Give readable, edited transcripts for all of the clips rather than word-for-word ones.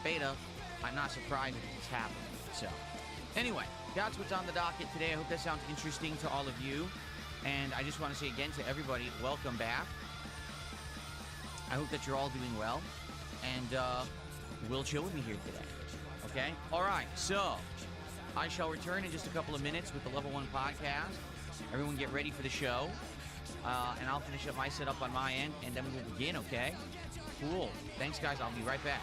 beta, I'm not surprised if it's happening. So, anyway, that's what's on the docket today. I hope that sounds interesting to all of you. And I just want to say again to everybody, welcome back. I hope that you're all doing well. And will chill with me here today. Okay? All right, so I shall return in just a couple of minutes with the Level 1 podcast. Everyone get ready for the show. And I'll finish up my setup on my end, and then we'll begin, okay? Cool. Thanks, guys. I'll be right back.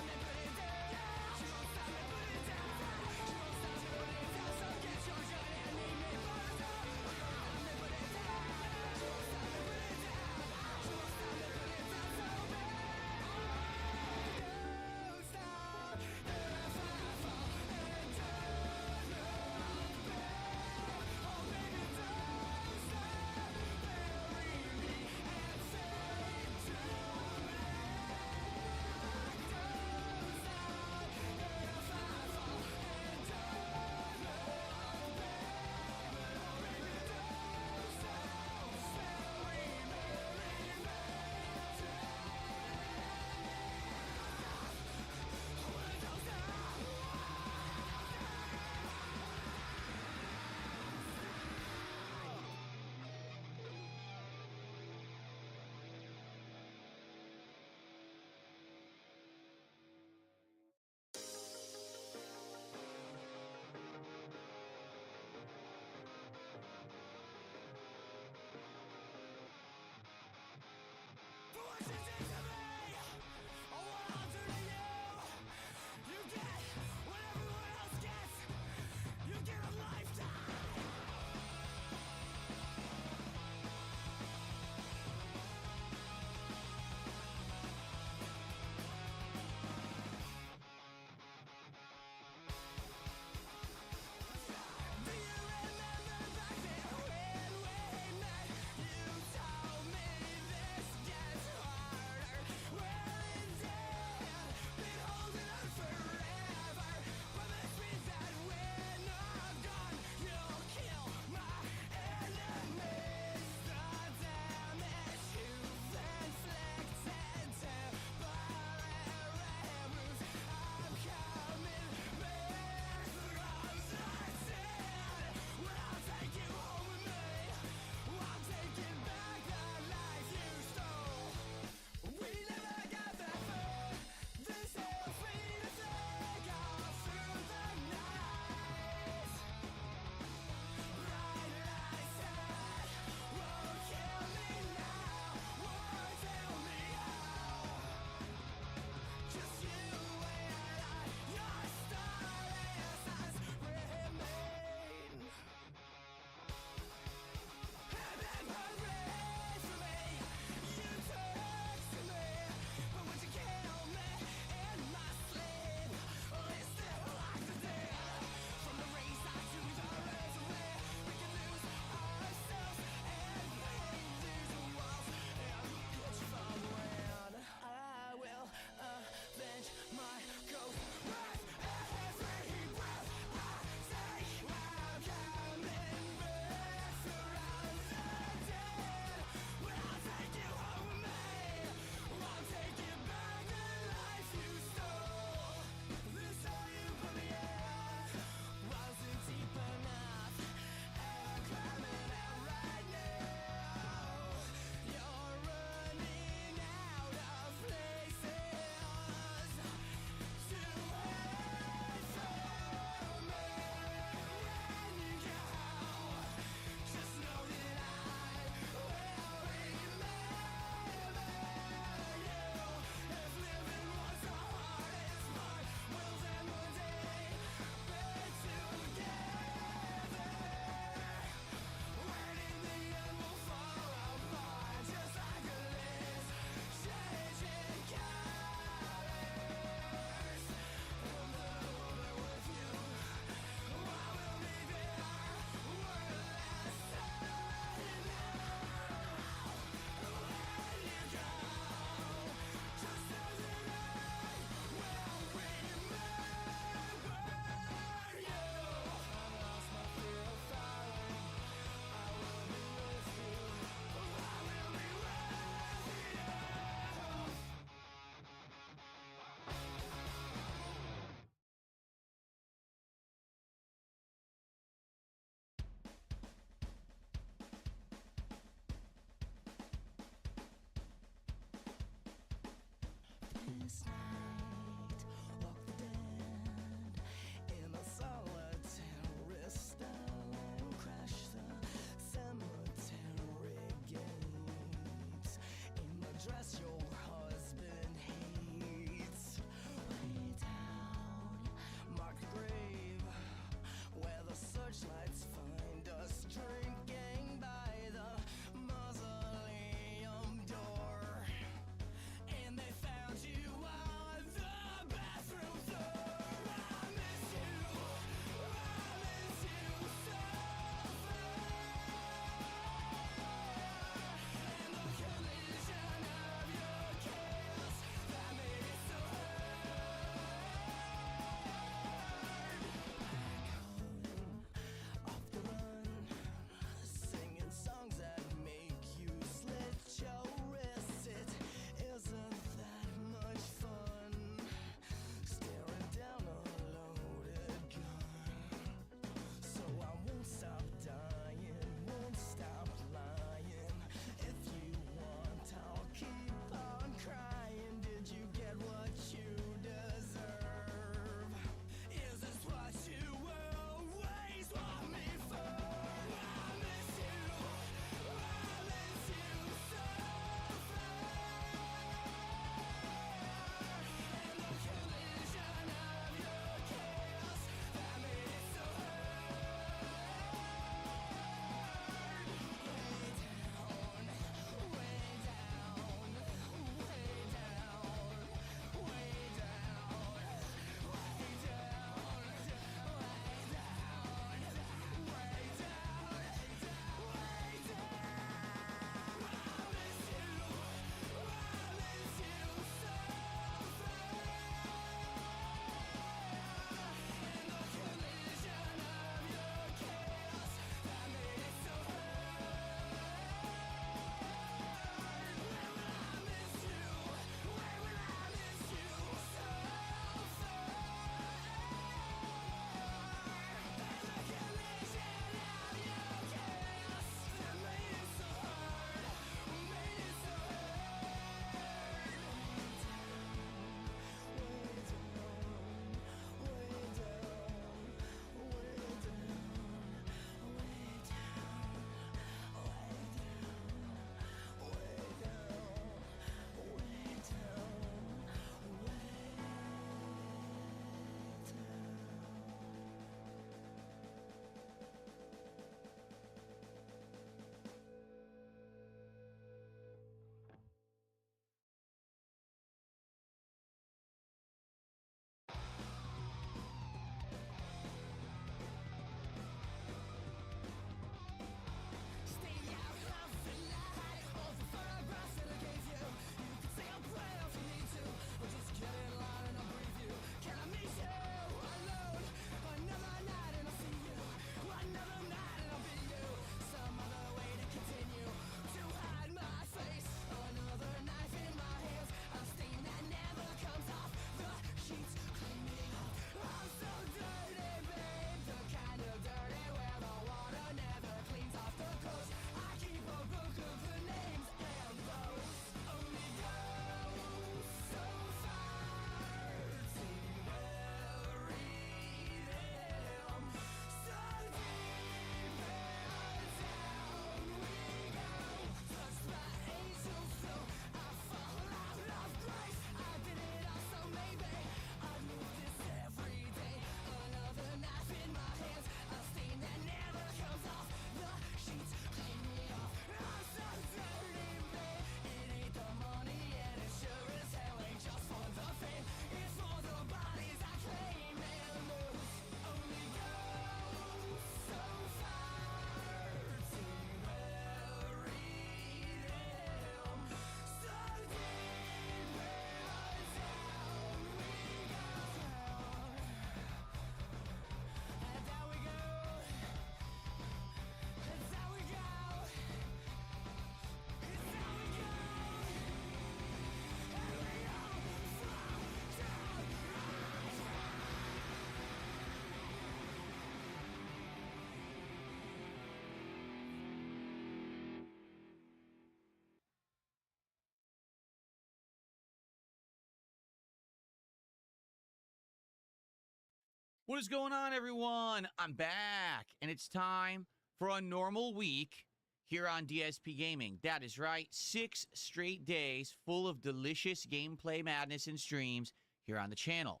What is going on, everyone? I'm back, and it's time for a normal week here on DSP Gaming. That is right, 6 straight days full of delicious gameplay madness and streams here on the channel.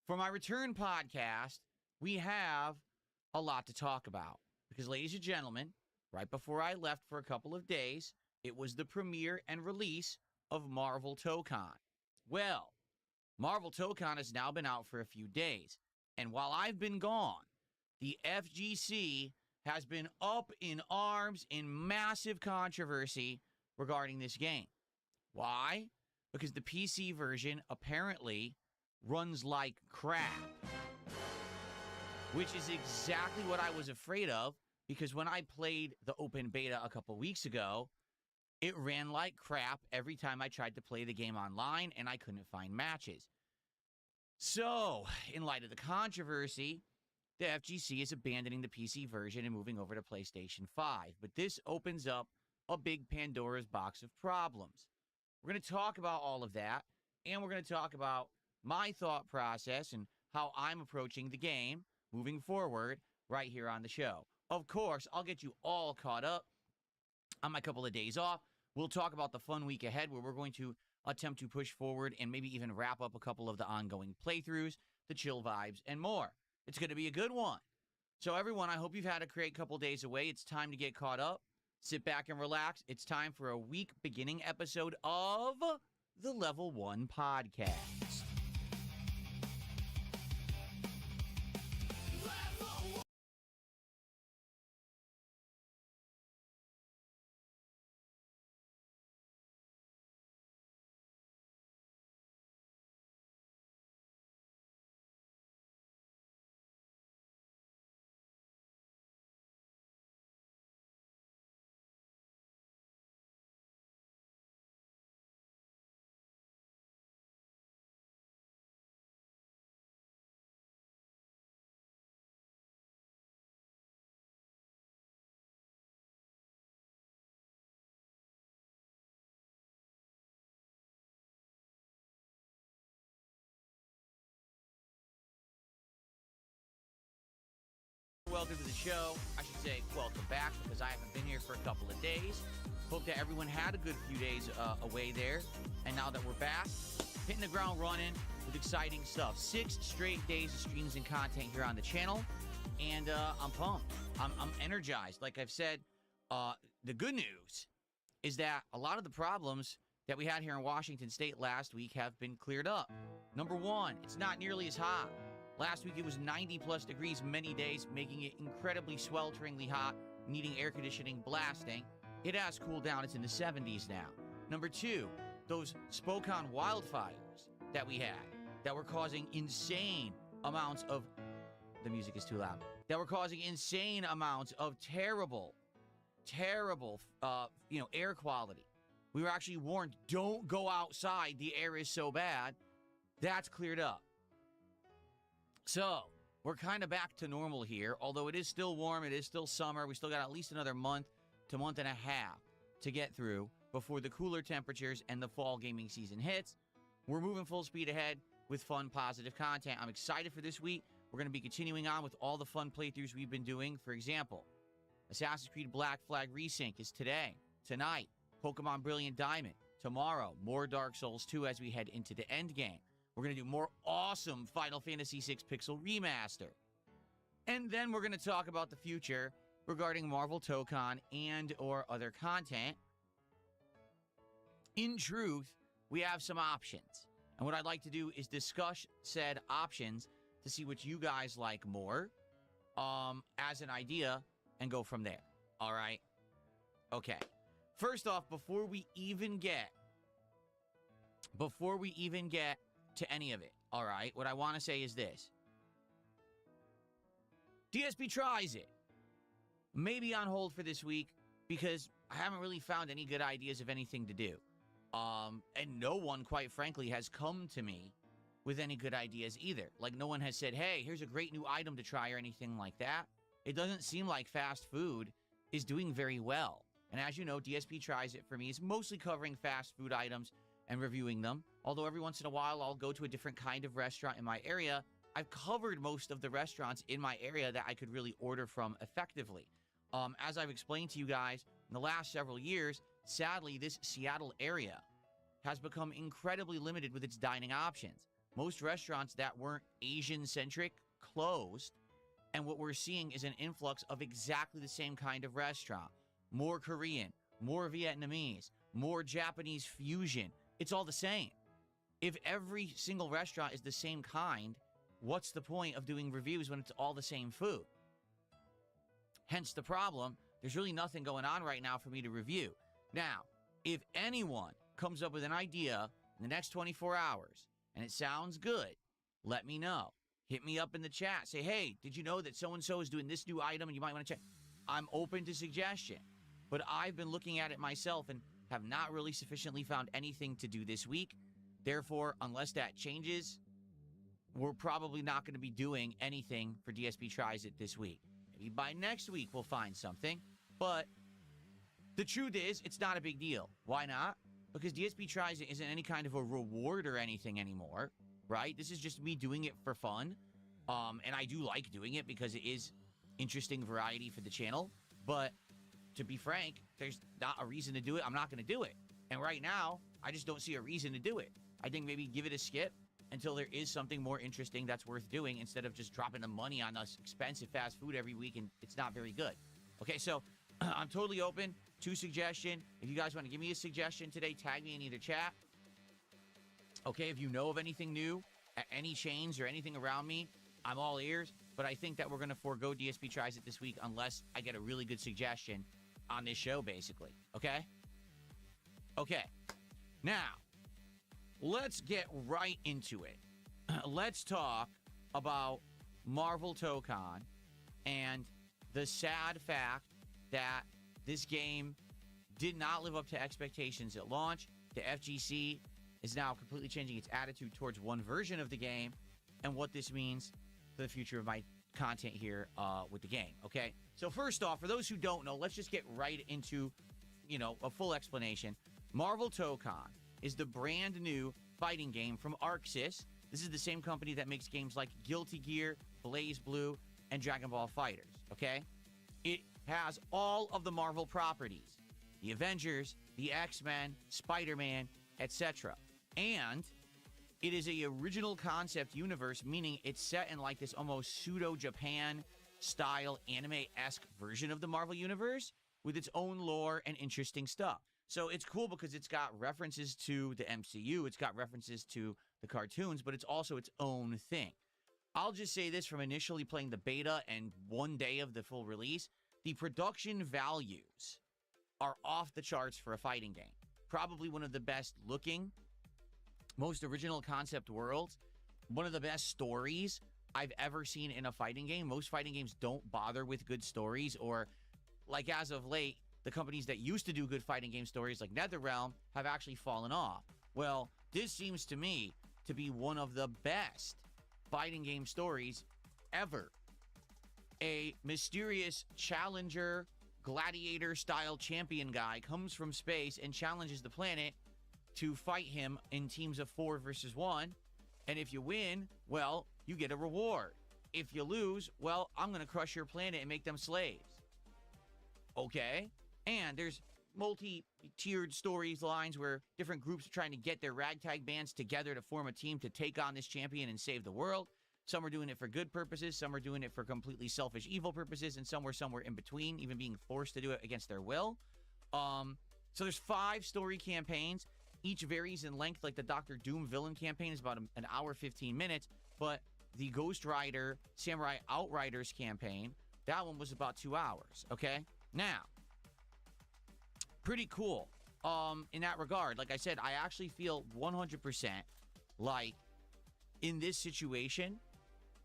For my return podcast, we have a lot to talk about because, ladies and gentlemen, right before I left for a couple of days, it was the premiere and release of Marvel ToeCon. Well, Marvel ToeCon has now been out for a few days. And while I've been gone, the FGC has been up in arms in massive controversy regarding this game. Why? Because the PC version apparently runs like crap. Which is exactly what I was afraid of, because when I played the open beta a couple weeks ago, it ran like crap every time I tried to play the game online, and I couldn't find matches. So, in light of the controversy, the FGC is abandoning the PC version and moving over to PlayStation 5. But this opens up a big Pandora's box of problems. We're going to talk about all of that, and we're going to talk about my thought process and how I'm approaching the game moving forward right here on the show. Of course, I'll get you all caught up on my couple of days off. We'll talk about the fun week ahead where we're going to attempt to push forward and maybe even wrap up a couple of the ongoing playthroughs, the chill vibes, and more. It's going to be a good one. So everyone, I hope you've had a great couple days away. It's time to get caught up. Sit back and relax. It's time for a week beginning episode of the Level 1 Podcast. Welcome to the show. I should say welcome back because I haven't been here for a couple of days. Hope that everyone had a good few days away there. And now that we're back, hitting the ground running with exciting stuff. 6 straight days of streams and content here on the channel. And I'm pumped. I'm energized. Like I've said, the good news is that a lot of the problems that we had here in Washington State last week have been cleared up. Number one, it's not nearly as hot. Last week, it was 90-plus degrees many days, making it incredibly swelteringly hot, needing air conditioning blasting. It has cooled down. It's in the 70s now. Number two, those Spokane wildfires that we had that were causing insane amounts of... The music is too loud. That were causing insane amounts of terrible, air quality. We were actually warned, don't go outside. The air is so bad. That's cleared up. So, we're kind of back to normal here, although it is still warm, it is still summer. We still got at least another month to month and a half to get through before the cooler temperatures and the fall gaming season hits. We're moving full speed ahead with fun, positive content. I'm excited for this week. We're going to be continuing on with all the fun playthroughs we've been doing. For example, Assassin's Creed Black Flag Resync is today, tonight, Pokemon Brilliant Diamond, tomorrow, more Dark Souls 2 as we head into the end game. We're going to do more awesome Final Fantasy VI Pixel Remaster. And then we're going to talk about the future regarding Marvel ToeCon and or other content. In truth, we have some options. And what I'd like to do is discuss said options to see what you guys like more as an idea and go from there. All right? Okay. First off, before we even get to any of it, all right, what I want to say is this. DSP tries it. Maybe on hold for this week because I haven't really found any good ideas of anything to do. And no one, quite frankly, has come to me with any good ideas either. Like, no one has said, hey, here's a great new item to try or anything like that. It doesn't seem like fast food is doing very well. And as you know, DSP Tries It for me is mostly covering fast food items and reviewing them. Although every once in a while, I'll go to a different kind of restaurant in my area I've covered most of the restaurants in my area that I could really order from effectively. As I've explained to you guys in the last several years, sadly, this Seattle area has become incredibly limited with its dining options. Most restaurants that weren't Asian-centric closed, and what we're seeing is an influx of exactly the same kind of restaurant. More Korean, more Vietnamese, more Japanese fusion. It's all the same. If every single restaurant is the same kind, what's the point of doing reviews when it's all the same food? Hence the problem. There's really nothing going on right now for me to review. Now, if anyone comes up with an idea in the next 24 hours and it sounds good, let me know. Hit me up in the chat. Say, hey, did you know that so-and-so is doing this new item and you might want to check? I'm open to suggestion. But I've been looking at it myself and have not really sufficiently found anything to do this week. Therefore, unless that changes, we're probably not going to be doing anything for DSP Tries It this week. Maybe by next week we'll find something. But the truth is, it's not a big deal. Why not? Because DSP Tries It isn't any kind of a reward or anything anymore, right? This is just me doing it for fun. And I do like doing it because it is interesting variety for the channel. But to be frank, there's not a reason to do it. I'm not going to do it. And right now, I just don't see a reason to do it. I think maybe give it a skip until there is something more interesting that's worth doing instead of just dropping the money on us expensive fast food every week and it's not very good. Okay, so I'm totally open to suggestion. If you guys want to give me a suggestion today, tag me in either chat. Okay, if you know of anything new, any chains or anything around me, I'm all ears. But I think that we're going to forego DSP Tries It this week unless I get a really good suggestion on this show, basically. Okay? Okay. Now, let's get right into it. Let's talk about Marvel Tokon and the sad fact that this game did not live up to expectations at launch. The FGC is now completely changing its attitude towards one version of the game and what this means for the future of my content here with the game, okay? So first off, for those who don't know, let's just get right into, a full explanation. Marvel Tokon is the brand new fighting game from ArcSys. This is the same company that makes games like Guilty Gear, Blaze Blue, and Dragon Ball FighterZ, okay? It has all of the Marvel properties. The Avengers, the X-Men, Spider-Man, etc. And it is a original concept universe, meaning it's set in like this almost pseudo-Japan style anime-esque version of the Marvel universe with its own lore and interesting stuff. So it's cool because it's got references to the MCU, it's got references to the cartoons, but it's also its own thing. I'll just say this from initially playing the beta and one day of the full release, the production values are off the charts for a fighting game. Probably one of the best looking, most original concept worlds, one of the best stories I've ever seen in a fighting game. Most fighting games don't bother with good stories, or like as of late, the companies that used to do good fighting game stories like NetherRealm have actually fallen off. Well, this seems to me to be one of the best fighting game stories ever. A mysterious challenger, gladiator-style champion guy comes from space and challenges the planet to fight him in teams of 4 versus 1. And if you win, well, you get a reward. If you lose, well, I'm going to crush your planet and make them slaves. Okay? And there's multi-tiered storylines where different groups are trying to get their ragtag bands together to form a team to take on this champion and save the world. Some are doing it for good purposes, some are doing it for completely selfish, evil purposes, and some were somewhere in between, even being forced to do it against their will. So there's 5 story campaigns. Each varies in length. Like the Dr. Doom villain campaign is about an hour, 15 minutes. But the Ghost Rider Samurai Outriders campaign, that one was about 2 hours, okay? Now, pretty cool in that regard. Like I said, I actually feel 100% like in this situation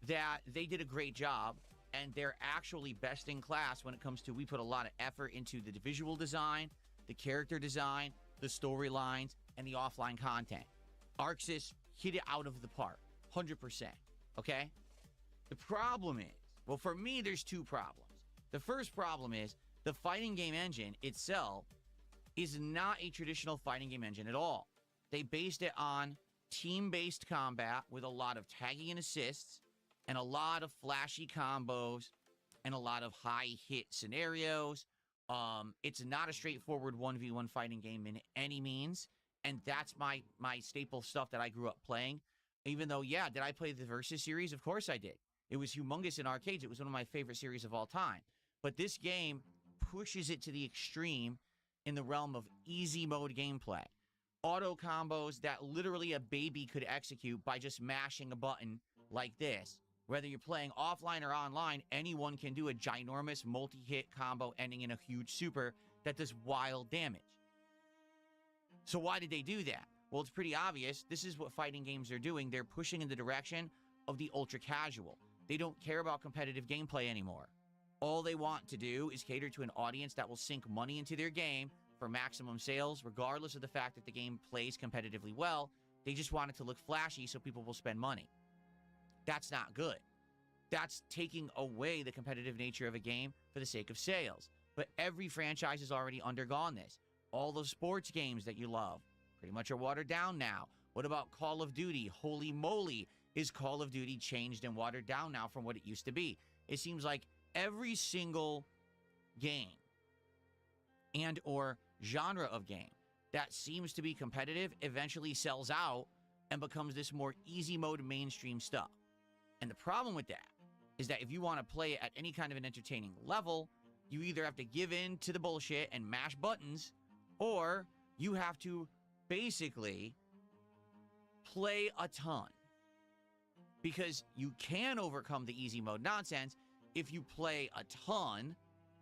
that they did a great job and they're actually best in class when it comes to, we put a lot of effort into the visual design, the character design, the storylines, and the offline content. ArcSys hit it out of the park, 100%, okay? The problem is, well, for me, there's 2 problems. The first problem is the fighting game engine itself is not a traditional fighting game engine at all. They based it on team-based combat with a lot of tagging and assists, and a lot of flashy combos and a lot of high hit scenarios. It's not a straightforward 1v1 fighting game in any means, and that's my staple stuff that I grew up playing. Even though, yeah, did I play the Versus series? Of course I did. It was humongous in arcades. It was one of my favorite series of all time. But this game pushes it to the extreme in the realm of easy mode gameplay. Auto combos that literally a baby could execute by just mashing a button like this. Whether you're playing offline or online, anyone can do a ginormous multi-hit combo ending in a huge super that does wild damage. So why did they do that? Well, it's pretty obvious. This is what fighting games are doing. They're pushing in the direction of the ultra-casual. They don't care about competitive gameplay anymore. All they want to do is cater to an audience that will sink money into their game for maximum sales, regardless of the fact that the game plays competitively well. They just want it to look flashy so people will spend money. That's not good. That's taking away the competitive nature of a game for the sake of sales. But every franchise has already undergone this. All those sports games that you love pretty much are watered down now. What about Call of Duty? Holy moly, is Call of Duty changed and watered down now from what it used to be? It seems like every single game and or genre of game that seems to be competitive eventually sells out and becomes this more easy mode mainstream stuff. And the problem with that is that if you want to play it at any kind of an entertaining level, you either have to give in to the bullshit and mash buttons, or you have to basically play a ton. Because you can overcome the easy mode nonsense if you play a ton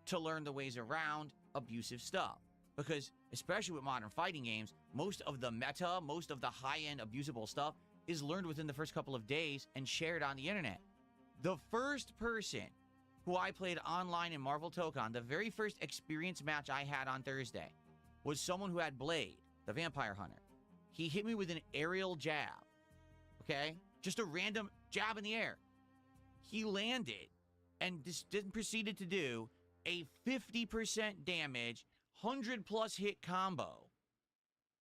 to learn the ways around abusive stuff. Because, especially with modern fighting games, most of the meta, most of the high-end abusable stuff is learned within the first couple of days and shared on the internet. The first person who I played online in Marvel Tokon, the very first experience match I had on Thursday, was someone who had Blade, the Vampire Hunter. He hit me with an aerial jab, okay? Just a random jab in the air. He landed and then proceeded to do a 50% damage, 100+ hit combo,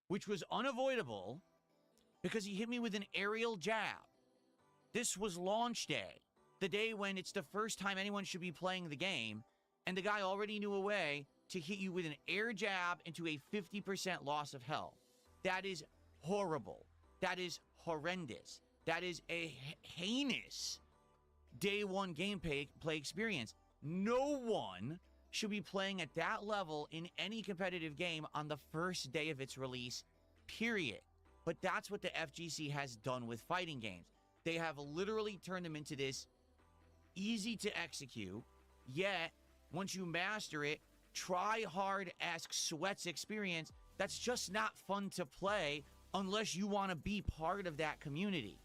which was unavoidable because he hit me with an aerial jab. This was launch day, the day when it's the first time anyone should be playing the game, and the guy already knew a way to hit you with an air jab into a 50% loss of health. That is horrible. That is horrendous. That is a heinous day one gameplay experience. No one should be playing at that level in any competitive game on the first day of its release, period. But that's what the FGC has done with fighting games. They have literally turned them into this easy to execute, yet once you master it, try hard-esque sweats experience that's just not fun to play unless you want to be part of that community.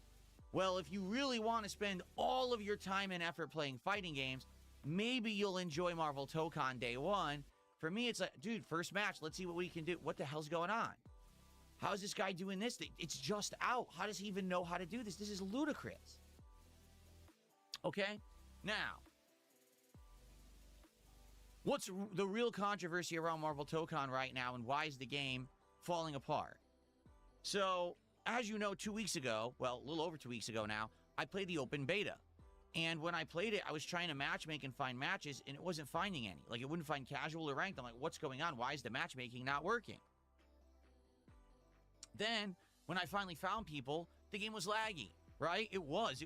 Well, if you really want to spend all of your time and effort playing fighting games, maybe you'll enjoy Marvel Tokon day one. For me, it's like, dude, first match, let's see what we can do. What the hell's going on? How is this guy doing this? It's just out. How does he even know how to do this? This is ludicrous. Okay? Now, what's the real controversy around Marvel Tokon right now, and why is the game falling apart? So, as you know, 2 weeks ago, well, a little over 2 weeks ago now, I played the open beta. And when I played it, I was trying to matchmake and find matches, and it wasn't finding any. Like, it wouldn't find casual or ranked. I'm like, what's going on? Why is the matchmaking not working? Then, when I finally found people, the game was laggy, right? It was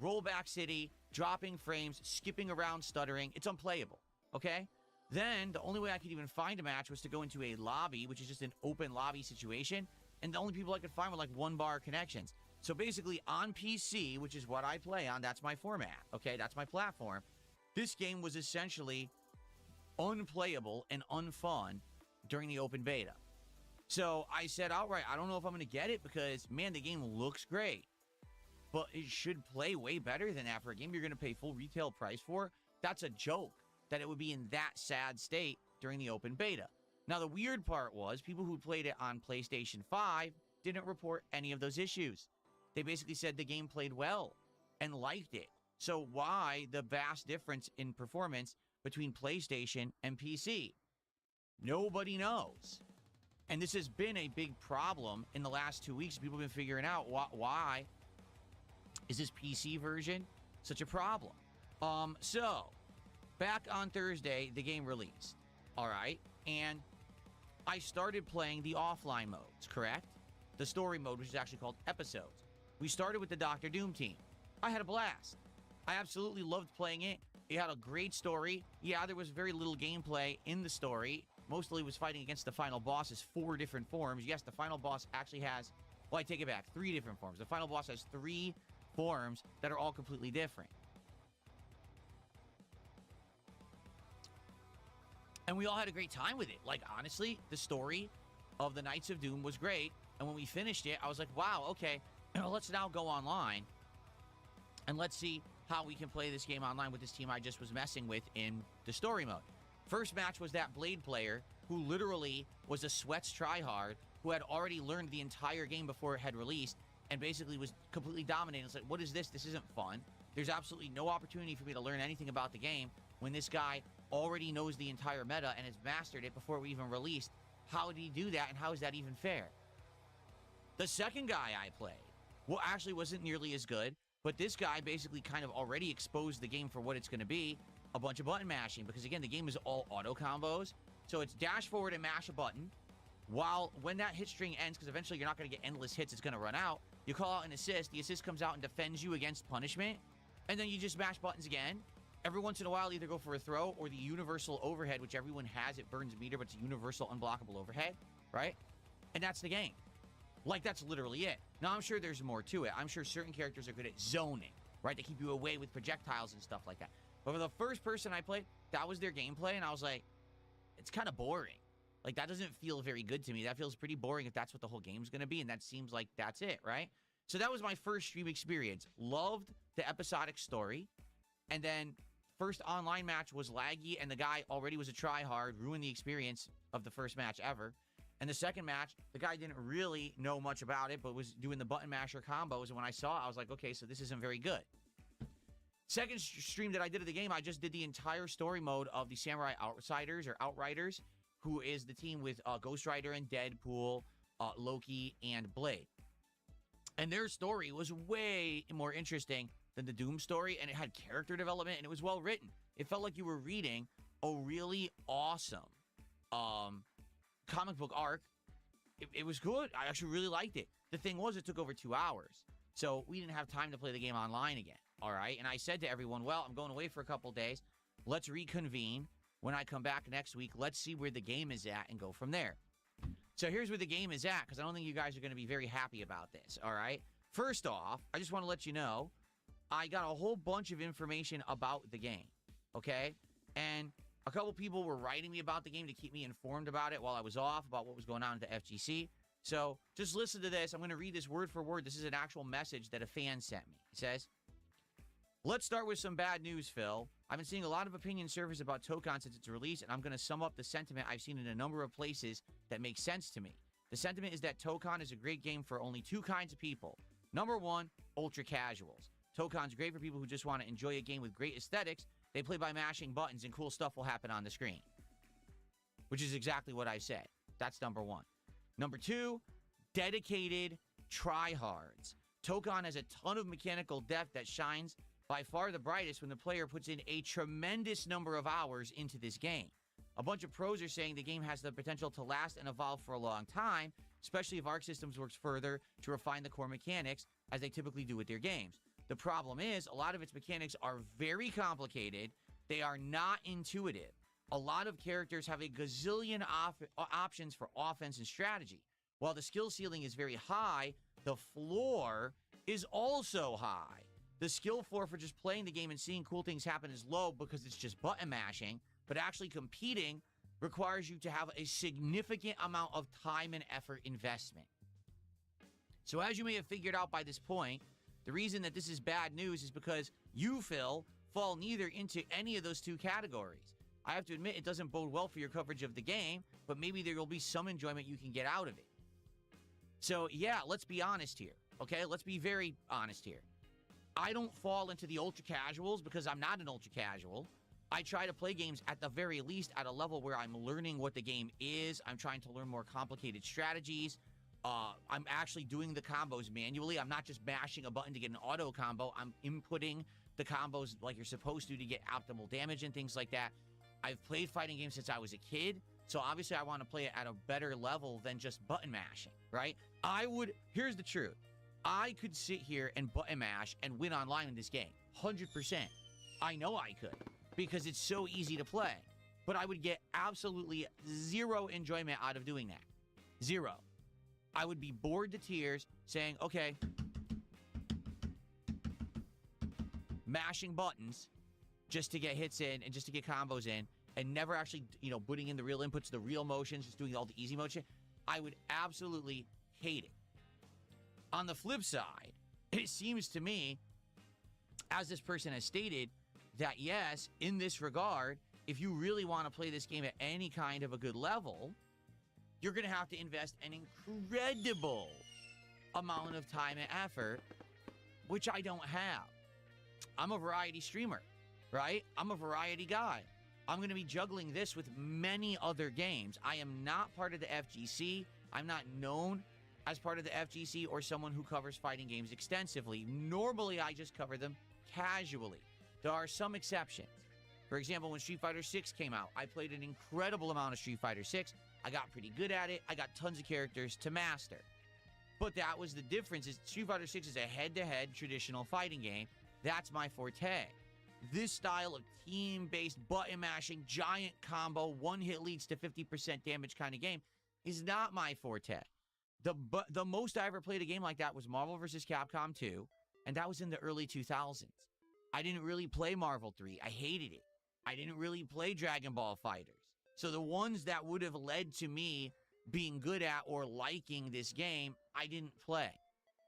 rollback city, dropping frames, skipping around, stuttering. It's unplayable, okay? Then, the only way I could even find a match was to go into a lobby, which is just an open lobby situation, and the only people I could find were like one-bar connections. So basically, on PC, which is what I play on, that's my format, okay? That's my platform. This game was essentially unplayable and unfun during the open beta. So I said outright, I don't know if I'm going to get it because, man, the game looks great. But it should play way better than that for a game you're going to pay full retail price for. That's a joke that it would be in that sad state during the open beta. Now, the weird part was people who played it on PlayStation 5 didn't report any of those issues. They basically said the game played well and liked it. So why the vast difference in performance between PlayStation and PC? Nobody knows. And this has been a big problem in the last 2 weeks. People have been figuring out why is this PC version such a problem. So, back on Thursday, the game released. All right? And I started playing the offline modes, correct? The story mode, which is actually called episodes. We started with the Dr. Doom team. I had a blast. I absolutely loved playing it. It had a great story. Yeah, there was very little gameplay in the story. Mostly was fighting against the final boss's 4 different forms. Yes, the final boss actually has, well, I take it back, 3 different forms. The final boss has 3 forms that are all completely different. And we all had a great time with it. Like, honestly, the story of the Knights of Doom was great. And when we finished it, I was like, wow, okay, let's now go online. And let's see how we can play this game online with this team I just was messing with in the story mode. First match was that Blade player who literally was a sweats tryhard who had already learned the entire game before it had released and basically was completely dominating. It's like, what is this? This isn't fun. There's absolutely no opportunity for me to learn anything about the game when this guy already knows the entire meta and has mastered it before we even released. How did he do that, and how is that even fair? The second guy I played, well, actually wasn't nearly as good, but this guy basically kind of already exposed the game for what it's going to be, a bunch of button mashing, because again, the game is all auto combos. So it's dash forward and mash a button, while when that hit string ends, because eventually you're not going to get endless hits, it's going to run out, you call out an assist, the assist comes out and defends you against punishment, and then you just mash buttons again. Every once in a while, either go for a throw or the universal overhead, which everyone has. It burns meter, but it's a universal unblockable overhead, right? And that's the game. Like, that's literally it. Now, I'm sure there's more to it. I'm sure certain characters are good at zoning, right? They keep you away with projectiles and stuff like that. But for the first person I played, that was their gameplay, and I was like, it's kind of boring. Like, that doesn't feel very good to me. That feels pretty boring if that's what the whole game's going to be, and that seems like that's it, right? So that was my first stream experience. Loved the episodic story, and then first online match was laggy, and the guy already was a tryhard, ruined the experience of the first match ever. And the second match, the guy didn't really know much about it, but was doing the button masher combos. And when I saw it, I was like, okay, so this isn't very good. Second stream that I did of the game, I just did the entire story mode of the Samurai Outsiders, or Outriders, who is the team with Ghost Rider and Deadpool, Loki, and Blade. And their story was way more interesting than the Doom story, and it had character development, and it was well written. It felt like you were reading a really awesome comic book arc. It was good. I actually really liked it. The thing was, it took over 2 hours. So we didn't have time to play the game online again. All right. And I said to everyone, well, I'm going away for a couple days. Let's reconvene. When I come back next week, let's see where the game is at and go from there. So here's where the game is at, because I don't think you guys are going to be very happy about this. All right. First off, I just want to let you know, I got a whole bunch of information about the game. Okay. And a couple people were writing me about the game to keep me informed about it while I was off, about what was going on at the FGC. So just listen to this. I'm going to read this word for word. This is an actual message that a fan sent me. It says, let's start with some bad news, Phil. I've been seeing a lot of opinion surface about Tokon since its release, and I'm going to sum up the sentiment I've seen in a number of places that make sense to me. The sentiment is that Tokon is a great game for only 2 kinds of people. Number 1, ultra casuals. Tokon's great for people who just want to enjoy a game with great aesthetics. They play by mashing buttons, and cool stuff will happen on the screen. Which is exactly what I said. That's number 1. Number 2, dedicated tryhards. Tokon has a ton of mechanical depth that shines by far the brightest when the player puts in a tremendous number of hours into this game. A bunch of pros are saying the game has the potential to last and evolve for a long time, especially if Arc Systems works further to refine the core mechanics, as they typically do with their games. The problem is, a lot of its mechanics are very complicated. They are not intuitive. A lot of characters have a gazillion options for offense and strategy. While the skill ceiling is very high, the floor is also high. The skill floor for just playing the game and seeing cool things happen is low because it's just button mashing, but actually competing requires you to have a significant amount of time and effort investment. So as you may have figured out by this point, the reason that this is bad news is because you, Phil, fall neither into any of those 2 categories. I have to admit, it doesn't bode well for your coverage of the game, but maybe there will be some enjoyment you can get out of it. So, yeah, let's be honest here, okay? Let's be very honest here. I don't fall into the ultra casuals because I'm not an ultra casual. I try to play games at the very least at a level where I'm learning what the game is. I'm trying to learn more complicated strategies. I'm actually doing the combos manually. I'm not just mashing a button to get an auto combo. I'm inputting the combos like you're supposed to get optimal damage and things like that. I've played fighting games since I was a kid, so obviously I want to play it at a better level than just button mashing, right? Here's the truth. I could sit here and button mash and win online in this game, 100%. I know I could, because it's so easy to play. But I would get absolutely zero enjoyment out of doing that. Zero. I would be bored to tears saying, okay, mashing buttons just to get hits in and just to get combos in and never actually, putting in the real inputs, the real motions, just doing all the easy motion. I would absolutely hate it. On the flip side, it seems to me, as this person has stated, that yes, in this regard, if you really want to play this game at any kind of a good level, you're going to have to invest an incredible amount of time and effort, which I don't have. I'm a variety streamer, right? I'm a variety guy. I'm going to be juggling this with many other games. I am not part of the FGC. I'm not known as part of the FGC or someone who covers fighting games extensively. Normally, I just cover them casually. There are some exceptions. For example, when Street Fighter 6 came out, I played an incredible amount of Street Fighter 6. I got pretty good at it. I got tons of characters to master. But that was the difference. Is Street Fighter 6 is a head-to-head traditional fighting game. That's my forte. This style of team-based button-mashing, giant combo, one hit leads to 50% damage kind of game is not my forte. The most I ever played a game like that was Marvel vs. Capcom 2, and that was in the early 2000s. I didn't really play Marvel 3. I hated it. I didn't really play Dragon Ball Fighters. So the ones that would have led to me being good at or liking this game, I didn't play.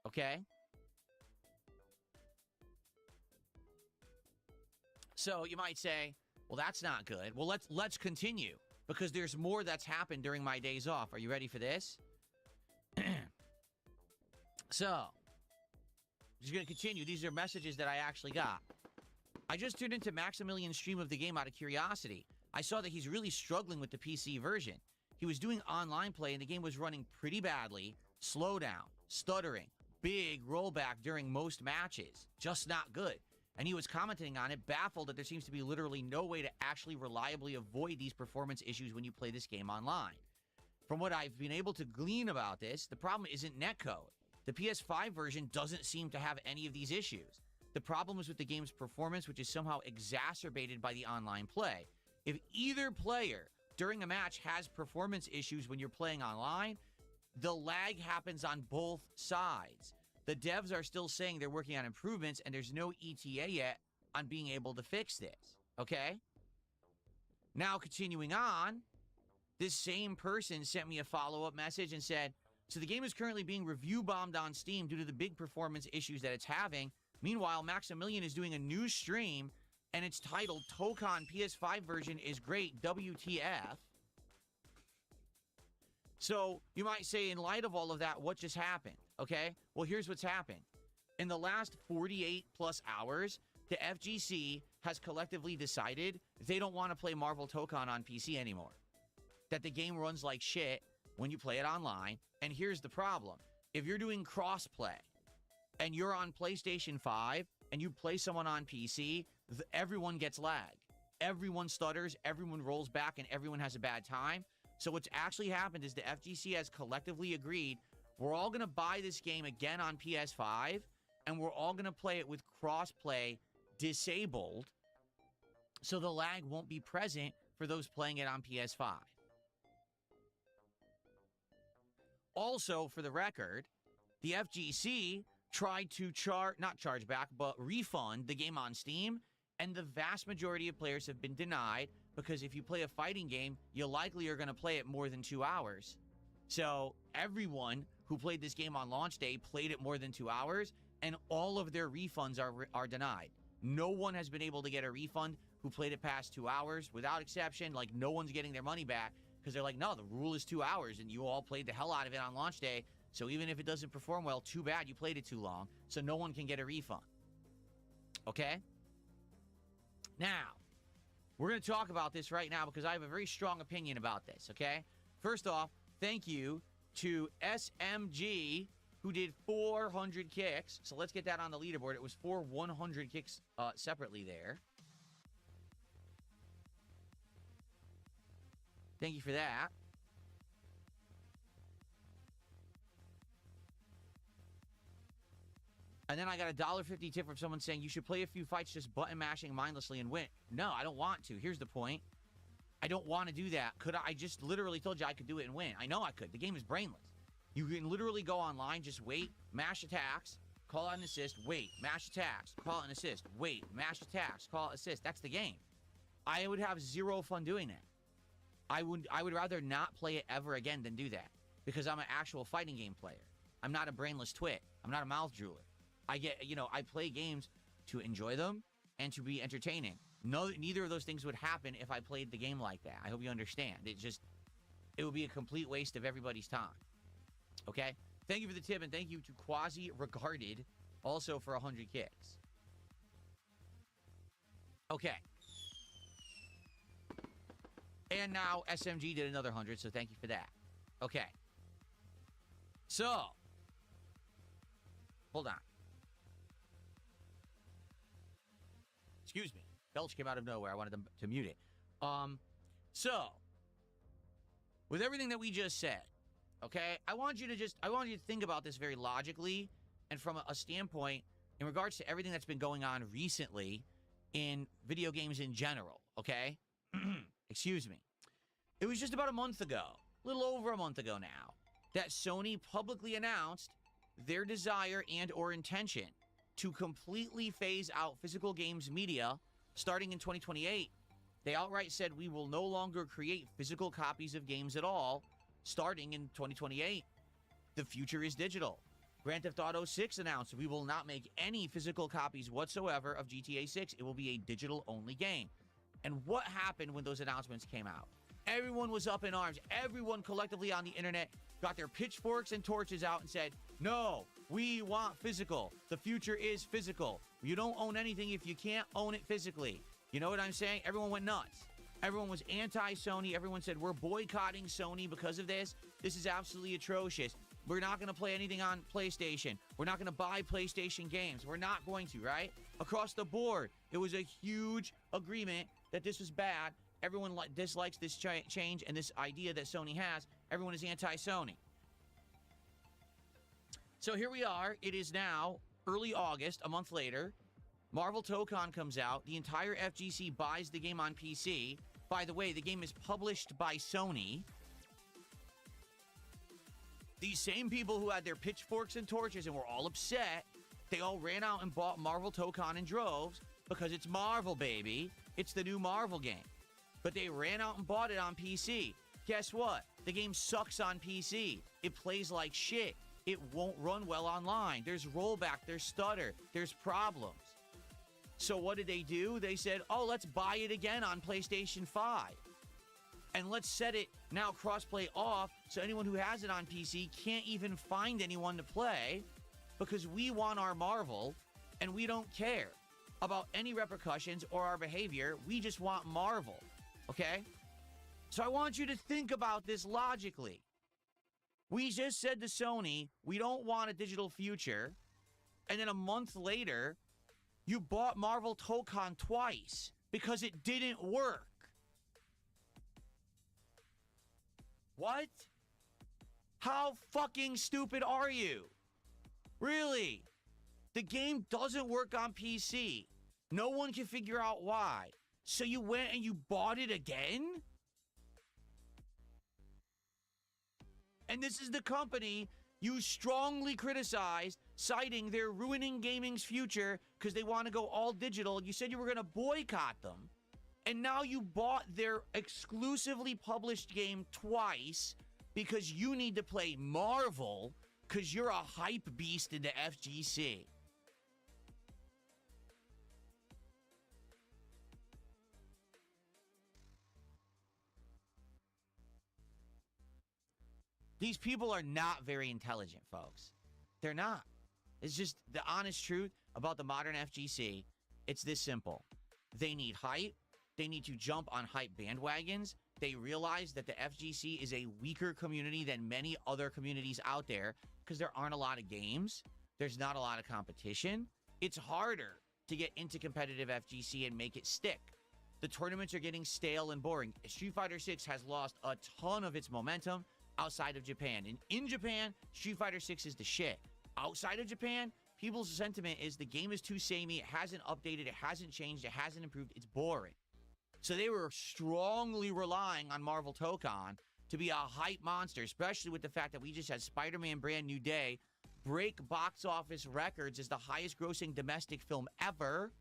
Okay? So you might say, well, that's not good. Well, let's continue, because there's more that's happened during my days off. Are you ready for this? So, just going to continue. These are messages that I actually got. I just tuned into Maximilian's stream of the game out of curiosity. I saw that he's really struggling with the PC version. He was doing online play and the game was running pretty badly. Slowdown, stuttering, big rollback during most matches. Just not good. And he was commenting on it, baffled that there seems to be literally no way to actually reliably avoid these performance issues when you play this game online. From what I've been able to glean about this, the problem isn't netcode. The PS5 version doesn't seem to have any of these issues. The problem is with the game's performance, which is somehow exacerbated by the online play. If either player during a match has performance issues when you're playing online, the lag happens on both sides. The devs are still saying they're working on improvements, and there's no ETA yet on being able to fix this. Okay? Now, continuing on, this same person sent me a follow-up message and said, so the game is currently being review bombed on Steam due to the big performance issues that it's having. Meanwhile, Maximilian is doing a new stream, and it's titled Tokon PS5 version is great, WTF. So you might say, in light of all of that, what just happened? Okay, well, here's what's happened. In the last 48 plus hours, the FGC has collectively decided they don't want to play Marvel Tokon on PC anymore. That the game runs like shit when you play it online. And here's the problem. If you're doing crossplay and you're on PlayStation 5 and you play someone on PC, everyone gets lag. Everyone stutters, everyone rolls back, and everyone has a bad time. So what's actually happened is the FGC has collectively agreed we're all going to buy this game again on PS5, and we're all going to play it with crossplay disabled, so the lag won't be present for those playing it on PS5. Also, for the record, the FGC tried to not charge back, but refund the game on Steam, and the vast majority of players have been denied, because if you play a fighting game, you likely are going to play it more than 2 hours. So everyone who played this game on launch day played it more than 2 hours, and all of their refunds are denied. No one has been able to get a refund who played it past 2 hours, without exception. Like, no one's getting their money back, because they're like, no, the rule is 2 hours, and you all played the hell out of it on launch day, so even if it doesn't perform well, too bad, you played it too long, so no one can get a refund. Okay? Now, we're going to talk about this right now, because I have a very strong opinion about this, okay? First off, thank you to SMG who did 400 kicks. So let's get that on the leaderboard. It was 100 kicks separately there. Thank you for that. And then I got a $1.50 tip from someone saying, you should play a few fights just button mashing mindlessly and win. No, I don't want to. Here's the point. I don't want to do that. Could I just literally told you I could do it and win. I know I could. The game is brainless. You can literally go online, just wait, mash attacks, call out an assist, wait, mash attacks, call out an assist, wait, mash attacks, call out assist. That's the game. I would have zero fun doing that. I would rather not play it ever again than do that, because I'm an actual fighting game player. I'm not a brainless twit. I'm not a mouth drooler. I play games to enjoy them and to be entertaining. No, neither of those things would happen if I played the game like that. I hope you understand. It would be a complete waste of everybody's time. Okay? Thank you for the tip, and thank you to Quasi Regarded also for 100 kicks. Okay. And now SMG did another 100, so thank you for that. Okay. So, hold on. Excuse me. Belch came out of nowhere. I wanted them to mute it. So, with everything that we just said, okay, I want you to think about this very logically and from a standpoint in regards to everything that's been going on recently in video games in general, okay? Excuse me. It was just about a month ago, a little over a month ago now, that Sony publicly announced their desire and or intention to completely phase out physical games media starting in 2028. They outright said we will no longer create physical copies of games at all starting in 2028. The future is digital. Grand Theft Auto 6 announced we will not make any physical copies whatsoever of GTA 6. It will be a digital-only game. And what happened when those announcements came out? Everyone was up in arms. Everyone collectively on the internet got their pitchforks and torches out and said, no, we want physical. The future is physical. You don't own anything if you can't own it physically. You know what I'm saying? Everyone went nuts. Everyone was anti-Sony. Everyone said, we're boycotting Sony because of this. This is absolutely atrocious. We're not going to play anything on PlayStation. We're not going to buy PlayStation games. We're not going to, right? Across the board, it was a huge agreement that this was bad. Everyone dislikes this change and this idea that Sony has. Everyone is anti-Sony. So here we are. It is now early August, a month later. Marvel Tokon comes out. The entire FGC buys the game on PC. By the way, the game is published by Sony. These same people who had their pitchforks and torches and were all upset, they all ran out and bought Marvel Tokon in droves because it's Marvel, baby. It's the new Marvel game. But they ran out and bought it on PC. Guess what? The game sucks on PC. It plays like shit. It won't run well online. There's rollback, there's stutter, there's problems. So what did they do? They said, oh, let's buy it again on PlayStation 5. And let's set it now crossplay off so anyone who has it on PC can't even find anyone to play because we want our Marvel and we don't care about any repercussions or our behavior. We just want Marvel, okay? So I want you to think about this logically. We just said to Sony, we don't want a digital future. And then a month later, you bought Marvel Tokon twice because it didn't work. What? How fucking stupid are you? Really? The game doesn't work on PC. No one can figure out why. So you went and you bought it again? And this is the company you strongly criticized, citing they're ruining gaming's future because they want to go all digital. You said you were going to boycott them. And now you bought their exclusively published game twice because you need to play Marvel because you're a hype beast in the FGC. These people are not very intelligent, folks. They're not. It's just the honest truth about the modern FGC. It's this simple. They need hype. They need to jump on hype bandwagons. They realize that the FGC is a weaker community than many other communities out there because there aren't a lot of games. There's not a lot of competition. It's harder to get into competitive FGC and make it stick. The tournaments are getting stale and boring. Street Fighter 6 has lost a ton of its momentum outside of Japan. And in Japan, Street Fighter 6 is the shit. Outside of Japan, people's sentiment is the game is too samey, it hasn't updated, it hasn't changed, it hasn't improved, it's boring. So they were strongly relying on Marvel Tokon to be a hype monster, especially with the fact that we just had Spider-Man Brand New Day break box office records as the highest grossing domestic film ever.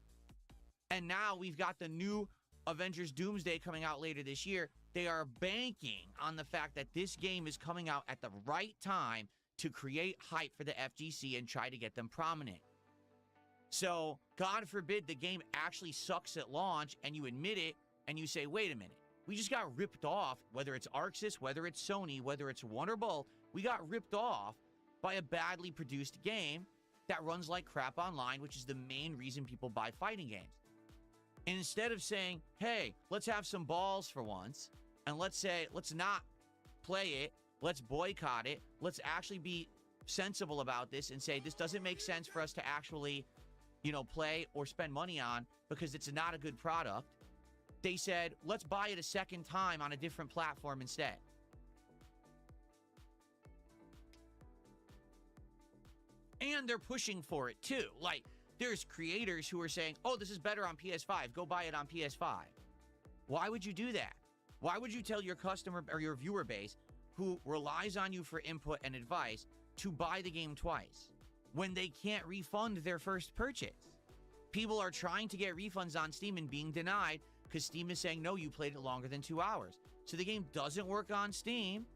And now we've got the new Avengers Doomsday coming out later this year. They are banking on the fact that this game is coming out at the right time to create hype for the FGC and try to get them prominent. So, God forbid the game actually sucks at launch and you admit it and you say, wait a minute, we just got ripped off, whether it's Arxis, whether it's Sony, whether it's one or both, we got ripped off by a badly produced game that runs like crap online, which is the main reason people buy fighting games. And instead of saying, hey, let's have some balls for once, and let's not play it, let's boycott it, let's actually be sensible about this and say, this doesn't make sense for us to actually, play or spend money on because it's not a good product. They said, let's buy it a second time on a different platform instead. And they're pushing for it too. Like, there's creators who are saying, oh, this is better on PS5. Go buy it on PS5. Why would you do that? Why would you tell your customer or your viewer base who relies on you for input and advice to buy the game twice when they can't refund their first purchase? People are trying to get refunds on Steam and being denied because Steam is saying, no, you played it longer than 2 hours. So the game doesn't work on Steam,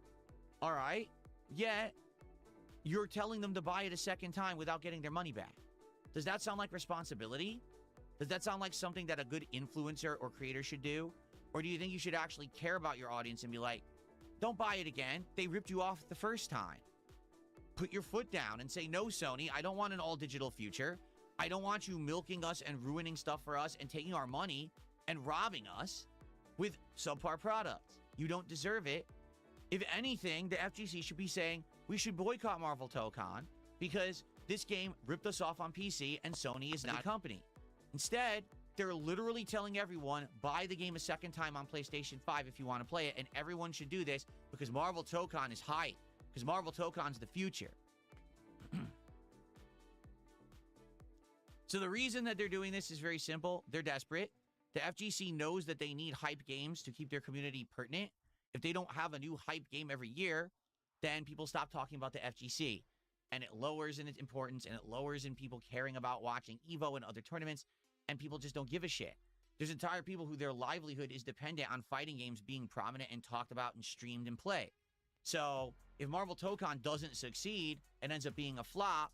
all right? Yet, you're telling them to buy it a second time without getting their money back. Does that sound like responsibility? Does that sound like something that a good influencer or creator should do? Or do you think you should actually care about your audience and be like, don't buy it again. They ripped you off the first time. Put your foot down and say, no, Sony, I don't want an all-digital future. I don't want you milking us and ruining stuff for us and taking our money and robbing us with subpar products. You don't deserve it. If anything, the FGC should be saying, we should boycott Marvel Tokon because this game ripped us off on PC and Sony is not a company. Instead, they're literally telling everyone, buy the game a second time on PlayStation 5 if you want to play it, and everyone should do this because Marvel Tokon is hype, because Marvel Tokon's the future. So the reason that they're doing this is very simple. They're desperate. The FGC knows that they need hype games to keep their community pertinent. If they don't have a new hype game every year, then people stop talking about the FGC. And it lowers in its importance, and it lowers in people caring about watching EVO and other tournaments, and people just don't give a shit. There's entire people who their livelihood is dependent on fighting games being prominent and talked about and streamed and played. So if Marvel Tokon doesn't succeed and ends up being a flop,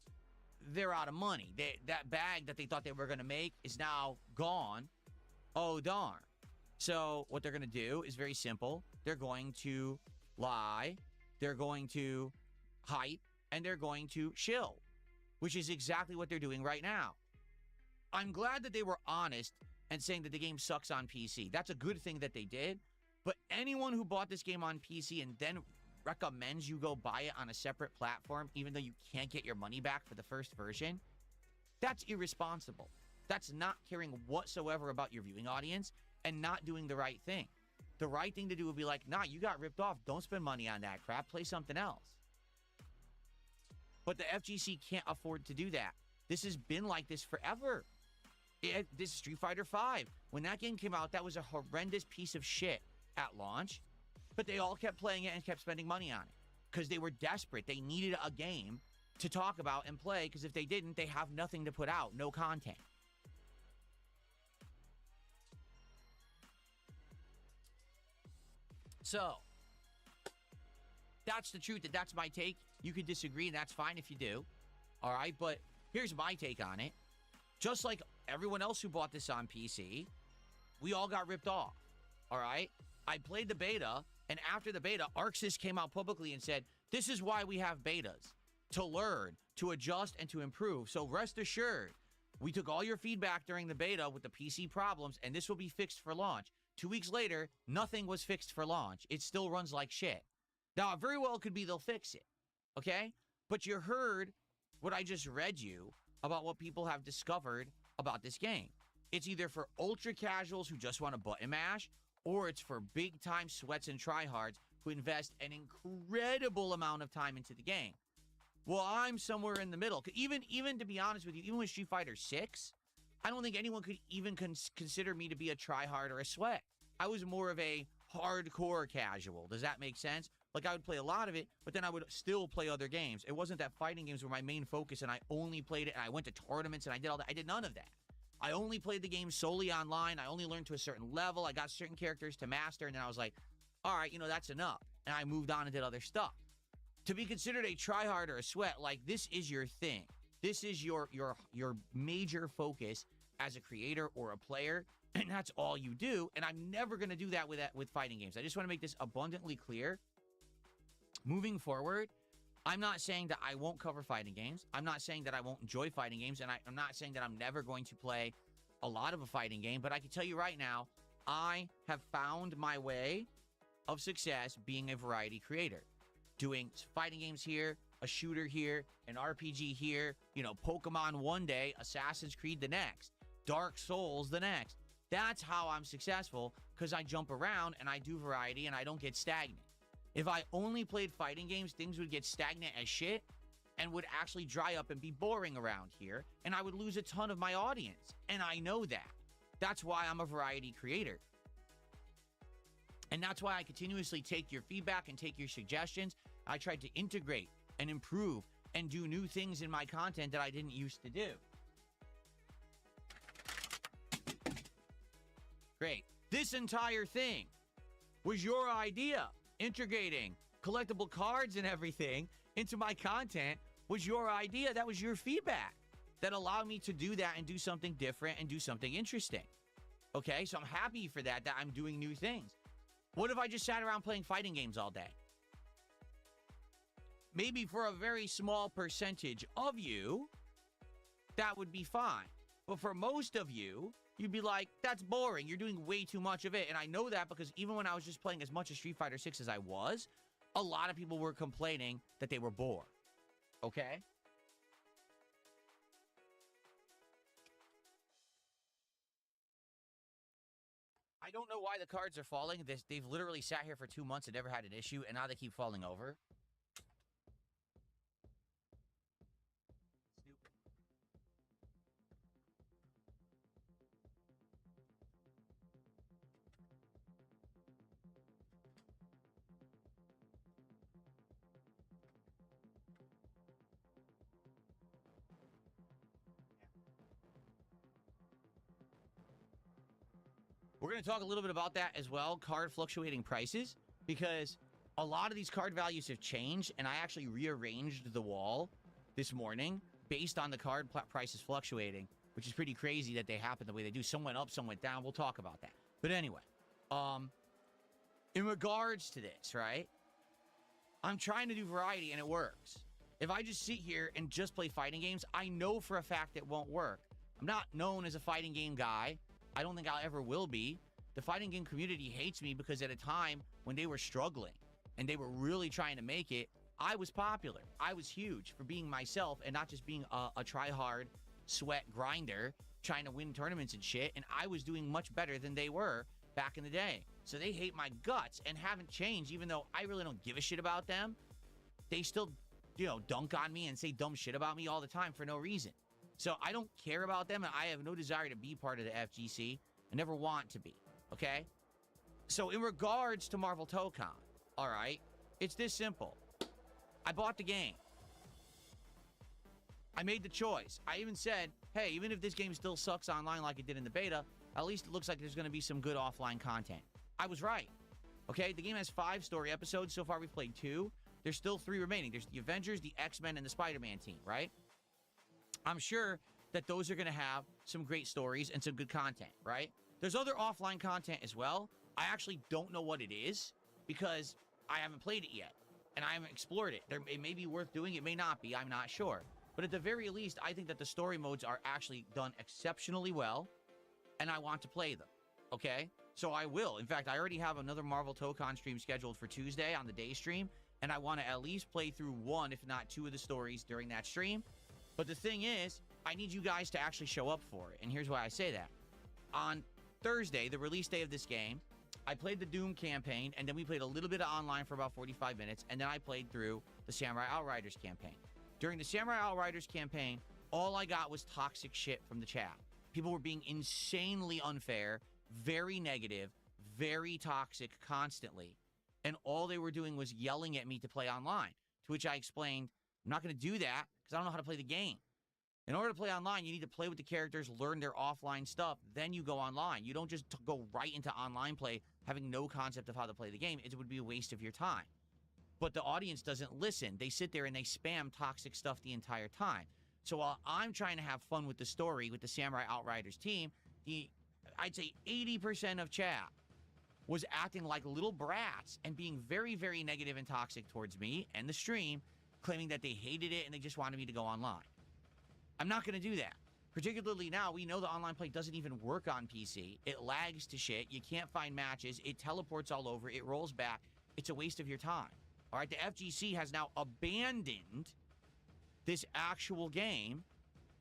they're out of money. That bag that they thought they were going to make is now gone. Oh, darn. So what they're going to do is very simple. They're going to lie. They're going to hype. And they're going to shill, which is exactly what they're doing right now. I'm glad that they were honest and saying that the game sucks on PC. That's a good thing that they did. But anyone who bought this game on PC and then recommends you go buy it on a separate platform, even though you can't get your money back for the first version, that's irresponsible. That's not caring whatsoever about your viewing audience and not doing the right thing. The right thing to do would be like, nah, you got ripped off. Don't spend money on that crap. Play something else. But the FGC can't afford to do that. This has been like this forever. This Street Fighter V, when that game came out, that was a horrendous piece of shit at launch. But they all kept playing it and kept spending money on it because they were desperate. They needed a game to talk about and play because if they didn't, they have nothing to put out, no content. So, that's the truth. That's my take. You could disagree, and that's fine if you do. All right, but here's my take on it. Just like everyone else who bought this on PC, we all got ripped off. All right? I played the beta, and after the beta, Arxis came out publicly and said, this is why we have betas. To learn, to adjust, and to improve. So rest assured, we took all your feedback during the beta with the PC problems, and this will be fixed for launch. 2 weeks later, nothing was fixed for launch. It still runs like shit. Now, it very well could be they'll fix it. Okay? But you heard what I just read you about what people have discovered about this game. It's either for ultra casuals who just want to button mash, or it's for big time sweats and tryhards who invest an incredible amount of time into the game. Well, I'm somewhere in the middle. Even to be honest with you, even with Street Fighter 6, I don't think anyone could even consider me to be a tryhard or a sweat. I was more of a hardcore casual. Does that make sense? Like, I would play a lot of it, but then I would still play other games. It wasn't that fighting games were my main focus, and I only played it, and I went to tournaments, and I did all that. I did none of that. I only played the game solely online. I only learned to a certain level. I got certain characters to master, and then I was like, all right, that's enough. And I moved on and did other stuff. To be considered a tryhard or a sweat, like, this is your thing. This is your major focus as a creator or a player, and that's all you do. And I'm never going to do that with fighting games. I just want to make this abundantly clear. Moving forward, I'm not saying that I won't cover fighting games. I'm not saying that I won't enjoy fighting games, and I'm not saying that I'm never going to play a lot of a fighting game, but I can tell you right now, I have found my way of success being a variety creator. Doing fighting games here, a shooter here, an RPG here, Pokemon one day, Assassin's Creed the next, Dark Souls the next. That's how I'm successful, because I jump around and I do variety and I don't get stagnant. If I only played fighting games, things would get stagnant as shit and would actually dry up and be boring around here, and I would lose a ton of my audience. And I know that. That's why I'm a variety creator. And that's why I continuously take your feedback and take your suggestions. I tried to integrate and improve and do new things in my content that I didn't used to do. Great. This entire thing was your idea. Integrating collectible cards and everything into my content was your idea. That was your feedback that allowed me to do that and do something different and do something interesting. Okay, so I'm happy for that I'm doing new things. What if I just sat around playing fighting games all day? Maybe for a very small percentage of you, that would be fine. But for most of you, you'd be like, that's boring. You're doing way too much of it. And I know that because even when I was just playing as much of Street Fighter 6 as I was, a lot of people were complaining that they were bored. Okay? I don't know why the cards are falling. They've literally sat here for 2 months and never had an issue, and now they keep falling over. We're going to talk a little bit about that as well, card fluctuating prices, because a lot of these card values have changed, and I actually rearranged the wall this morning based on the card prices fluctuating, which is pretty crazy that they happen the way they do. Some went up, some went down. We'll talk about that. But anyway, in regards to this, right, I'm trying to do variety, and it works. If I just sit here and just play fighting games, I know for a fact it won't work. I'm not known as a fighting game guy. I don't think I ever will be. The fighting game community hates me because at a time when they were struggling and they were really trying to make it, I was popular. I was huge for being myself and not just being a try-hard, sweat grinder trying to win tournaments and shit. And I was doing much better than they were back in the day. So they hate my guts and haven't changed, even though I really don't give a shit about them. They still, dunk on me and say dumb shit about me all the time for no reason. So I don't care about them, and I have no desire to be part of the FGC. I never want to be, okay? So in regards to Marvel Tokon, all right, it's this simple. I bought the game. I made the choice. I even said, hey, even if this game still sucks online like it did in the beta, at least it looks like there's going to be some good offline content. I was right, okay? The game has 5 story episodes. So far, we've played 2. There's still 3 remaining. There's the Avengers, the X-Men, and the Spider-Man team, right? I'm sure that those are going to have some great stories and some good content, right? There's other offline content as well. I actually don't know what it is because I haven't played it yet and I haven't explored it. It may be worth doing. It may not be. I'm not sure. But at the very least, I think that the story modes are actually done exceptionally well and I want to play them, okay? So I will. In fact, I already have another Marvel Tokon stream scheduled for Tuesday on the day stream, and I want to at least play through one, if not two of the stories during that stream. But the thing is, I need you guys to actually show up for it. And here's why I say that. On Thursday, the release day of this game, I played the Doom campaign, and then we played a little bit of online for about 45 minutes, and then I played through the Samurai Outriders campaign. During the Samurai Outriders campaign, all I got was toxic shit from the chat. People were being insanely unfair, very negative, very toxic constantly. And all they were doing was yelling at me to play online, to which I explained, I'm not going to do that because I don't know how to play the game. In order to play online, you need to play with the characters, learn their offline stuff, then you go online. You don't just go right into online play having no concept of how to play the game. It would be a waste of your time. But the audience doesn't listen. They sit there and they spam toxic stuff the entire time. So while I'm trying to have fun with the story with the Samurai Outriders team, I'd say 80% of chat was acting like little brats and being very, very negative and toxic towards me and the stream, claiming that they hated it and they just wanted me to go online. I'm not going to do that. Particularly now, we know the online play doesn't even work on PC. It lags to shit. You can't find matches. It teleports all over. It rolls back. It's a waste of your time. All right, the FGC has now abandoned this actual game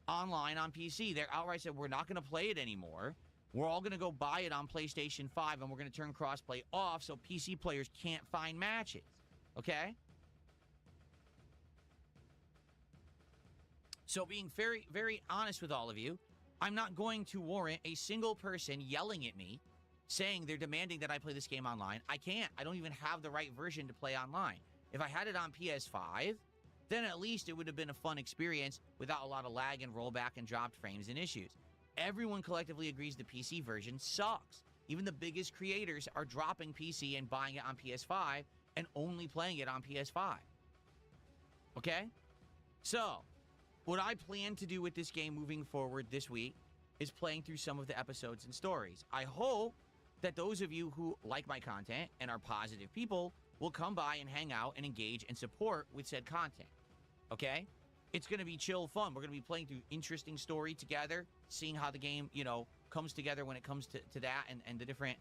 online on PC. They're outright said, we're not going to play it anymore. We're all going to go buy it on PlayStation 5, and we're going to turn crossplay off so PC players can't find matches. Okay? So being very, very honest with all of you, I'm not going to warrant a single person yelling at me saying they're demanding that I play this game online. I can't. I don't even have the right version to play online. If I had it on PS5, then at least it would have been a fun experience without a lot of lag and rollback and dropped frames and issues. Everyone collectively agrees the PC version sucks. Even the biggest creators are dropping PC and buying it on PS5 and only playing it on PS5. Okay? So, what I plan to do with this game moving forward this week is playing through some of the episodes and stories. I hope that those of you who like my content and are positive people will come by and hang out and engage and support with said content. Okay? It's going to be chill fun. We're going to be playing through interesting story together, seeing how the game, comes together when it comes to that and the different,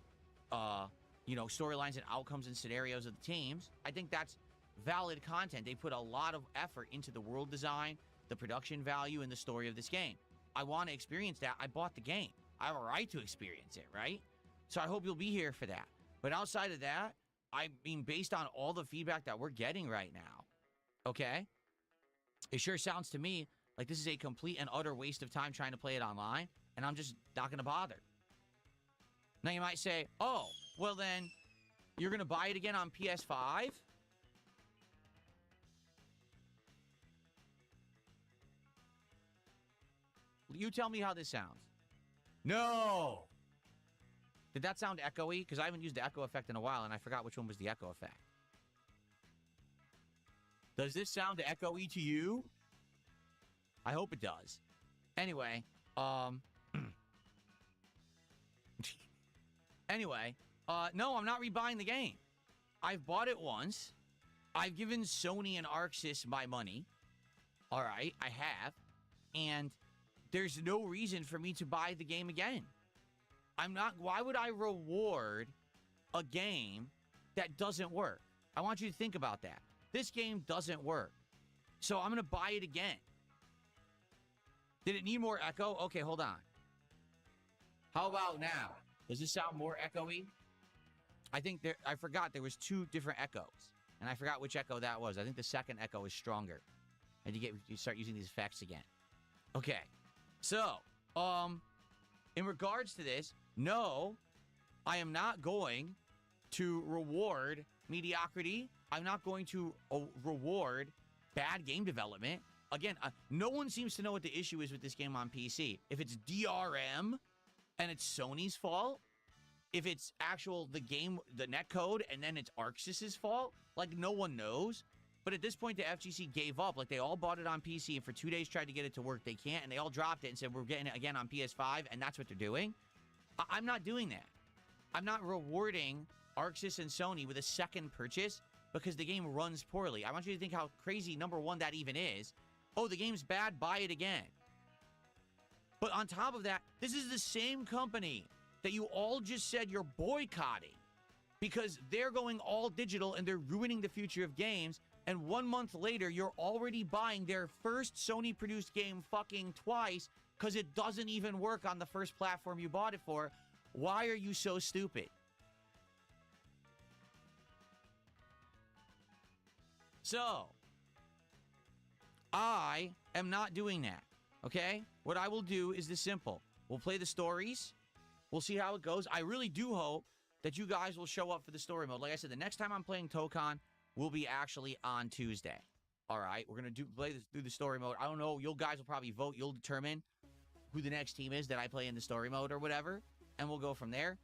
storylines and outcomes and scenarios of the teams. I think that's valid content. They put a lot of effort into the world design, the production value, and the story of this game. I want to experience that. I bought the game. I have a right to experience it, right? So I hope you'll be here for that. But outside of that, I mean, based on all the feedback that we're getting right now, okay, it sure sounds to me like this is a complete and utter waste of time trying to play it online, and I'm just not going to bother. Now you might say, oh, well then, you're going to buy it again on PS5? You tell me how this sounds. No! Did that sound echoey? Because I haven't used the echo effect in a while, and I forgot which one was the echo effect. Does this sound echoey to you? I hope it does. Anyway, no, I'm not rebuying the game. I've bought it once. I've given Sony and Arxis my money. All right, I have. And there's no reason for me to buy the game again. Why would I reward a game that doesn't work? I want you to think about that. This game doesn't work. So I'm going to buy it again. Did it need more echo? Okay, hold on. How about now? Does this sound more echoey? I forgot there was two different echoes. And I forgot which echo that was. I think the second echo is stronger. And you start using these effects again. Okay. So, in regards to this, no, I am not going to reward mediocrity. I'm not going to reward bad game development. Again, no one seems to know what the issue is with this game on PC. If it's DRM and it's Sony's fault, if it's the netcode, and then it's Arxis' fault, like no one knows. But at this point, the FGC gave up. Like, they all bought it on PC and for 2 days tried to get it to work. They can't, and they all dropped it and said, we're getting it again on PS5, and that's what they're doing. I'm not doing that. I'm not rewarding Arxis and Sony with a second purchase because the game runs poorly. I want you to think how crazy, number one, that even is. Oh, the game's bad, buy it again. But on top of that, this is the same company that you all just said you're boycotting. because they're going all digital and they're ruining the future of games. And 1 month later, you're already buying their first Sony-produced game fucking twice because it doesn't even work on the first platform you bought it for. Why are you so stupid? So, I am not doing that, okay? What I will do is this simple. We'll play the stories. We'll see how it goes. I really do hope that you guys will show up for the story mode. Like I said, the next time I'm playing Tokon will be actually on Tuesday. All right, we're going to play this through the story mode. I don't know. You guys will probably vote. You'll determine who the next team is that I play in the story mode or whatever, and we'll go from there.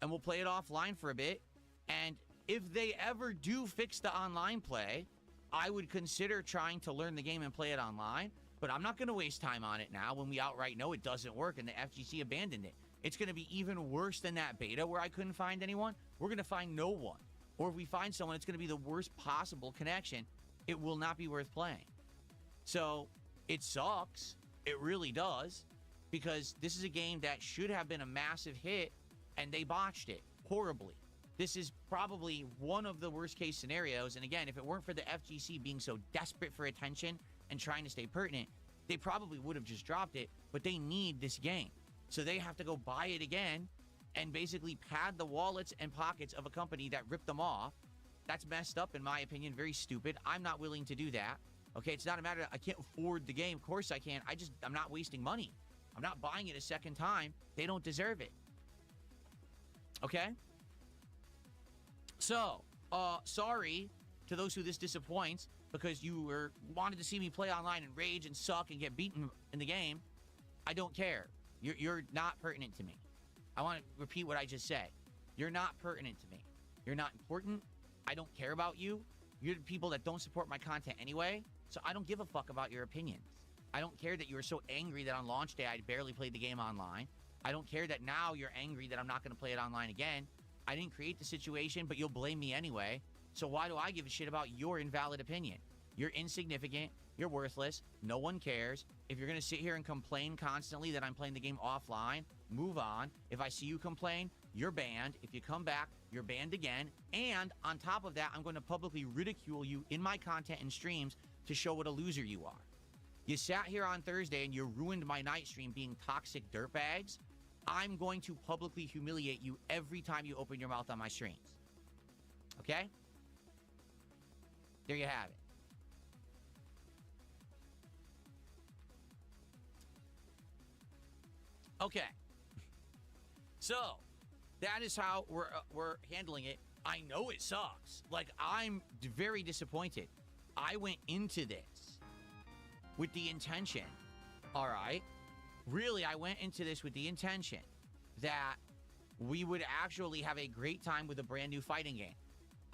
And we'll play it offline for a bit. And if they ever do fix the online play, I would consider trying to learn the game and play it online. But I'm not going to waste time on it now when we outright know it doesn't work and the FGC abandoned it. It's going to be even worse than that beta where I couldn't find anyone. We're going to find no one. Or if we find someone, it's going to be the worst possible connection. It will not be worth playing. So it sucks. It really does. Because this is a game that should have been a massive hit, and they botched it horribly. This is probably one of the worst case scenarios. And again, if it weren't for the FGC being so desperate for attention and trying to stay pertinent, they probably would have just dropped it. But they need this game. So they have to go buy it again and basically pad the wallets and pockets of a company that ripped them off. That's messed up, in my opinion. Very stupid. I'm not willing to do that. Okay, it's not a matter of I can't afford the game. Of course I can. I'm not wasting money. I'm not buying it a second time. They don't deserve it. Okay? So, sorry to those who this disappoints because you wanted to see me play online and rage and suck and get beaten in the game. I don't care. You're not pertinent to me. I want to repeat what I just said. You're not pertinent to me. You're not important. I don't care about you. You're the people that don't support my content anyway, so I don't give a fuck about your opinions. I don't care that you were so angry that on launch day I barely played the game online. I don't care that now you're angry that I'm not going to play it online again. I didn't create the situation, but you'll blame me anyway. So why do I give a shit about your invalid opinion? You're insignificant. You're worthless. No one cares. If you're going to sit here and complain constantly that I'm playing the game offline, move on. If I see you complain, you're banned. If you come back, you're banned again. And on top of that, I'm going to publicly ridicule you in my content and streams to show what a loser you are. You sat here on Thursday and you ruined my night stream being toxic dirtbags. I'm going to publicly humiliate you every time you open your mouth on my streams. Okay? There you have it. Okay. So, that is how we're handling it. I know it sucks. Like, I'm very disappointed. I went into this with the intention, all right? Really, I went into this with the intention that we would actually have a great time with a brand new fighting game.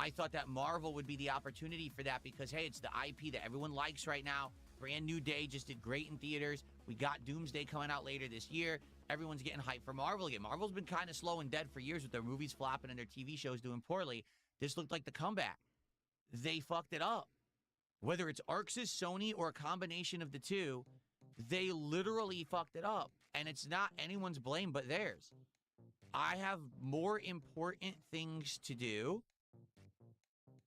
I thought that Marvel would be the opportunity for that because, hey, it's the IP that everyone likes right now. Brand New Day just did great in theaters. We got Doomsday coming out later this year. Everyone's getting hyped for Marvel again. Marvel's been kind of slow and dead for years with their movies flopping and their TV shows doing poorly. This looked like the comeback. They fucked it up. Whether it's Arxis, Sony, or a combination of the two, they literally fucked it up. And it's not anyone's blame but theirs. I have more important things to do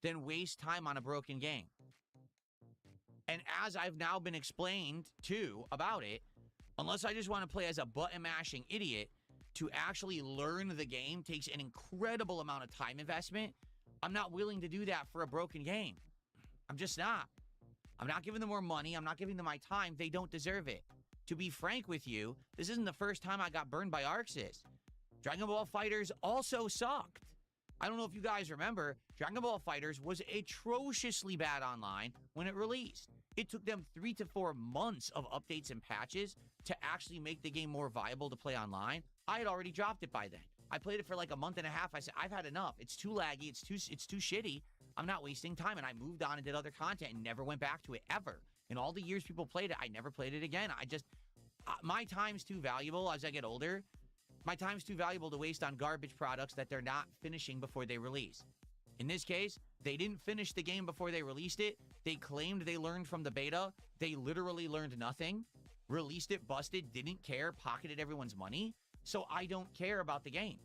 than waste time on a broken game. And as I've now been explained to about it, unless I just want to play as a button-mashing idiot, to actually learn the game takes an incredible amount of time investment. I'm not willing to do that for a broken game. I'm just not. I'm not giving them more money. I'm not giving them my time. They don't deserve it. To be frank with you, this isn't the first time I got burned by Arxis. Dragon Ball FighterZ also sucked. I don't know if you guys remember, Dragon Ball FighterZ was atrociously bad online when it released. It took them 3 to 4 months of updates and patches to actually make the game more viable to play online. I had already dropped it by then. I played it for like a month and a half. I said, I've had enough. It's too laggy. It's too shitty. I'm not wasting time. And I moved on and did other content and never went back to it ever. In all the years people played it, I never played it again. My time's too valuable as I get older. My time's too valuable to waste on garbage products that they're not finishing before they release. In this case, they didn't finish the game before they released it. They claimed they learned from the beta. They literally learned nothing. Released it, busted, didn't care, pocketed everyone's money. So I don't care about the game.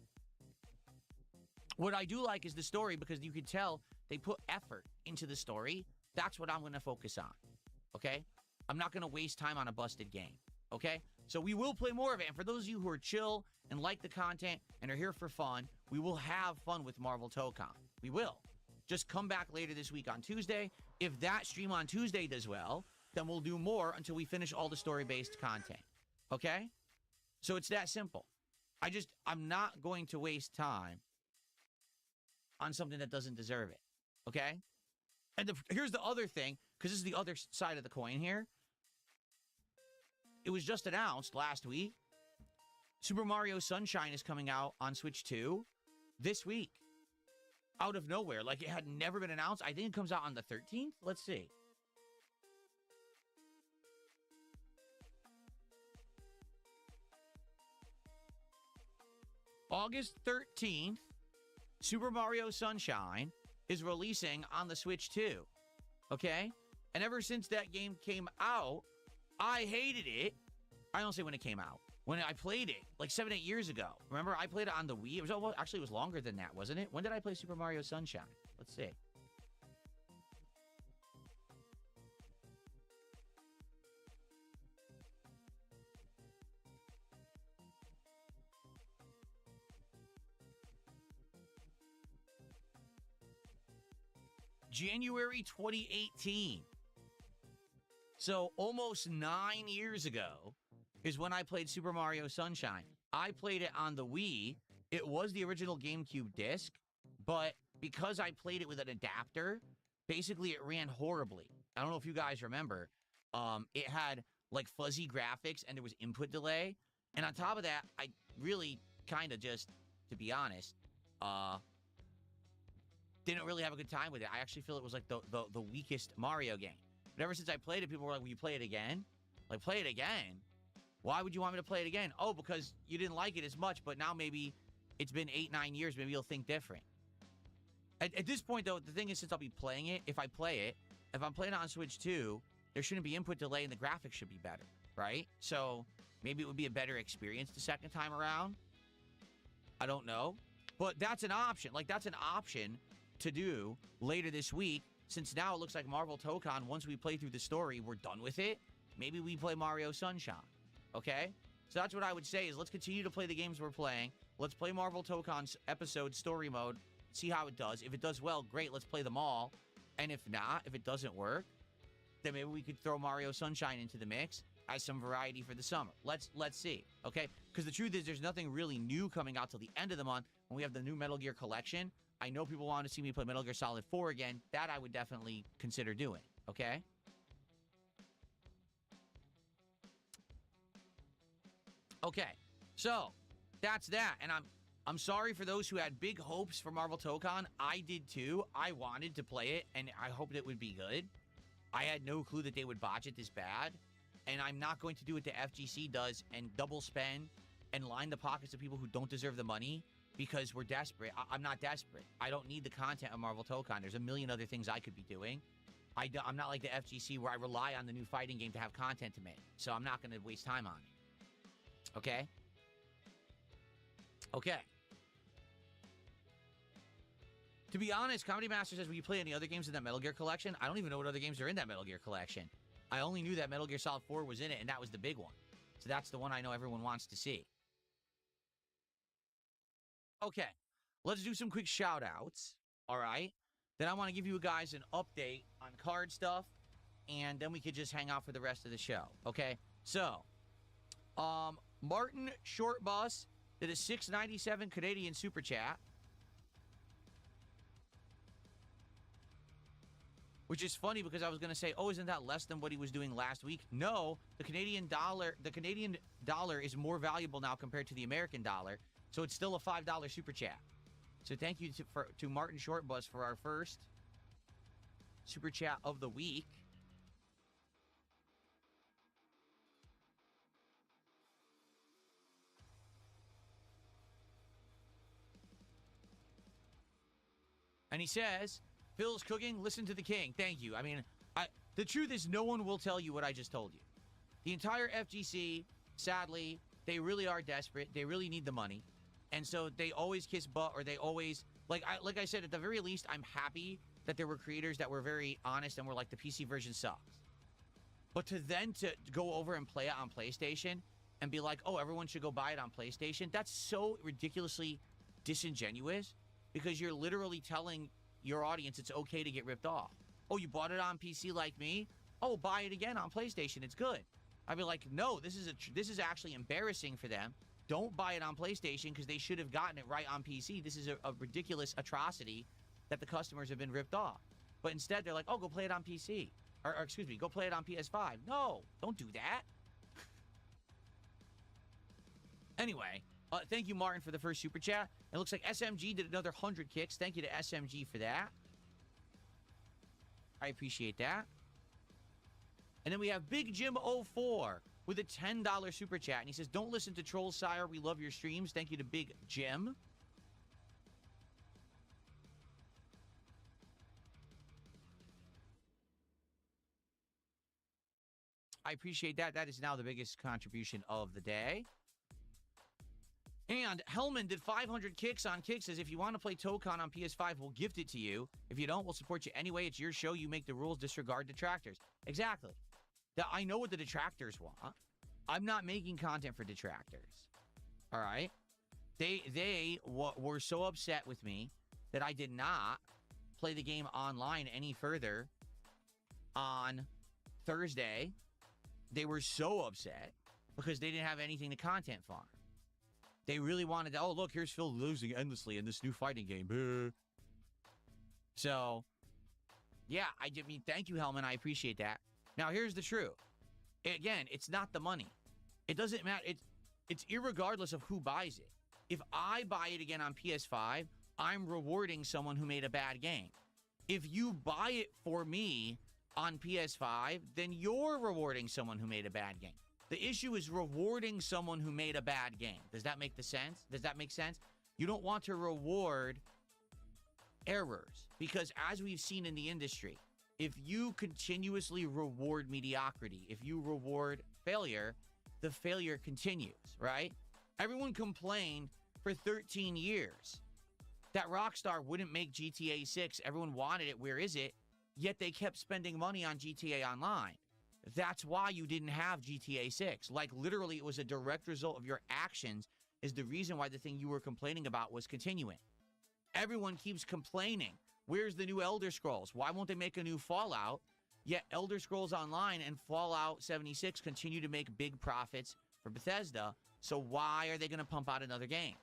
What I do like is the story, because you can tell they put effort into the story. That's what I'm going to focus on, okay? I'm not going to waste time on a busted game, okay? So we will play more of it. And for those of you who are chill and like the content and are here for fun, we will have fun with Marvel Tokon. We will. Just come back later this week on Tuesday. If that stream on Tuesday does well, then we'll do more until we finish all the story-based content, okay? So it's that simple. I'm not going to waste time on something that doesn't deserve it, okay? And here's the other thing, because this is the other side of the coin here. It was just announced last week. Super Mario Sunshine is coming out on Switch 2 this week. Out of nowhere. Like, it had never been announced. I think it comes out on the 13th. Let's see. August 13th, Super Mario Sunshine is releasing on the Switch 2. Okay? And ever since that game came out, I hated it. I don't say when it came out. When I played it, like 7-8 years ago. Remember, I played it on the Wii. Actually, it was longer than that, wasn't it? When did I play Super Mario Sunshine? Let's see. January 2018. So almost 9 years ago is when I played Super Mario Sunshine. I played it on the Wii. It was the original GameCube disc, but because I played it with an adapter, basically it ran horribly. I don't know if you guys remember. It had like fuzzy graphics and there was input delay. And on top of that, I really kind of just, to be honest, didn't really have a good time with it. I actually feel it was like the weakest Mario game. But ever since I played it, people were like, will you play it again? Like, play it again? Why would you want me to play it again? Oh, because you didn't like it as much, but now maybe it's been 8-9 years. Maybe you'll think different. At this point, though, the thing is, since I'll be playing it, if I'm playing it on Switch 2, there shouldn't be input delay and the graphics should be better, right? So maybe it would be a better experience the second time around. I don't know. But that's an option. Like, that's an option to do later this week, since now it looks like Marvel Tokon, once we play through the story, we're done with it. Maybe we play Mario Sunshine, okay? So that's what I would say is let's continue to play the games we're playing. Let's play Marvel Tokon's episode story mode, see how it does. If it does well, great, let's play them all. And if not, if it doesn't work, then maybe we could throw Mario Sunshine into the mix as some variety for the summer. Let's see, okay? Because the truth is there's nothing really new coming out till the end of the month when we have the new Metal Gear collection. I know people want to see me play Metal Gear Solid 4 again. That I would definitely consider doing, okay? Okay, so that's that. And I'm sorry for those who had big hopes for Marvel Tokon. I did too. I wanted to play it, and I hoped it would be good. I had no clue that they would botch it this bad. And I'm not going to do what the FGC does and double spend and line the pockets of people who don't deserve the money because we're desperate. I'm not desperate. I don't need the content of Marvel Tokon. There's a million other things I could be doing. I'm not like the FGC where I rely on the new fighting game to have content to make. So I'm not going to waste time on it. Okay? Okay. To be honest, Comedy Master says, will you play any other games in that Metal Gear collection? I don't even know what other games are in that Metal Gear collection. I only knew that Metal Gear Solid 4 was in it, and that was the big one. So that's the one I know everyone wants to see. Okay, let's do some quick shout-outs, all right? Then I want to give you guys an update on card stuff, and then we could just hang out for the rest of the show, okay? So, Martin Shortbus did a $6.97 Canadian Super Chat, which is funny because I was going to say, oh, isn't that less than what he was doing last week? No, the Canadian dollar is more valuable now compared to the American dollar, so it's still a $5 Super Chat. So thank you to Martin Shortbus for our first Super Chat of the week. And he says, Phil's cooking, listen to the king. Thank you. I mean, the truth is no one will tell you what I just told you. The entire FGC, sadly, they really are desperate. They really need the money. And so they always kiss butt, or they always, like I said, at the very least, I'm happy that there were creators that were very honest and were like, the PC version sucks. But to go over and play it on PlayStation and be like, oh, everyone should go buy it on PlayStation, that's so ridiculously disingenuous, because you're literally telling your audience it's okay to get ripped off. Oh, you bought it on PC like me? Oh, buy it again on PlayStation. It's good. I'd be like, no, this is actually embarrassing for them. Don't buy it on PlayStation, because they should have gotten it right on PC. This is a ridiculous atrocity that the customers have been ripped off. But instead, they're like, oh, go play it on PC. Or excuse me, go play it on PS5. No, don't do that. Anyway, thank you, Martin, for the first super chat. It looks like SMG did another 100 kicks. Thank you to SMG for that. I appreciate that. And then we have Big Jim 04 with a $10 super chat. And he says, don't listen to Trolls, Sire. We love your streams. Thank you to Big Jim. I appreciate that. That is now the biggest contribution of the day. And Hellman did 500 kicks on Kick. Says, if you want to play Tokon on PS5, we'll gift it to you. If you don't, we'll support you anyway. It's your show. You make the rules. Disregard detractors. Exactly. I know what the detractors want. I'm not making content for detractors. All right? They were so upset with me that I did not play the game online any further on Thursday. They were so upset because they didn't have anything to content farm. They really wanted to, oh, look, here's Phil losing endlessly in this new fighting game. So, yeah, I mean, thank you, Hellman. I appreciate that. Now, here's the truth. Again, it's not the money. It doesn't matter. It's irregardless of who buys it. If I buy it again on PS5, I'm rewarding someone who made a bad game. If you buy it for me on PS5, then you're rewarding someone who made a bad game. The issue is rewarding someone who made a bad game. Does that make sense? Does that make sense? You don't want to reward errors, because as we've seen in the industry, if you continuously reward mediocrity, if you reward failure, the failure continues, right? Everyone complained for 13 years that Rockstar wouldn't make GTA 6. Everyone wanted it. Where is it? Yet they kept spending money on GTA Online. That's why you didn't have GTA 6. Like, literally, it was a direct result of your actions is the reason why the thing you were complaining about was continuing. Everyone keeps complaining. Where's the new Elder Scrolls? Why won't they make a new Fallout? Yet Elder Scrolls Online and Fallout 76 continue to make big profits for Bethesda. So why are they going to pump out another game?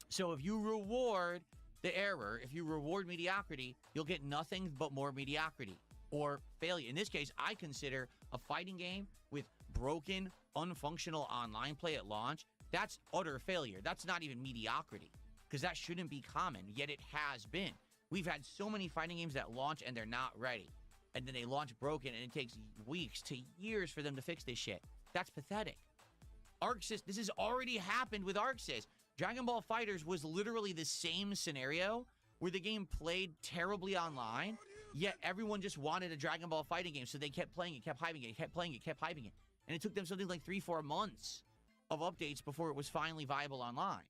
So if you reward the error, if you reward mediocrity, you'll get nothing but more mediocrity or failure. In this case, I consider a fighting game with broken, unfunctional online play at launch, that's utter failure. That's not even mediocrity, because that shouldn't be common, yet it has been. We've had so many fighting games that launch and they're not ready. And then they launch broken and it takes weeks to years for them to fix this shit. That's pathetic. ArcSys, this has already happened with ArcSys. Dragon Ball FighterZ was literally the same scenario where the game played terribly online, yet everyone just wanted a Dragon Ball fighting game, so they kept playing it, kept hyping it, kept playing it, kept hyping it. And it took them something like 3-4 months of updates before it was finally viable online.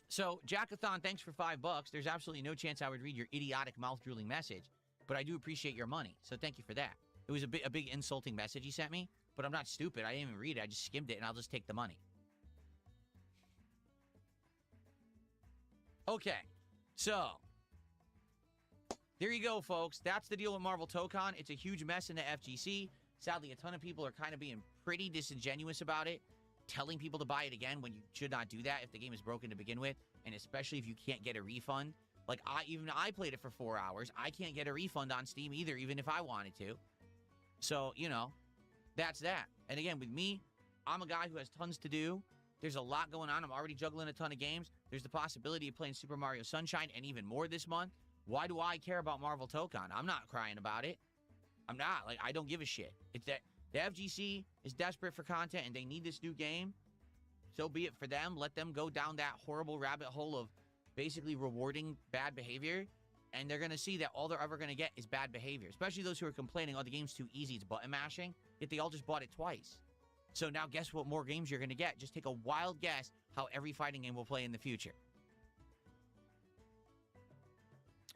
So, Jackathon, thanks for $5. There's absolutely no chance I would read your idiotic mouth-drooling message, but I do appreciate your money, so thank you for that. It was a big insulting message he sent me, but I'm not stupid. I didn't even read it. I just skimmed it, and I'll just take the money. Okay, so there you go, folks. That's the deal with Marvel Tokon. It's a huge mess in the FGC. Sadly, a ton of people are kind of being pretty disingenuous about it, telling people to buy it again when you should not do that if the game is broken to begin with, and especially if you can't get a refund. Like, I played it for 4 hours. I can't get a refund on Steam either, even if I wanted to. So, you know, that's that. And again, with me, I'm a guy who has tons to do. There's a lot going on. I'm already juggling a ton of games. There's the possibility of playing Super Mario Sunshine and even more this month. Why do I care about Marvel Tokon? I'm not crying about it. I'm not. Like, I don't give a shit. It's that the FGC is desperate for content and they need this new game. So be it for them. Let them go down that horrible rabbit hole of basically rewarding bad behavior. and they're going to see that all they're ever going to get is bad behavior, especially those who are complaining, oh, the game's too easy, it's button mashing, yet they all just bought it twice. So now guess what more games you're going to get? Just take a wild guess how every fighting game will play in the future.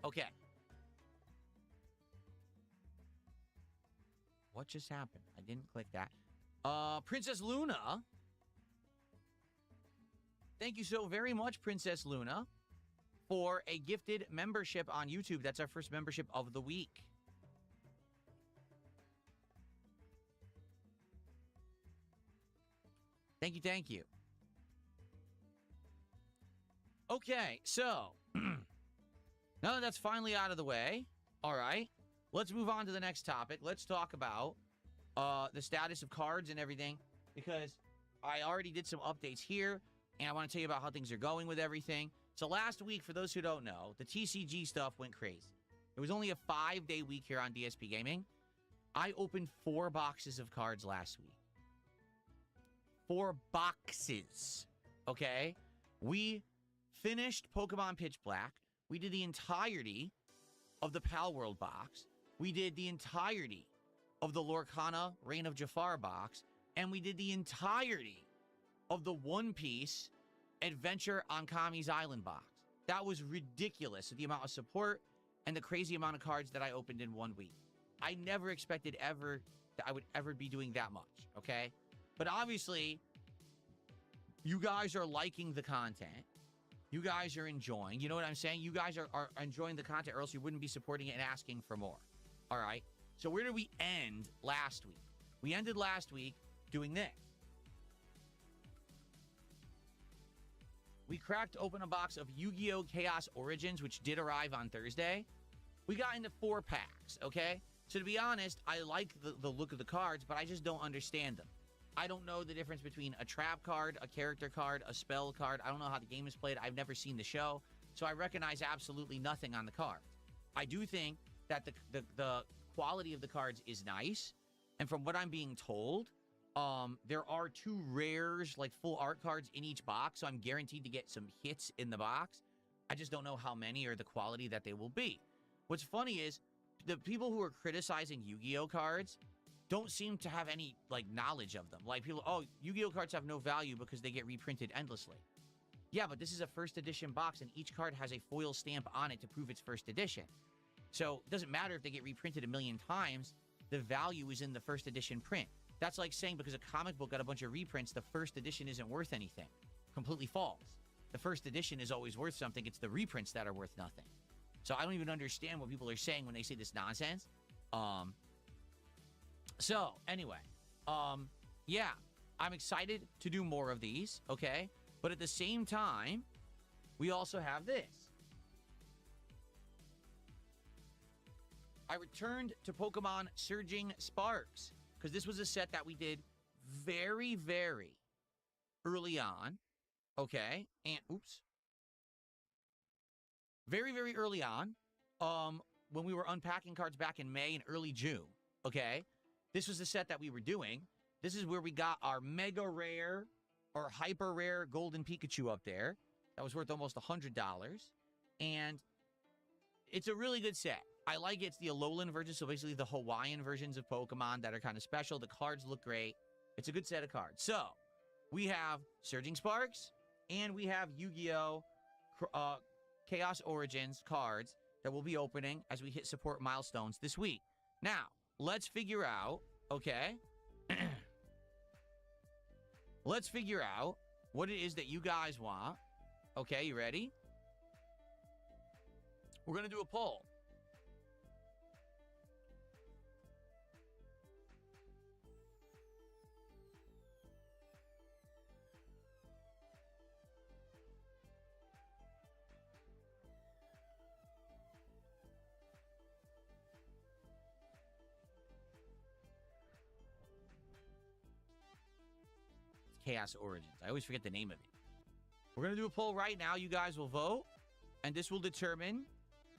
Okay. What just happened? I didn't click that. Princess Luna. Thank you so very much, Princess Luna, for a gifted membership on YouTube. That's our first membership of the week. Thank you, thank you. Okay, so now that that's finally out of the way, all right, let's move on to the next topic. Let's talk about the status of cards and everything, because I already did some updates here, and I want to tell you about how things are going with everything. So last week, for those who don't know, the TCG stuff went crazy. It was only a 5-day week here on DSP Gaming. I opened 4 boxes of cards last week. 4 boxes, okay? We finished Pokemon Pitch Black. We did the entirety of the Pal World box. We did the entirety of the Lorcana Reign of Jafar box. And we did the entirety of the One Piece Adventure on Kami's Island box. That was ridiculous, the amount of support and the crazy amount of cards that I opened in 1 week. I never expected ever that I would ever be doing that much, okay? But obviously, you guys are liking the content. You guys are enjoying. You know what I'm saying? You guys are enjoying the content, or else you wouldn't be supporting it and asking for more. All right? So where did we end last week? We ended last week doing this. We cracked open a box of Yu-Gi-Oh! Chaos Origins, which did arrive on Thursday. We got into 4 packs, okay? So to be honest, I like the look of the cards, but I just don't understand them. I don't know the difference between a trap card, a character card, a spell card. I don't know how the game is played. I've never seen the show, so I recognize absolutely nothing on the cards. I do think that the quality of the cards is nice, and from what I'm being told, there are 2 rares, like full art cards in each box, so I'm guaranteed to get some hits in the box. I just don't know how many or the quality that they will be. What's funny is the people who are criticizing Yu-Gi-Oh cards don't seem to have any, like, knowledge of them. Like, people, oh, Yu-Gi-Oh cards have no value because they get reprinted endlessly. Yeah, but this is a first edition box, and each card has a foil stamp on it to prove it's first edition. So it doesn't matter if they get reprinted a million times, the value is in the first edition print. That's like saying because a comic book got a bunch of reprints, the first edition isn't worth anything. Completely false. The first edition is always worth something. It's the reprints that are worth nothing. So I don't even understand what people are saying when they say this nonsense. So, anyway, yeah, I'm excited to do more of these, okay? But at the same time, we also have this. I returned to Pokemon Surging Sparks, because this was a set that we did very, very early on, okay? And, oops. Very, very early on, when we were unpacking cards back in May and early June, okay? This was the set that we were doing. This is where we got our mega rare or hyper rare golden Pikachu up there. That was worth almost $100. And it's a really good set. I like it. It's the Alolan version, so basically the Hawaiian versions of Pokemon that are kind of special. The cards look great. It's a good set of cards. So, we have Surging Sparks, and we have Yu-Gi-Oh! Chaos Origins cards that we'll be opening as we hit support milestones this week. Now, let's figure out, okay? Let's figure out what it is that you guys want. Okay, you ready? We're going to do a poll. Chaos Origins. I always forget the name of it. We're going to do a poll right now. You guys will vote, and this will determine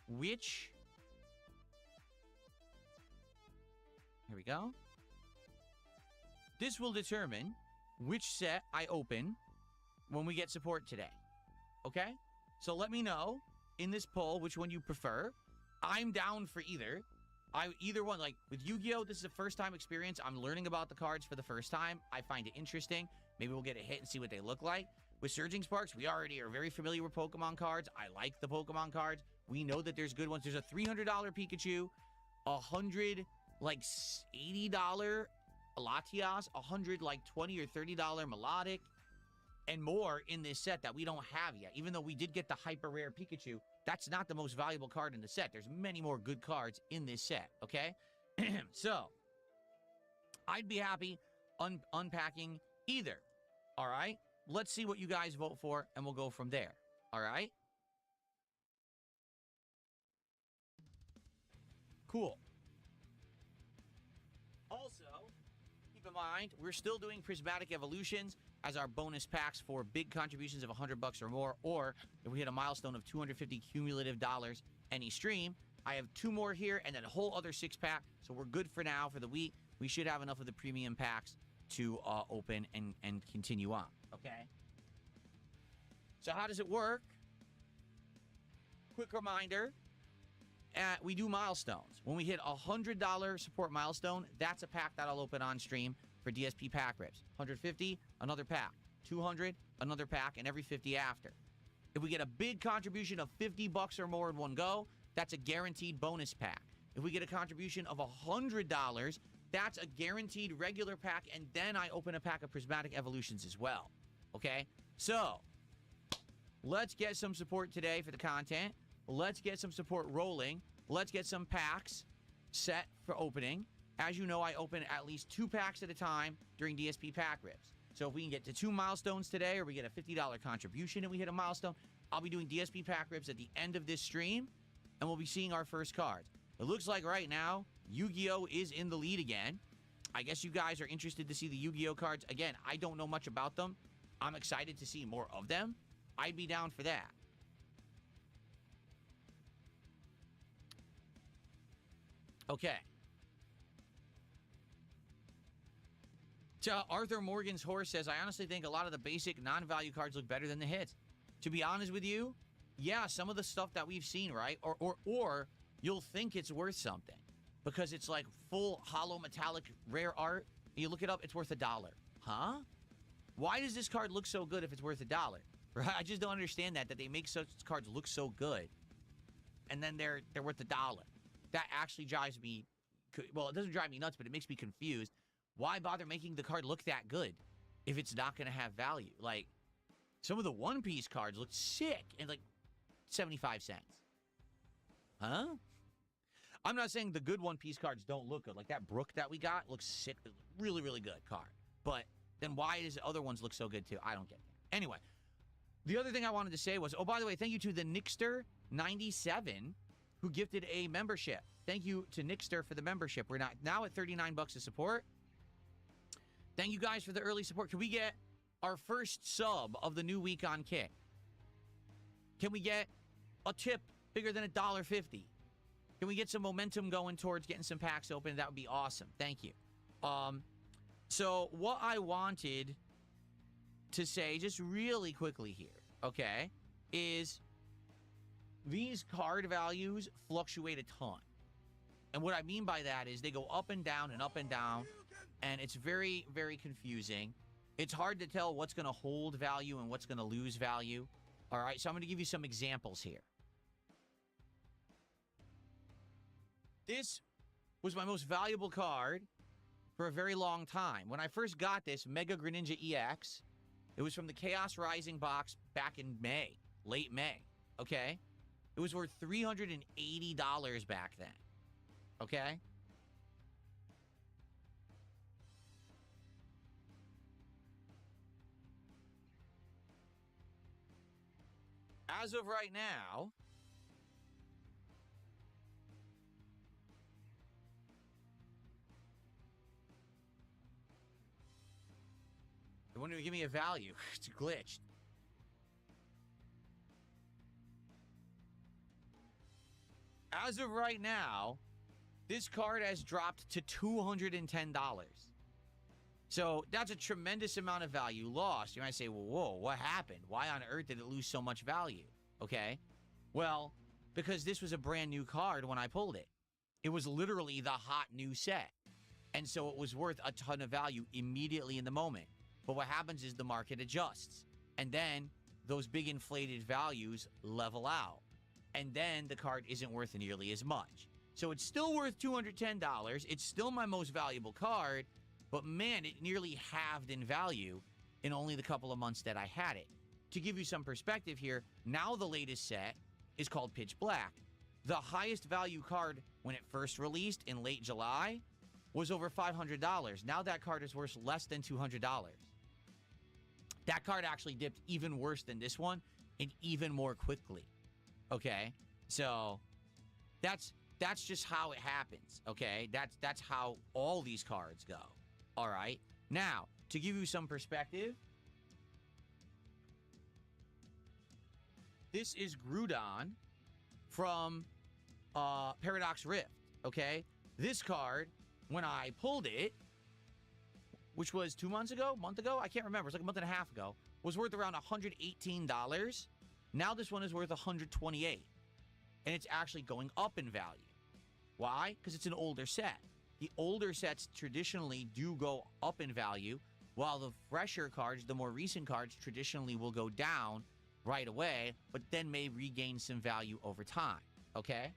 which... Here we go. This will determine which set I open when we get support today. Okay? So let me know in this poll which one you prefer. I'm down for either. Either one. Like, with Yu-Gi-Oh!, this is a first-time experience. I'm learning about the cards for the first time. I find it interesting. Maybe we'll get a hit and see what they look like. With Surging Sparks, we already are very familiar with Pokemon cards. I like the Pokemon cards. We know that there's good ones. There's a $300 Pikachu, $100, like, $80 Latias, $100, like, $20 or $30 Melodic, and more in this set that we don't have yet. Even though we did get the hyper rare Pikachu, that's not the most valuable card in the set. There's many more good cards in this set, okay? So, I'd be happy unpacking either, all right? Let's see what you guys vote for, and we'll go from there, all right? Cool. Also, keep in mind, we're still doing Prismatic Evolutions as our bonus packs for big contributions of $100 or more, or if we hit a milestone of $250 cumulative dollars any stream. I have 2 more here and then a whole other 6-pack, so we're good for now for the week. We should have enough of the premium packs to open and continue on, okay? So how does it work? Quick reminder, we do milestones. When we hit a $100 support milestone, that's a pack that I'll open on stream for DSP pack rips. 150, another pack. 200, another pack, and every 50 after. If we get a big contribution of $50 or more in one go, that's a guaranteed bonus pack. If we get a contribution of $100, that's a guaranteed regular pack, and then I open a pack of Prismatic Evolutions as well. Okay? So, let's get some support today for the content. Let's get some support rolling. Let's get some packs set for opening. As you know, I open at least 2 packs at a time during DSP pack rips. So if we can get to 2 milestones today, or we get a $50 contribution and we hit a milestone, I'll be doing DSP pack rips at the end of this stream, and we'll be seeing our first cards. It looks like right now, Yu-Gi-Oh! Is in the lead again. I guess you guys are interested to see the Yu-Gi-Oh! Cards. Again, I don't know much about them. I'm excited to see more of them. I'd be down for that. Okay. Arthur Morgan's Horse says, I honestly think a lot of the basic non-value cards look better than the hits. To be honest with you, yeah, some of the stuff that we've seen, right? Or you'll think it's worth something because it's like full hollow metallic rare art. You look it up, it's worth $1. Huh? Why does this card look so good if it's worth $1? Right? I just don't understand that they make such cards look so good and then they're worth $1. That actually drives me, well, it doesn't drive me nuts, but it makes me confused. Why bother making the card look that good if it's not going to have value? Like, some of the One Piece cards look sick and like 75 cents. Huh? I'm not saying the good One Piece cards don't look good. Like that Brook that we got looks sick. Really, really good card. But then why does the other ones look so good too? I don't get that. Anyway, the other thing I wanted to say was, oh, by the way, thank you to the Nixter97 who gifted a membership. Thank you to Nixter for the membership. We're now at $39 of support. Thank you guys for the early support. Can we get our first sub of the new week on Kick? Can we get a tip bigger than $1.50? Can we get some momentum going towards getting some packs open? That would be awesome. Thank you. So what I wanted to say just really quickly here, okay, is these card values fluctuate a ton. And what I mean by that is they go up and down and up and down. And it's very, very confusing. It's hard to tell what's going to hold value and what's going to lose value. All right, so I'm going to give you some examples here. This was my most valuable card for a very long time. When I first got this, Mega Greninja EX, it was from the Chaos Rising box back in May, late May, okay? It was worth $380 back then, okay? As of right now, they won't even give me a value. It's glitched. As of right now, this card has dropped to $210. So that's a tremendous amount of value lost. You might say, well, whoa, what happened? Why on earth did it lose so much value? Okay. Well, because this was a brand new card when I pulled it. It was literally the hot new set. And so it was worth a ton of value immediately in the moment. But what happens is the market adjusts. And then those big inflated values level out. And then the card isn't worth nearly as much. So it's still worth $210. It's still my most valuable card. But man, it nearly halved in value in only the couple of months that I had it. To give you some perspective here, now the latest set is called Pitch Black. The highest value card when it first released in late July was over $500. Now that card is worth less than $200. That card actually dipped even worse than this one and even more quickly. Okay? So that's just how it happens. Okay? That's how all these cards go. All right? Now, to give you some perspective, this is Groudon from Paradox Rift. Okay? This card, when I pulled it, which was 2 months ago, month ago, I can't remember. It's like a month and a half ago, was worth around $118. Now this one is worth $128. And it's actually going up in value. Why? Because it's an older set. The older sets traditionally do go up in value, while the fresher cards, the more recent cards, traditionally will go down right away, but then may regain some value over time. Okay?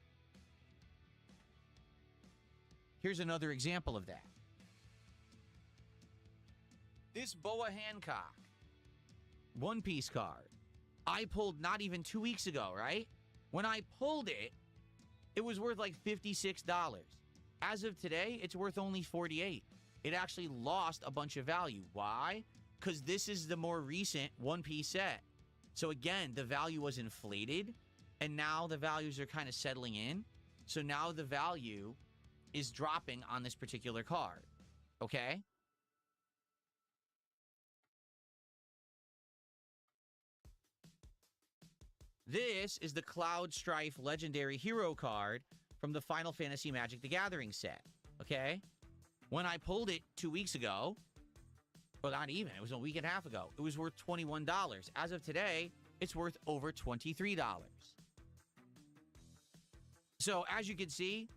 Here's another example of that. This Boa Hancock One Piece card, I pulled not even 2 weeks ago, right? When I pulled it, it was worth like $56. As of today, it's worth only $48. It actually lost a bunch of value. Why? Because this is the more recent One Piece set. So again, the value was inflated, and now the values are kind of settling in. So now the value is dropping on this particular card. Okay? This is the Cloud Strife Legendary Hero card from the Final Fantasy Magic the Gathering set. Okay? When I pulled it 2 weeks ago, well, not even, it was a week and a half ago, it was worth $21. As of today, it's worth over $23. So as you can see,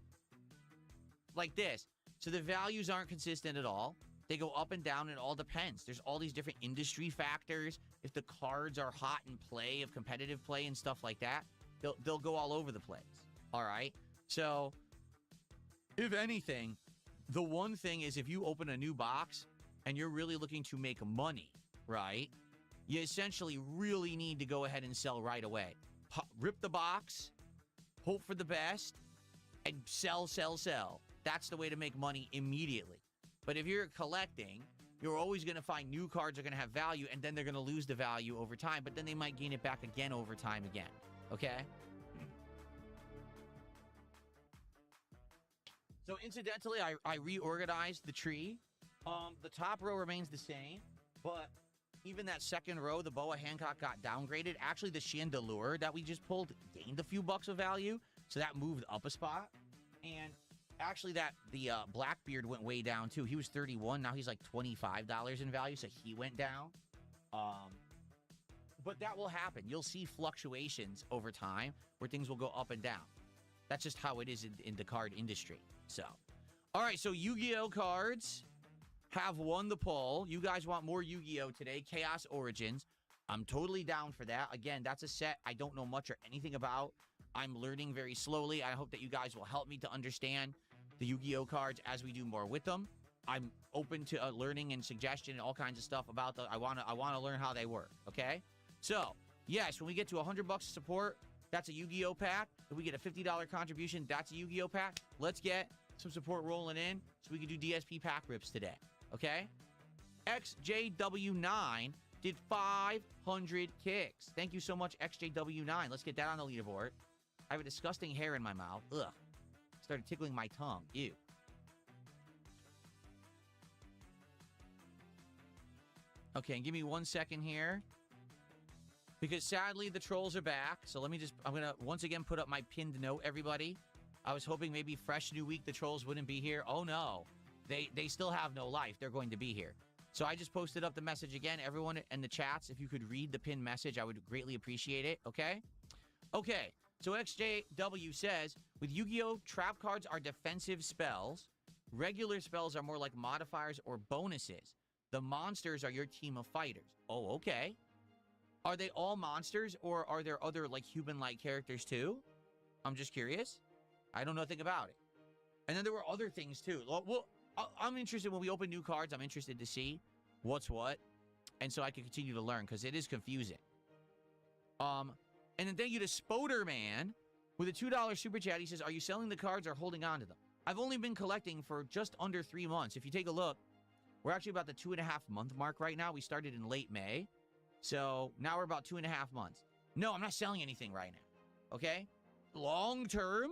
like this. So the values aren't consistent at all. They go up and down. It all depends. There's all these different industry factors. If the cards are hot in play, of competitive play and stuff like that, they'll go all over the place. All right? So if anything, the one thing is if you open a new box and you're really looking to make money, right? You essentially really need to go ahead and sell right away. Rip the box, hope for the best, and sell, sell, sell. That's the way to make money immediately. But if you're collecting, you're always going to find new cards are going to have value, and then they're going to lose the value over time, but then they might gain it back again over time again. Okay? So incidentally, I reorganized the tree. The top row remains the same, but even that second row, the Boa Hancock got downgraded. Actually, the Chandelure that we just pulled gained a few bucks of value, so that moved up a spot. And actually, the Blackbeard went way down too. He was 31, now he's like $25 in value, so he went down. But that will happen. You'll see fluctuations over time where things will go up and down. That's just how it is in the card industry. So, all right, so Yu-Gi-Oh cards have won the poll. You guys want more Yu-Gi-Oh today, Chaos Origins. I'm totally down for that. Again, that's a set I don't know much or anything about. I'm learning very slowly. I hope that you guys will help me to understand the Yu-Gi-Oh cards as we do more with them. I'm open to learning and suggestion and all kinds of stuff about them. I want to learn how they work, okay? So, yes, when we get to $100 of support, that's a Yu-Gi-Oh pack. If we get a $50 contribution, that's a Yu-Gi-Oh pack. Let's get some support rolling in so we can do DSP pack rips today, okay? XJW9 did 500 kicks. Thank you so much, XJW9. Let's get that on the leaderboard. I have a disgusting hair in my mouth. Ugh. Started tickling my tongue. Ew. Okay, and give me 1 second here. Because sadly, the trolls are back. So I'm going to once again put up my pinned note, everybody. I was hoping maybe fresh new week, the trolls wouldn't be here. Oh, no. They still have no life. They're going to be here. So I just posted up the message again. Everyone in the chats, if you could read the pinned message, I would greatly appreciate it. Okay? Okay. So XJW says, with Yu-Gi-Oh, trap cards are defensive spells. Regular spells are more like modifiers or bonuses. The monsters are your team of fighters. Oh, okay. Are they all monsters, or are there other, like, human-like characters, too? I'm just curious. I don't know anything about it. And then there were other things, too. Well, I'm interested, when we open new cards, I'm interested to see what's what, and so I can continue to learn, because it is confusing. And then thank you to Spoderman with a $2 super chat. He says, are you selling the cards or holding on to them? I've only been collecting for just under 3 months. If you take a look, we're actually about the 2.5-month mark right now. We started in late May. So now we're about 2.5 months. No, I'm not selling anything right now. Okay? Long term,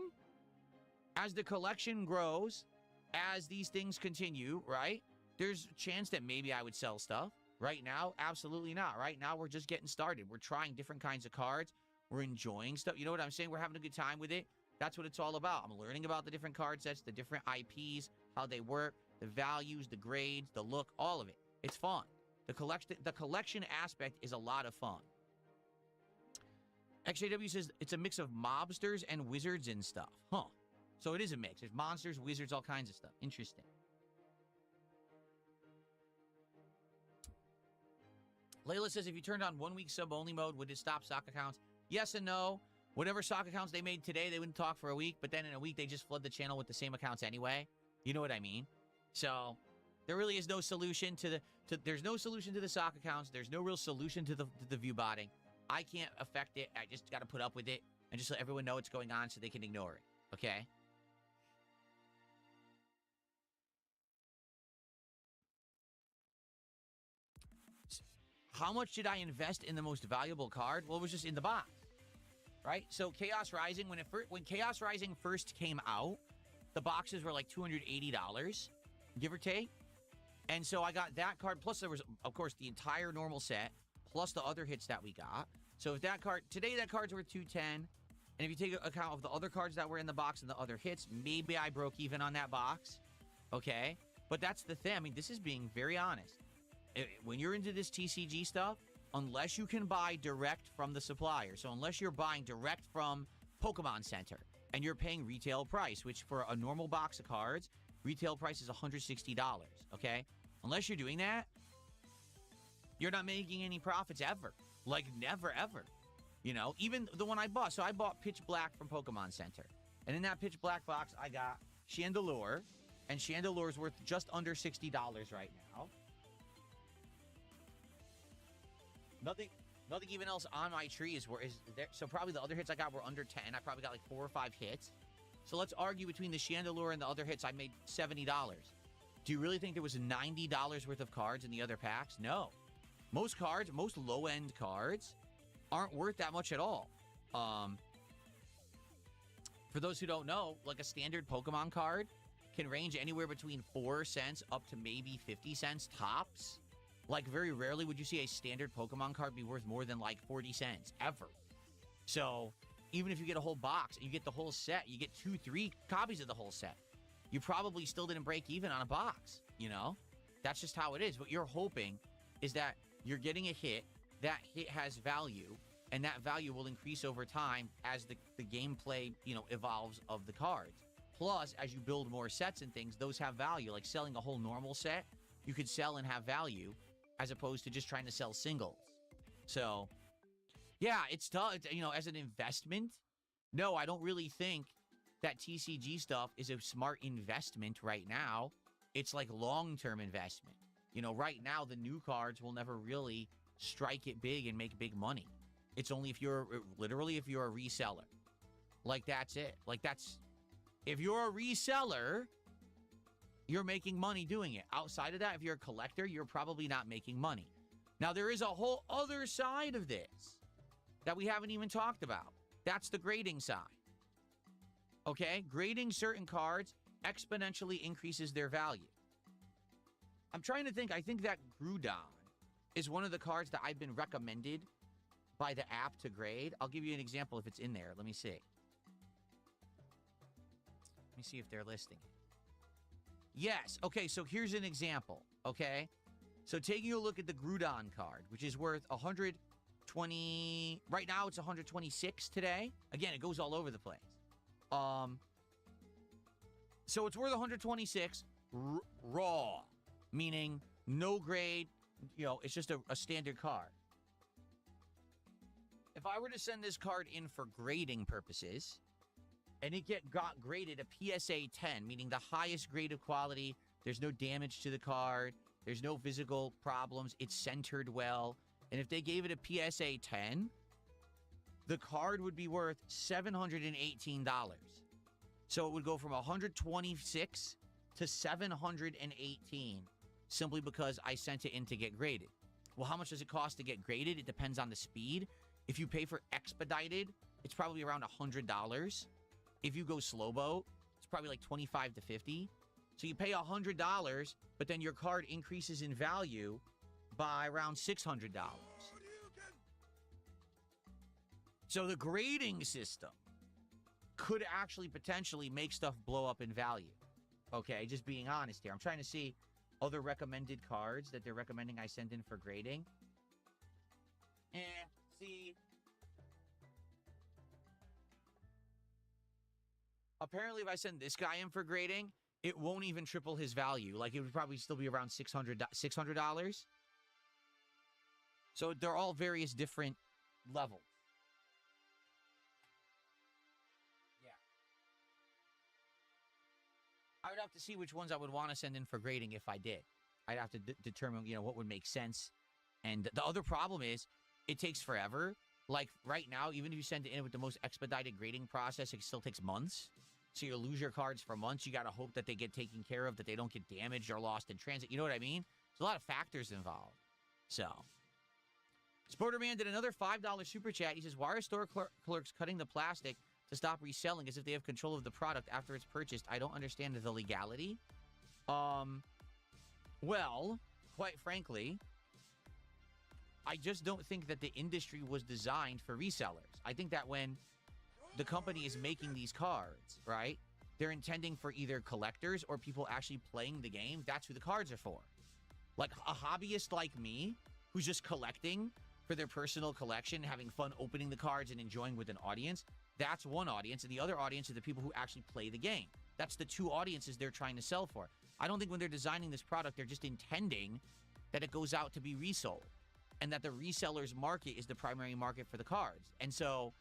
as the collection grows, as these things continue, right? There's a chance that maybe I would sell stuff. Right now, absolutely not. Right now, we're just getting started. We're trying different kinds of cards. We're enjoying stuff. You know what I'm saying? We're having a good time with it. That's what it's all about. I'm learning about the different card sets, the different IPs, how they work, the values, the grades, the look, all of it. It's fun. The collection aspect is a lot of fun. XJW says it's a mix of mobsters and wizards and stuff. Huh. So it is a mix. There's monsters, wizards, all kinds of stuff. Interesting. Layla says, if you turned on 1 week sub-only mode, would it stop sock accounts? Yes and no. Whatever sock accounts they made today, they wouldn't talk for a week, but then in a week, they just flood the channel with the same accounts anyway. You know what I mean? So there really is no solution to there's no solution to the sock accounts. There's no real solution to the view botting. I can't affect it. I just got to put up with it and just let everyone know what's going on so they can ignore it. Okay? How much did I invest in the most valuable card? Well, it was just in the box, right? So Chaos Rising, when Chaos Rising first came out, the boxes were like $280, give or take. And so I got that card, plus there was, of course, the entire normal set, plus the other hits that we got. So if that card, today that card's worth $210. And if you take account of the other cards that were in the box and the other hits, maybe I broke even on that box. Okay? But that's the thing. I mean, this is being very honest. When you're into this TCG stuff, unless you can buy direct from the supplier, so unless you're buying direct from Pokemon Center and you're paying retail price, which for a normal box of cards, retail price is $160, okay? Unless you're doing that, you're not making any profits ever. Like, never, ever. You know, even the one I bought. So I bought Pitch Black from Pokemon Center. And in that Pitch Black box, I got Chandelure. And Chandelure is worth just under $60 right now. Nothing even else on my tree is there. So probably the other hits I got were under 10. I probably got like 4 or 5 hits. So let's argue between the Chandelure and the other hits, I made $70. Do you really think there was $90 worth of cards in the other packs? No. Most cards, most low-end cards, aren't worth that much at all. For those who don't know, like a standard Pokemon card can range anywhere between 4 cents up to maybe 50 cents tops. Like, very rarely would you see a standard Pokemon card be worth more than, like, 40 cents, ever. So, even if you get a whole box and you get the whole set, you get 2-3 copies of the whole set, you probably still didn't break even on a box, you know? That's just how it is. What you're hoping is that you're getting a hit, that hit has value, and that value will increase over time as the gameplay, you know, evolves of the cards. Plus, as you build more sets and things, those have value. Like, selling a whole normal set, you could sell and have value, as opposed to just trying to sell singles. So, yeah, it's tough. You know, as an investment, no, I don't really think that TCG stuff is a smart investment right now. It's like long-term investment. You know, right now, the new cards will never really strike it big and make big money. It's only if you're, literally, if you're a reseller. Like, that's it. Like, that's, if you're a reseller, you're making money doing it. Outside of that, if you're a collector, you're probably not making money. Now, there is a whole other side of this that we haven't even talked about. That's the grading side. Okay? Grading certain cards exponentially increases their value. I'm trying to think. I think that Groudon is one of the cards that I've been recommended by the app to grade. I'll give you an example if it's in there. Let me see. Let me see if they're listing it. Yes. Okay, so here's an example, okay? So taking a look at the Groudon card, which is worth $120 120. Right now, it's 126 today. Again, it goes all over the place. So it's worth 126 raw, meaning no grade. You know, it's just a standard card. If I were to send this card in for grading purposes, and it got graded a PSA 10, meaning the highest grade of quality, there's no damage to the card, there's no physical problems, it's centered well, and if they gave it a PSA 10, the card would be worth $718. So it would go from 126 to 718, simply because I sent it in to get graded. Well, how much does it cost to get graded? It depends on the speed. If you pay for expedited, it's probably around $100. If you go slow boat, it's probably like $25 to $50. So you pay $100, but then your card increases in value by around $600. So the grading system could actually potentially make stuff blow up in value. Okay, just being honest here. I'm trying to see other recommended cards that they're recommending I send in for grading. See. Apparently, if I send this guy in for grading, it won't even triple his value. Like, it would probably still be around $600. So they're all various different levels. Yeah. I would have to see which ones I would want to send in for grading if I did. I'd have to determine, you know, what would make sense. And the other problem is, it takes forever. Like, right now, even if you send it in with the most expedited grading process, it still takes months. So you lose your cards for months. You got to hope that they get taken care of, that they don't get damaged or lost in transit. You know what I mean? There's a lot of factors involved. So, Sporterman did another $5 super chat. He says, why are store clerks cutting the plastic to stop reselling as if they have control of the product after it's purchased? I don't understand the legality. Well, quite frankly, I just don't think that the industry was designed for resellers. I think that when the company is making these cards, right, they're intending for either collectors or people actually playing the game. That's who the cards are for. Like a hobbyist like me, who's just collecting for their personal collection, having fun opening the cards and enjoying with an audience, that's one audience. And the other audience are the people who actually play the game. That's the two audiences they're trying to sell for. I don't think when they're designing this product, they're just intending that it goes out to be resold, and that the resellers market is the primary market for the cards. And so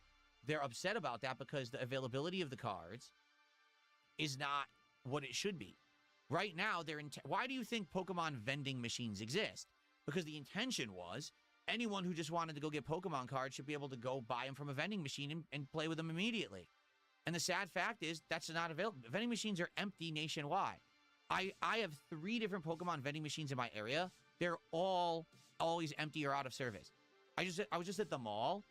they're upset about that because the availability of the cards is not what it should be. Right now, why do you think Pokemon vending machines exist? Because the intention was anyone who just wanted to go get Pokemon cards should be able to go buy them from a vending machine and play with them immediately. And the sad fact is that's not available. Vending machines are empty nationwide. I have 3 different Pokemon vending machines in my area. They're all always empty or out of service. I was just at the mall,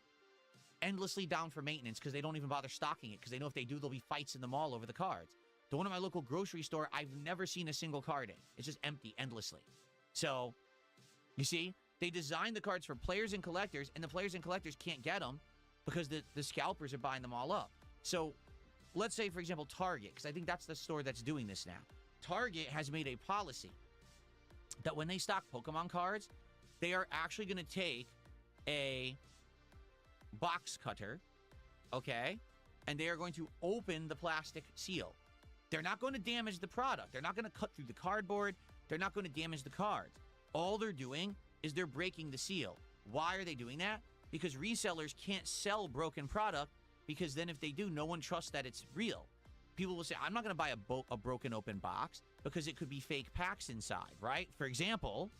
endlessly down for maintenance because they don't even bother stocking it because they know if they do, there'll be fights in the mall over the cards. The one at my local grocery store, I've never seen a single card in. It's just empty endlessly. So, you see, they designed the cards for players and collectors, and the players and collectors can't get them because the scalpers are buying them all up. So, let's say, for example, Target, because I think that's the store that's doing this now. Target has made a policy that when they stock Pokemon cards, they are actually going to take a box cutter, okay, and they are going to open the plastic seal. They're not going to damage the product. They're not going to cut through the cardboard. They're not going to damage the cards. All they're doing is they're breaking the seal. Why are they doing that? Because resellers can't sell broken product, because then if they do, no one trusts that it's real. People will say, I'm not going to buy a broken open box because it could be fake packs inside, right? For example,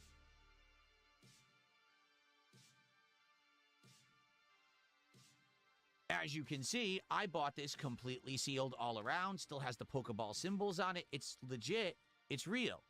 as you can see, I bought this completely sealed all around, still has the Pokeball symbols on it. It's legit. It's real.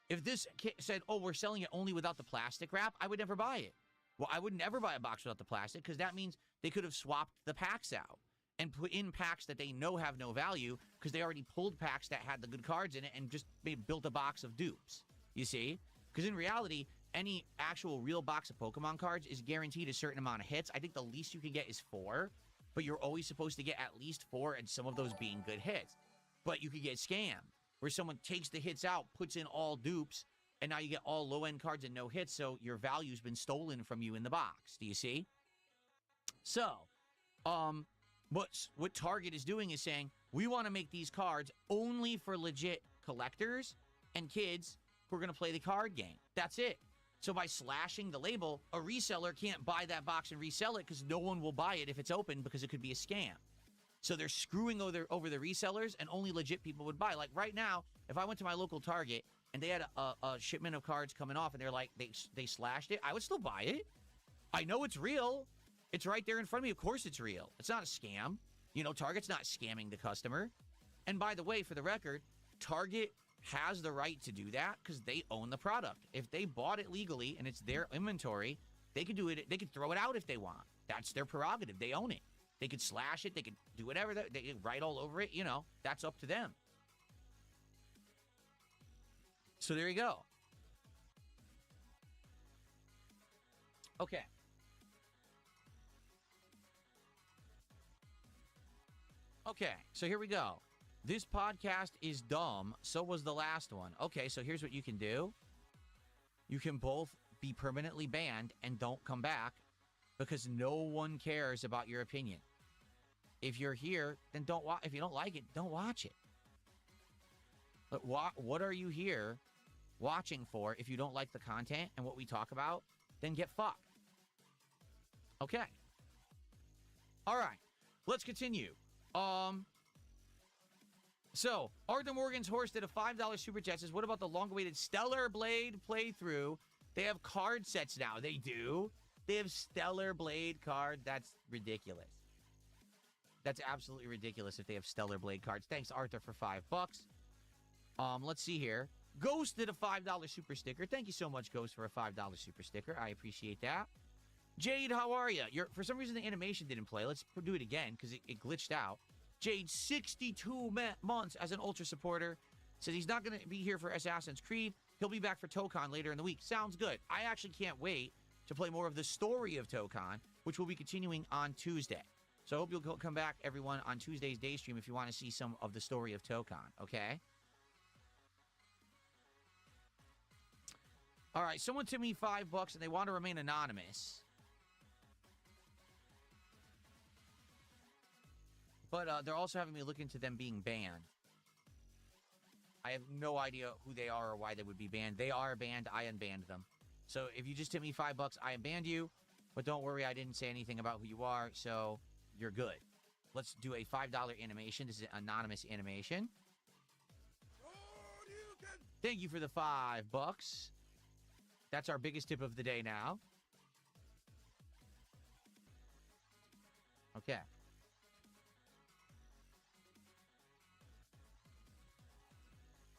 If this said, oh, we're selling it only without the plastic wrap, I would never buy it. Well, I would never buy a box without the plastic because that means they could have swapped the packs out and put in packs that they know have no value because they already pulled packs that had the good cards in it and just built a box of dupes. You see? Because in reality, any actual real box of Pokemon cards is guaranteed a certain amount of hits. I think the least you can get is 4, but you're always supposed to get at least 4, and some of those being good hits. But you could get scammed, where someone takes the hits out, puts in all dupes, and now you get all low-end cards and no hits, so your value's been stolen from you in the box. Do you see? So, what Target is doing is saying, we want to make these cards only for legit collectors and kids who are going to play the card game. That's it. So by slashing the label, a reseller can't buy that box and resell it because no one will buy it if it's open because it could be a scam. So they're screwing over the resellers, and only legit people would buy. Like right now, if I went to my local Target and they had a shipment of cards coming off and they're like, they slashed it, I would still buy it. I know it's real. It's right there in front of me. Of course it's real. It's not a scam. You know, Target's not scamming the customer. And by the way, for the record, Target has the right to do that because they own the product. If they bought it legally and it's their inventory, they could do it. They could throw it out if they want. That's their prerogative. They own it. They could slash it. They could do whatever. They could write all over it. You know, that's up to them. So there you go. Okay. Okay, so here we go. This podcast is dumb. So was the last one. Okay, so here's what you can do. You can both be permanently banned and don't come back because no one cares about your opinion. If you're here, then don't watch. If you don't like it, don't watch it. But what are you here watching for? If you don't like the content and what we talk about, then get fucked. Okay. All right. Let's continue. So, Arthur Morgan's Horse did a $5 super chat. Says, what about the long-awaited Stellar Blade playthrough? They have card sets now. They do. They have Stellar Blade card. That's ridiculous. That's absolutely ridiculous if they have Stellar Blade cards. Thanks, Arthur, for $5. Let's see here. Ghost did a $5 super sticker. Thank you so much, Ghost, for a $5 super sticker. I appreciate that. Jade, how are you? For some reason, the animation didn't play. Let's do it again because it glitched out. Jade, 62 months as an Ultra supporter. Says he's not going to be here for Assassin's Creed. He'll be back for Tokon later in the week. Sounds good. I actually can't wait to play more of the story of Tokon, which will be continuing on Tuesday. So I hope you'll come back, everyone, on Tuesday's day stream if you want to see some of the story of Tokon, okay? All right, someone tipped me $5 and they want to remain anonymous. But they're also having me look into them being banned. I have no idea who they are or why they would be banned. They are banned. I unbanned them. So if you just tip me $5, I unbanned you. But don't worry, I didn't say anything about who you are, so you're good. Let's do a $5 animation. This is an anonymous animation. Thank you for the $5. That's our biggest tip of the day now. Okay.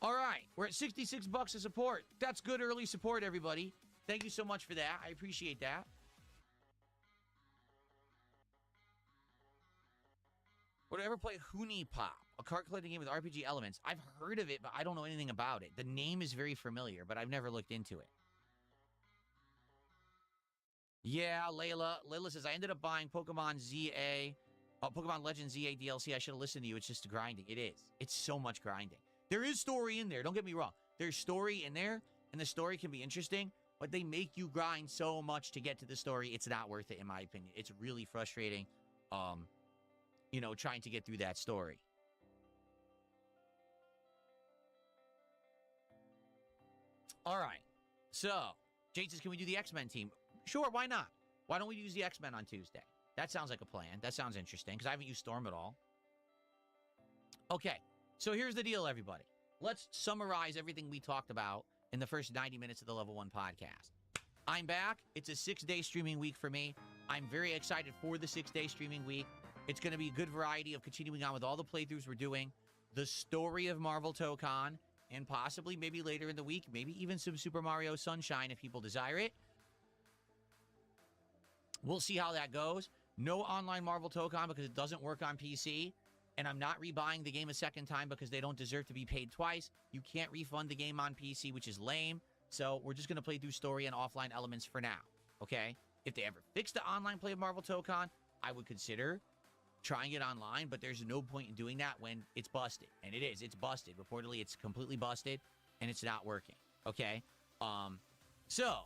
All right, we're at $66 of support. That's good early support, everybody. Thank you so much for that. I appreciate that. Would I ever play Huni Pop, a card collecting game with RPG elements? I've heard of it, but I don't know anything about it. The name is very familiar, but I've never looked into it. Yeah, Layla. Layla says, I ended up buying Pokemon Legends ZA DLC. I should have listened to you. It's just grinding. It is. It's so much grinding. There is story in there. Don't get me wrong. There's story in there, and the story can be interesting, but they make you grind so much to get to the story. It's not worth it, in my opinion. It's really frustrating, you know, trying to get through that story. All right. So, Jade says, can we do the X-Men team? Sure, why not? Why don't we use the X-Men on Tuesday? That sounds like a plan. That sounds interesting, because I haven't used Storm at all. Okay. So here's the deal, everybody. Let's summarize everything we talked about in the first 90 minutes of the Level 1 podcast. I'm back. It's a 6-day streaming week for me. I'm very excited for the 6-day streaming week. It's going to be a good variety of continuing on with all the playthroughs we're doing, the story of Marvel Tokon, and possibly maybe later in the week, maybe even some Super Mario Sunshine if people desire it. We'll see how that goes. No online Marvel Tokon because it doesn't work on PC. And I'm not rebuying the game a second time because they don't deserve to be paid twice. You can't refund the game on PC, which is lame. So we're just going to play through story and offline elements for now, okay? If they ever fix the online play of Marvel Tokon, I would consider trying it online, but there's no point in doing that when it's busted. And it is. It's busted. Reportedly, it's completely busted, and it's not working, okay? So,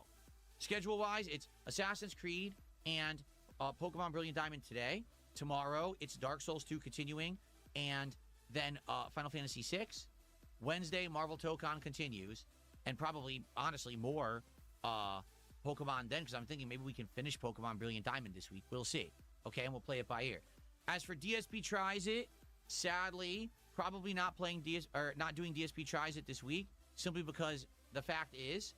schedule-wise, it's Assassin's Creed and Pokemon Brilliant Diamond today. Tomorrow, it's Dark Souls 2 continuing, and then Final Fantasy 6. Wednesday, Marvel Tokon continues, and probably, honestly, more Pokemon then, because I'm thinking maybe we can finish Pokemon Brilliant Diamond this week. We'll see. Okay, and we'll play it by ear. As for DSP Tries It, sadly, probably not playing not doing DSP Tries It this week, simply because the fact is,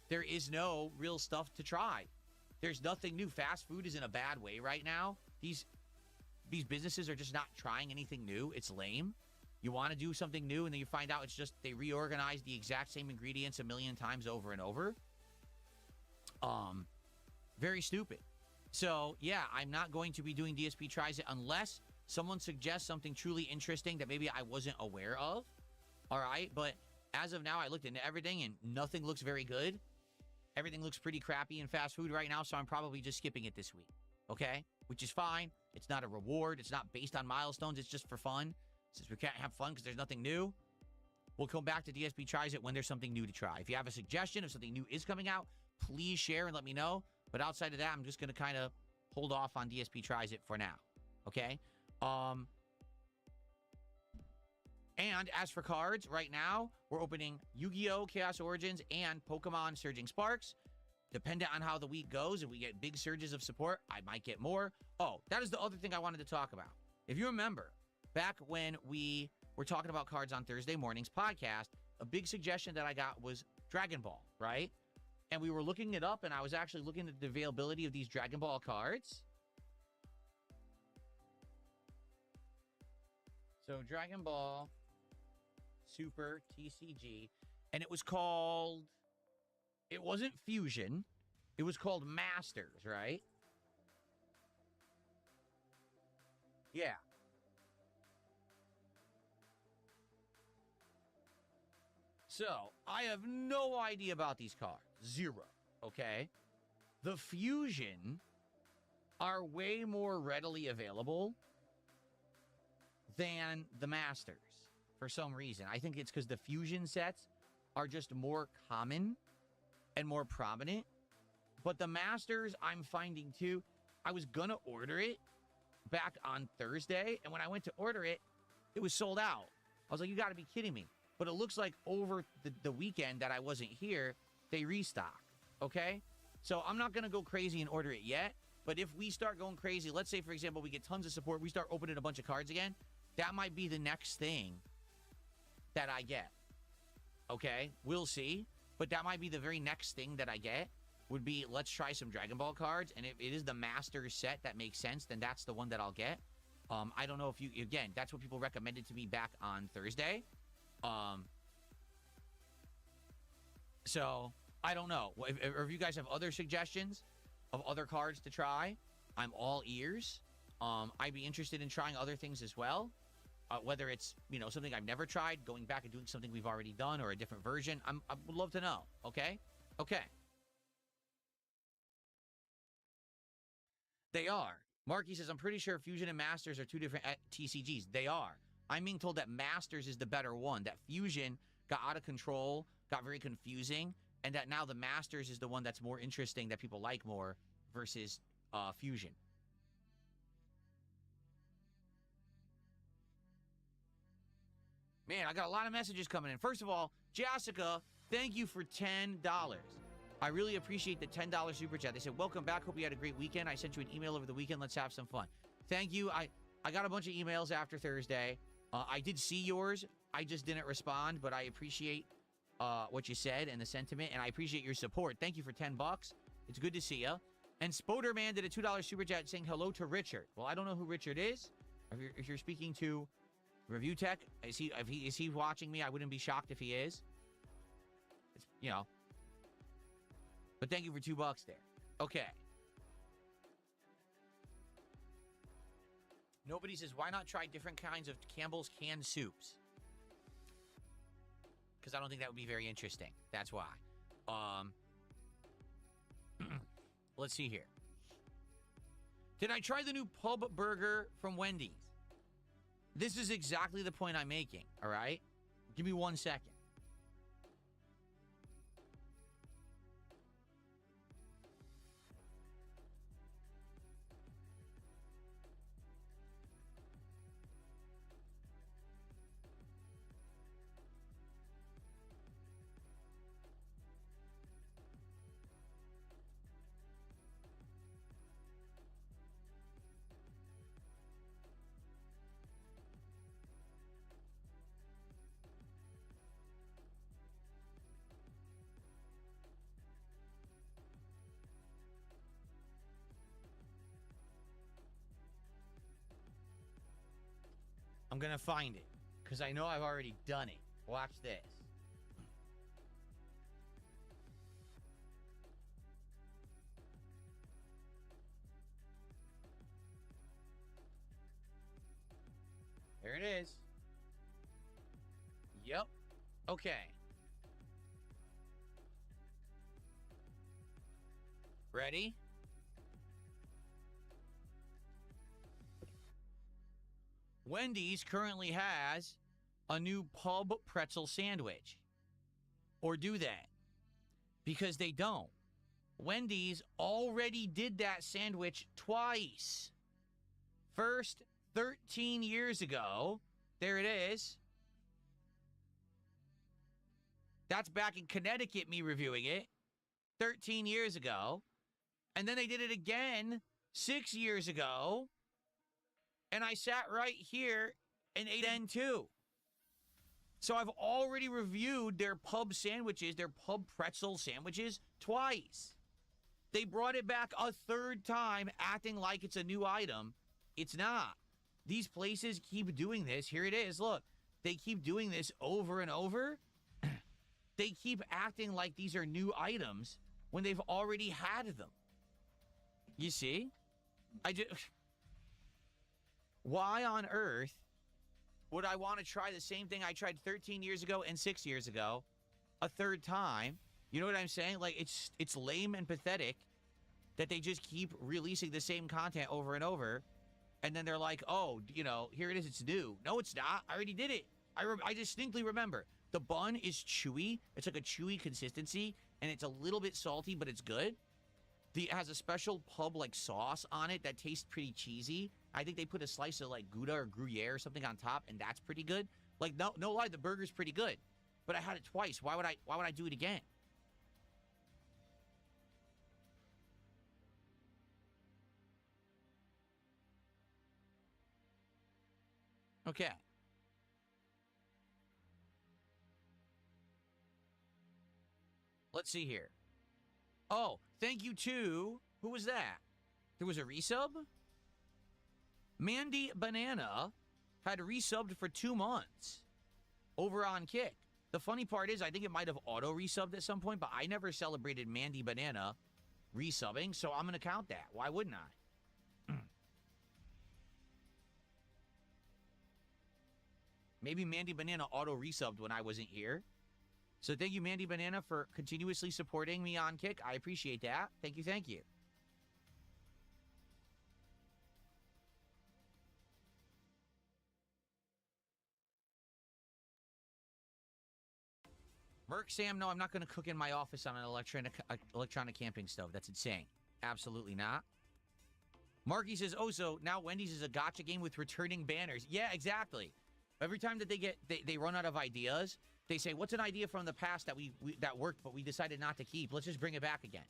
there is no real stuff to try. There's nothing new. Fast food is in a bad way right now. These businesses are just not trying anything new. It's lame. You want to do something new, and then you find out it's just they reorganize the exact same ingredients a million times over and over. Very stupid. So, yeah, I'm not going to be doing DSP Tries It unless someone suggests something truly interesting that maybe I wasn't aware of. All right, but as of now, I looked into everything, and nothing looks very good. Everything looks pretty crappy in fast food right now, so I'm probably just skipping it this week, okay? Which is fine. It's not a reward. It's not based on milestones. It's just for fun. Since we can't have fun because there's nothing new, we'll come back to DSP Tries It when there's something new to try. If you have a suggestion, if something new is coming out, please share and let me know. But outside of that, I'm just going to kind of hold off on DSP Tries It for now, okay? And as for cards, right now, we're opening Yu-Gi-Oh! Chaos Origins and Pokemon Surging Sparks. Dependent on how the week goes, if we get big surges of support, I might get more. Oh, that is the other thing I wanted to talk about. If you remember, back when we were talking about cards on Thursday morning's podcast, a big suggestion that I got was Dragon Ball, right? And we were looking it up, and I was actually looking at the availability of these Dragon Ball cards. So, Dragon Ball Super TCG, and it was called, it wasn't Fusion, it was called Masters, right? Yeah. So, I have no idea about these cards. Zero. Okay? The Fusion are way more readily available than the Masters for some reason. I think it's because the Fusion sets are just more common and more prominent. But the Masters, I'm finding too, I was going to order it back on Thursday, and when I went to order it, it was sold out. I was like, you got to be kidding me. But it looks like over the weekend that I wasn't here, they restocked, okay? So I'm not going to go crazy and order it yet, but if we start going crazy, let's say, for example, we get tons of support, we start opening a bunch of cards again, that might be the next thing that I get, okay? We'll see, but that might be the very next thing that I get, would be, let's try some Dragon Ball cards, and if it is the Masters set that makes sense, then that's the one that I'll get. I don't know if you, again, that's what people recommended to me back on Thursday. So I don't know if you guys have other suggestions of other cards to try. I'm all ears. I'd be interested in trying other things as well. Whether it's, you know, something I've never tried, going back and doing something we've already done, or a different version. I would love to know. Okay. Okay. They are. Marky says, I'm pretty sure Fusion and Masters are two different TCGs. They are. I'm being told that Masters is the better one, that Fusion got out of control, got very confusing, and that now the Masters is the one that's more interesting, that people like more, versus Fusion. Man, I got a lot of messages coming in. First of all, Jessica, thank you for $10. I really appreciate the $10 super chat. They said, welcome back. Hope you had a great weekend. I sent you an email over the weekend. Let's have some fun. Thank you. I got a bunch of emails after Thursday. I did see yours. I just didn't respond, but I appreciate what you said and the sentiment, and I appreciate your support. Thank you for $10. It's good to see you. And Spoderman did a $2 super chat saying hello to Richard. Well, I don't know who Richard is. If you're speaking to Review Tech, is he watching me? I wouldn't be shocked if he is. It's, you know. But thank you for $2 there. Okay. Nobody says, why not try different kinds of Campbell's canned soups? Because I don't think that would be very interesting. That's why. Let's see here. Did I try the new pub burger from Wendy's? This is exactly the point I'm making, all right? Give me 1 second. I'm going to find it because I know I've already done it. Watch this. There it is. Yep. Okay. Ready? Wendy's currently has a new pub pretzel sandwich. Or do they? Because they don't. Wendy's already did that sandwich twice. First, 13 years ago. There it is. That's back in Connecticut, me reviewing it. 13 years ago. And then they did it again 6 years ago. And I sat right here and ate then too. So I've already reviewed their pub sandwiches, their pub pretzel sandwiches, twice. They brought it back a third time, acting like it's a new item. It's not. These places keep doing this. Here it is. Look, they keep doing this over and over. They keep acting like these are new items when they've already had them. You see? Why on earth would I want to try the same thing I tried 13 years ago and 6 years ago a third time? You know what I'm saying? Like, it's lame and pathetic that they just keep releasing the same content over and over. And then they're like, oh, you know, here it is. It's new. No, it's not. I already did it. I distinctly remember. The bun is chewy. It's like a chewy consistency. And it's a little bit salty, but it's good. It has a special pub like sauce on it that tastes pretty cheesy. I think they put a slice of like Gouda or Gruyere or something on top, and that's pretty good. Like, no lie, the burger's pretty good. But I had it twice. Why would I do it again? Okay. Let's see here. Oh, thank you to... Who was that? There was a resub? Mandy Banana had resubbed for 2 months over on Kick. The funny part is I think it might have auto-resubbed at some point, but I never celebrated Mandy Banana resubbing, so I'm going to count that. Why wouldn't I? Maybe Mandy Banana auto-resubbed when I wasn't here. So thank you, Mandy Banana, for continuously supporting me on Kick. I appreciate that. Thank you, thank you. Merc Sam, no, I'm not going to cook in my office on an electronic camping stove. That's insane. Absolutely not. Marky says, oh, so now Wendy's is a gacha game with returning banners. Yeah, exactly. Every time that they run out of ideas, they say, what's an idea from the past that that worked, but we decided not to keep? Let's just bring it back again.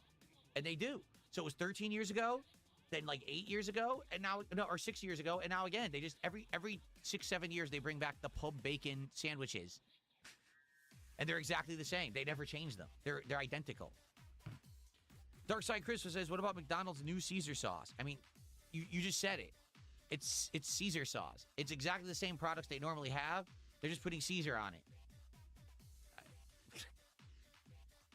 And they do. So it was 13 years ago, then like 8 years ago, and now, no, or 6 years ago, and now again. They just, every 6-7 years, they bring back the pub bacon sandwiches. And they're exactly the same. They never change them. They're identical. Darkside Christmas says, what about McDonald's new Caesar sauce? I mean, you just said it. It's Caesar sauce. It's exactly the same products they normally have. They're just putting Caesar on it.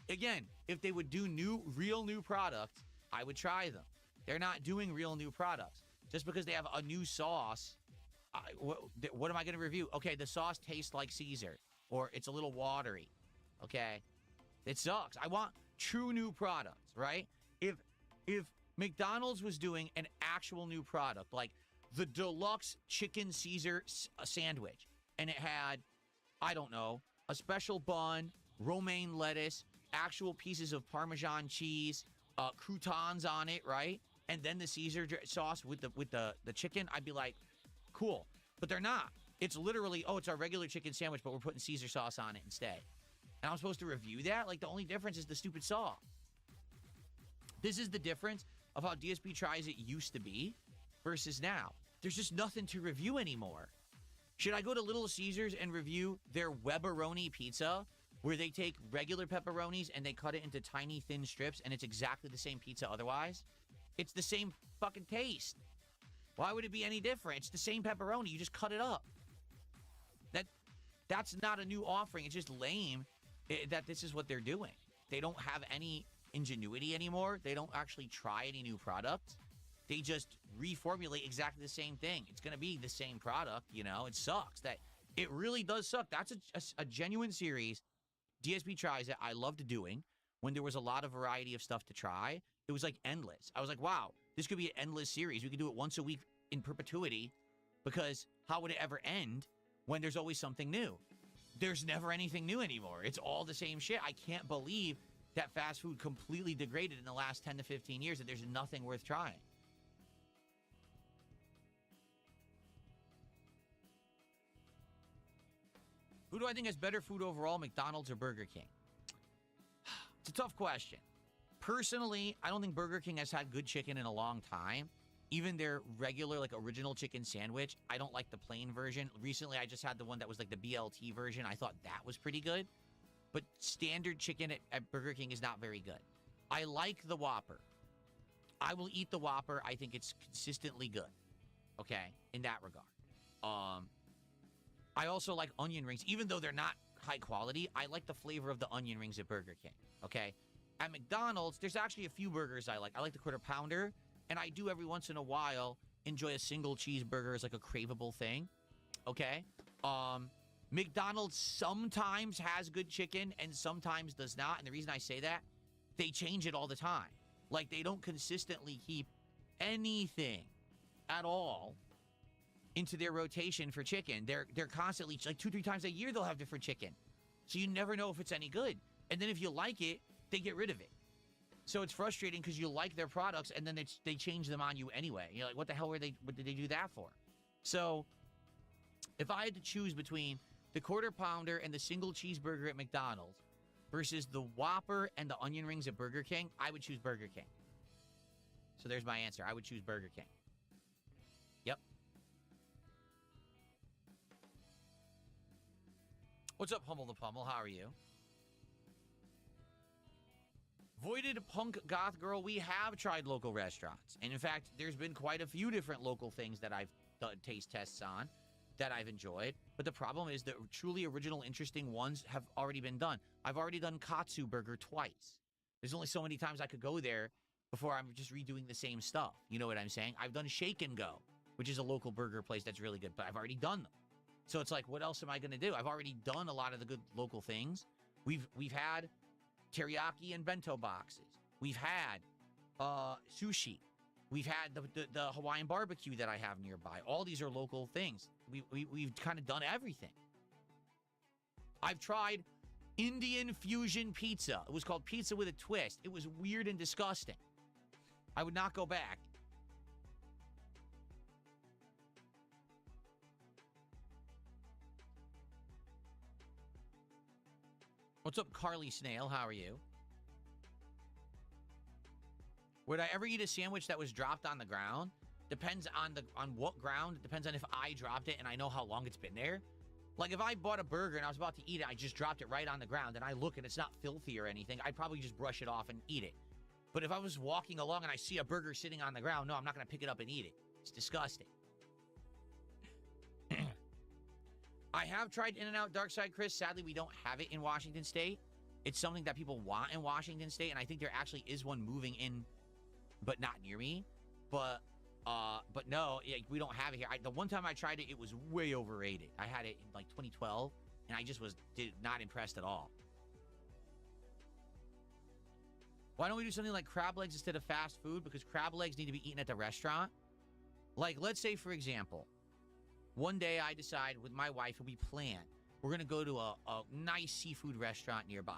Again, if they would do real new products, I would try them. They're not doing real new products. Just because they have a new sauce, what am I going to review? Okay, the sauce tastes like Caesar. Or it's a little watery. Okay? It sucks. I want true new products, right? If McDonald's was doing an actual new product, like the deluxe chicken Caesar sandwich, and it had, I don't know, a special bun, romaine lettuce, actual pieces of Parmesan cheese, croutons on it, right? And then the Caesar sauce with the chicken, I'd be like, cool. But they're not. It's literally, oh, it's our regular chicken sandwich, but we're putting Caesar sauce on it instead. And I'm supposed to review that? Like, the only difference is the stupid sauce. This is the difference of how DSP tries it used to be versus now. There's just nothing to review anymore. Should I go to Little Caesars and review their Webberoni pizza, where they take regular pepperonis and they cut it into tiny, thin strips, and it's exactly the same pizza otherwise? It's the same fucking taste. Why would it be any different? It's the same pepperoni. You just cut it up. That's not a new offering. It's just lame that this is what they're doing. They don't have any ingenuity anymore. They don't actually try any new products. They just reformulate exactly the same thing. It's going to be the same product, you know? It sucks. It really does suck. That's a genuine series. DSP tries it. I loved doing when there was a lot of variety of stuff to try. It was like endless. I was like, wow, this could be an endless series. We could do it once a week in perpetuity, because how would it ever end when there's always something new? There's never anything new anymore. It's all the same shit. I can't believe that fast food completely degraded in the last 10 to 15 years, that there's nothing worth trying. Who do I think has better food overall, McDonald's or Burger King? It's a tough question. Personally, I don't think Burger King has had good chicken in a long time. Even their regular, like, original chicken sandwich, I don't like the plain version. Recently, I just had the one that was like the BLT version. I thought that was pretty good. But standard chicken at Burger King is not very good. I like the Whopper. I will eat the Whopper. I think it's consistently good. Okay, in that regard. I also like onion rings. Even though they're not high quality, I like the flavor of the onion rings at Burger King. Okay? At McDonald's, there's actually a few burgers I like. I like the Quarter Pounder. And I do every once in a while enjoy a single cheeseburger as like a craveable thing. Okay? McDonald's sometimes has good chicken and sometimes does not. And the reason I say that, they change it all the time. Like, they don't consistently keep anything at all into their rotation for chicken. They're constantly, like 2-3 times a year, they'll have different chicken. So you never know if it's any good. And then if you like it, they get rid of it. So it's frustrating because you like their products and then they change them on you anyway. You're like, what the hell what did they do that for? So if I had to choose between the Quarter Pounder and the single cheeseburger at McDonald's versus the Whopper and the onion rings at Burger King, I would choose Burger King. So there's my answer. I would choose Burger King. Yep. What's up, Hummel the Pummel? How are you? Voided Punk Goth Girl, we have tried local restaurants. And in fact, there's been quite a few different local things that I've done taste tests on that I've enjoyed. But the problem is the truly original, interesting ones have already been done. I've already done Katsu Burger twice. There's only so many times I could go there before I'm just redoing the same stuff. You know what I'm saying? I've done Shake and Go, which is a local burger place that's really good, but I've already done them. So it's like, what else am I going to do? I've already done a lot of the good local things. We've had teriyaki and bento boxes. We've had sushi. We've had the Hawaiian barbecue that I have nearby. All these are local things. We've kind of done everything. I've tried Indian fusion pizza. It was called Pizza with a Twist. It was weird and disgusting. I would not go back. What's up, Carly Snail? How are you? Would I ever eat a sandwich that was dropped on the ground? Depends on what ground. It depends on if I dropped it and I know how long it's been there. Like, if I bought a burger and I was about to eat it, I just dropped it right on the ground, and I look and it's not filthy or anything, I'd probably just brush it off and eat it. But if I was walking along and I see a burger sitting on the ground, no, I'm not going to pick it up and eat it. It's disgusting. I have tried In-N-Out Dark Side Chris. Sadly, we don't have it in Washington State. It's something that people want in Washington State, and I think there actually is one moving in, but not near me. But no, we don't have it here. The one time I tried it, it was way overrated. I had it in like 2012, and I just was not impressed at all. Why don't we do something like crab legs instead of fast food? Because crab legs need to be eaten at the restaurant. Like, let's say, for example, one day I decide with my wife, and we plan, we're going to go to a nice seafood restaurant nearby.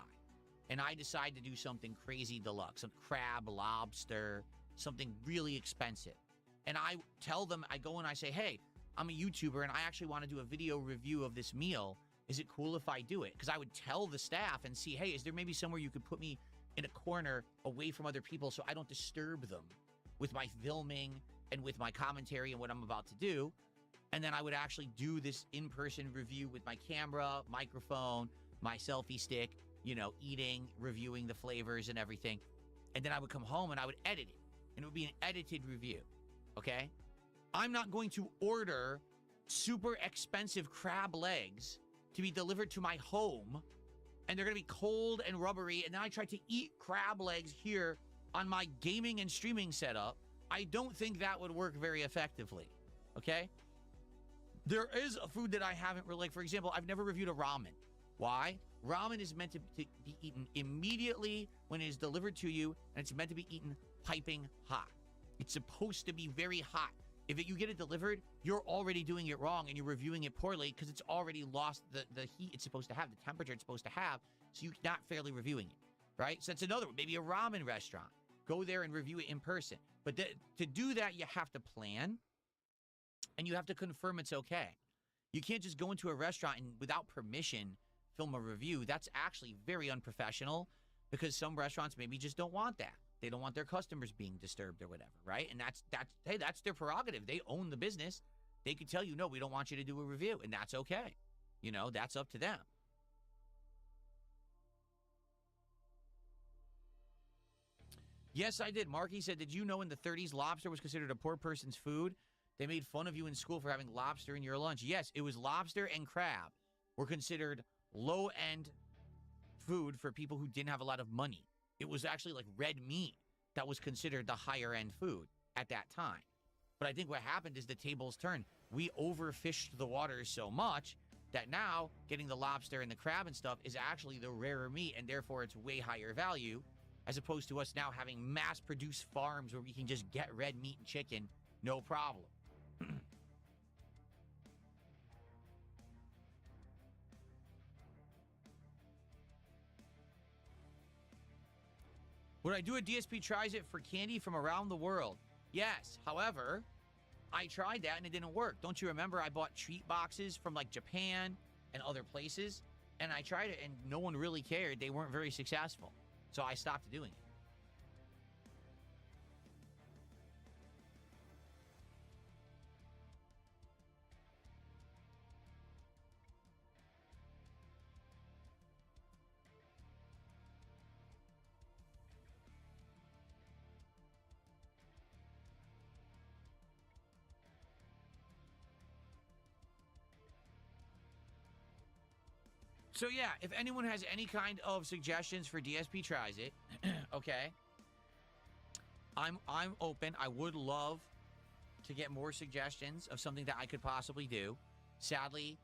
And I decide to do something crazy deluxe, some crab, lobster, something really expensive. And I tell them, I go and I say, hey, I'm a YouTuber and I actually want to do a video review of this meal. Is it cool if I do it? Because I would tell the staff and see, hey, is there maybe somewhere you could put me in a corner away from other people so I don't disturb them with my filming and with my commentary and what I'm about to do? And then I would actually do this in-person review with my camera, microphone, my selfie stick, you know, eating, reviewing the flavors and everything. And then I would come home and I would edit it. And it would be an edited review, okay? I'm not going to order super expensive crab legs to be delivered to my home, and they're going to be cold and rubbery, and then I try to eat crab legs here on my gaming and streaming setup, I don't think that would work very effectively, okay? There is a food that I haven't really, like, for example, I've never reviewed a ramen. Why? Ramen is meant to be eaten immediately when it is delivered to you, and it's meant to be eaten piping hot. It's supposed to be very hot. If you get it delivered, you're already doing it wrong, and you're reviewing it poorly because it's already lost the heat it's supposed to have, the temperature it's supposed to have, so you're not fairly reviewing it, right? So that's another one. Maybe a ramen restaurant. Go there and review it in person. But to do that, you have to plan, and you have to confirm it's okay. You can't just go into a restaurant and without permission film a review. That's actually very unprofessional because some restaurants maybe just don't want that. They don't want their customers being disturbed or whatever, right? And that's their prerogative. They own the business. They could tell you, no, we don't want you to do a review, and that's okay. You know, that's up to them. Yes, I did. Marky said, did you know in the 30s lobster was considered a poor person's food? They made fun of you in school for having lobster in your lunch. Yes, it was lobster and crab were considered low-end food for people who didn't have a lot of money. It was actually like red meat that was considered the higher-end food at that time. But I think what happened is the tables turned. We overfished the waters so much that now getting the lobster and the crab and stuff is actually the rarer meat, and therefore it's way higher value, as opposed to us now having mass-produced farms where we can just get red meat and chicken, no problem. Would I do a DSP tries it for candy from around the world? Yes. However, I tried that and it didn't work. Don't you remember I bought treat boxes from like Japan and other places? And I tried it and no one really cared. They weren't very successful. So I stopped doing it. So yeah, if anyone has any kind of suggestions for DSP tries it, okay, I'm open. I would love to get more suggestions of something that I could possibly do. Sadly,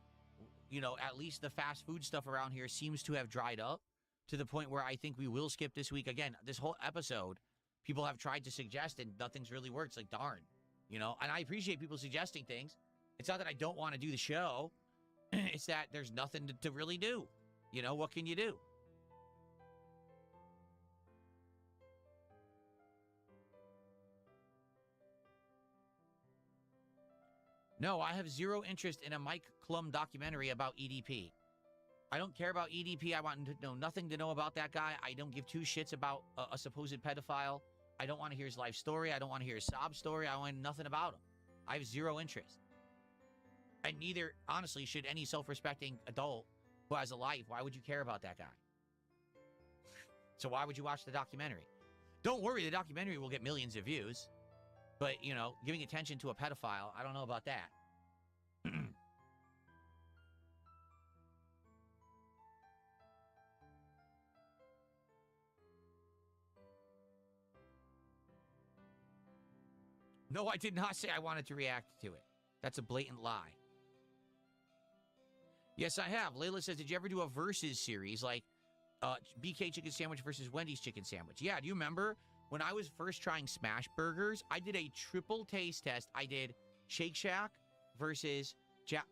you know, at least the fast food stuff around here seems to have dried up to the point where I think we will skip this week. Again, this whole episode, people have tried to suggest and nothing's really worked. It's like, darn, you know, and I appreciate people suggesting things. It's not that I don't want to do the show. It's that there's nothing to really do. You know, what can you do? No, I have zero interest in a Mike Klum documentary about EDP. I don't care about EDP. I want to know nothing to know about that guy. I don't give two shits about a supposed pedophile. I don't want to hear his life story. I don't want to hear his sob story. I want nothing about him. I have zero interest. And neither, honestly, should any self-respecting adult who has a life. Why would you care about that guy? So why would you watch the documentary? Don't worry, the documentary will get millions of views. But, you know, giving attention to a pedophile, I don't know about that. No, I did not say I wanted to react to it. That's a blatant lie. Yes, I have. Layla says, did you ever do a versus series like BK chicken sandwich versus Wendy's chicken sandwich? Yeah, do you remember when I was first trying smash burgers? I did a triple taste test. I did Shake Shack versus Jack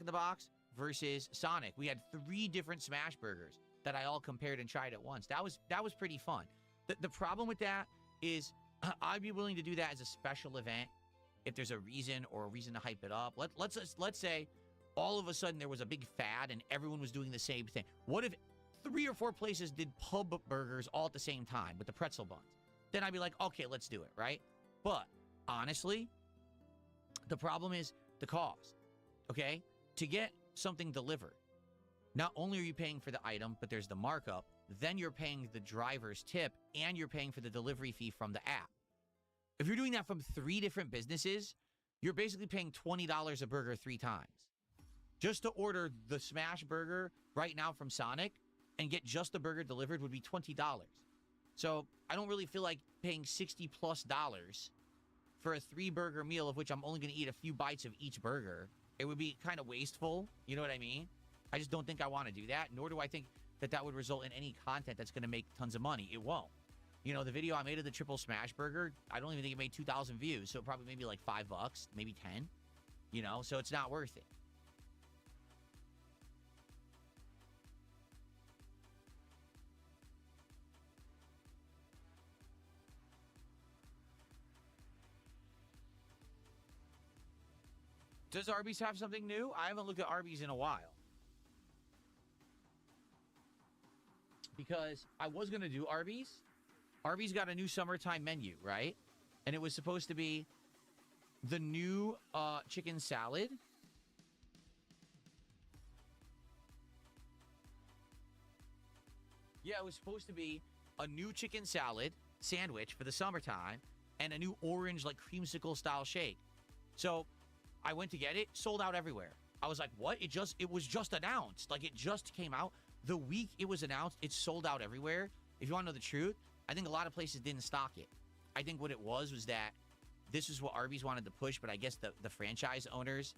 in the Box versus Sonic. We had 3 different smash burgers that I all compared and tried at once. That was pretty fun. The problem with that is I'd be willing to do that as a special event if there's a reason or a reason to hype it up. Let's say all of a sudden there was a big fad and everyone was doing the same thing. What if 3 or 4 places did pub burgers all at the same time with the pretzel buns? Then I'd be like, okay, let's do it, right? But honestly, the problem is the cost, okay? To get something delivered, not only are you paying for the item, but there's the markup, then you're paying the driver's tip, and you're paying for the delivery fee from the app. If you're doing that from 3 different businesses, you're basically paying $20 a burger 3 times. Just to order the smash burger right now from Sonic and get just the burger delivered would be $20. So I don't really feel like paying $60+ for a 3-burger meal, of which I'm only going to eat a few bites of each burger. It would be kind of wasteful. You know what I mean? I just don't think I want to do that, nor do I think that that would result in any content that's going to make tons of money. It won't. You know, the video I made of the triple smash burger, I don't even think it made 2,000 views, so probably maybe like $5, maybe 10. You know, so it's not worth it. Does Arby's have something new? I haven't looked at Arby's in a while. Because I was going to do Arby's. Arby's got a new summertime menu, right? And it was supposed to be the new chicken salad. Yeah, it was supposed to be a new chicken salad sandwich for the summertime and a new orange, like, creamsicle style shake. So I went to get it, sold out everywhere. I was like, what? It was just announced. Like, it just came out. The week it was announced, it sold out everywhere. If you want to know the truth, I think a lot of places didn't stock it. I think what it was that this is what Arby's wanted to push, but I guess the franchise owners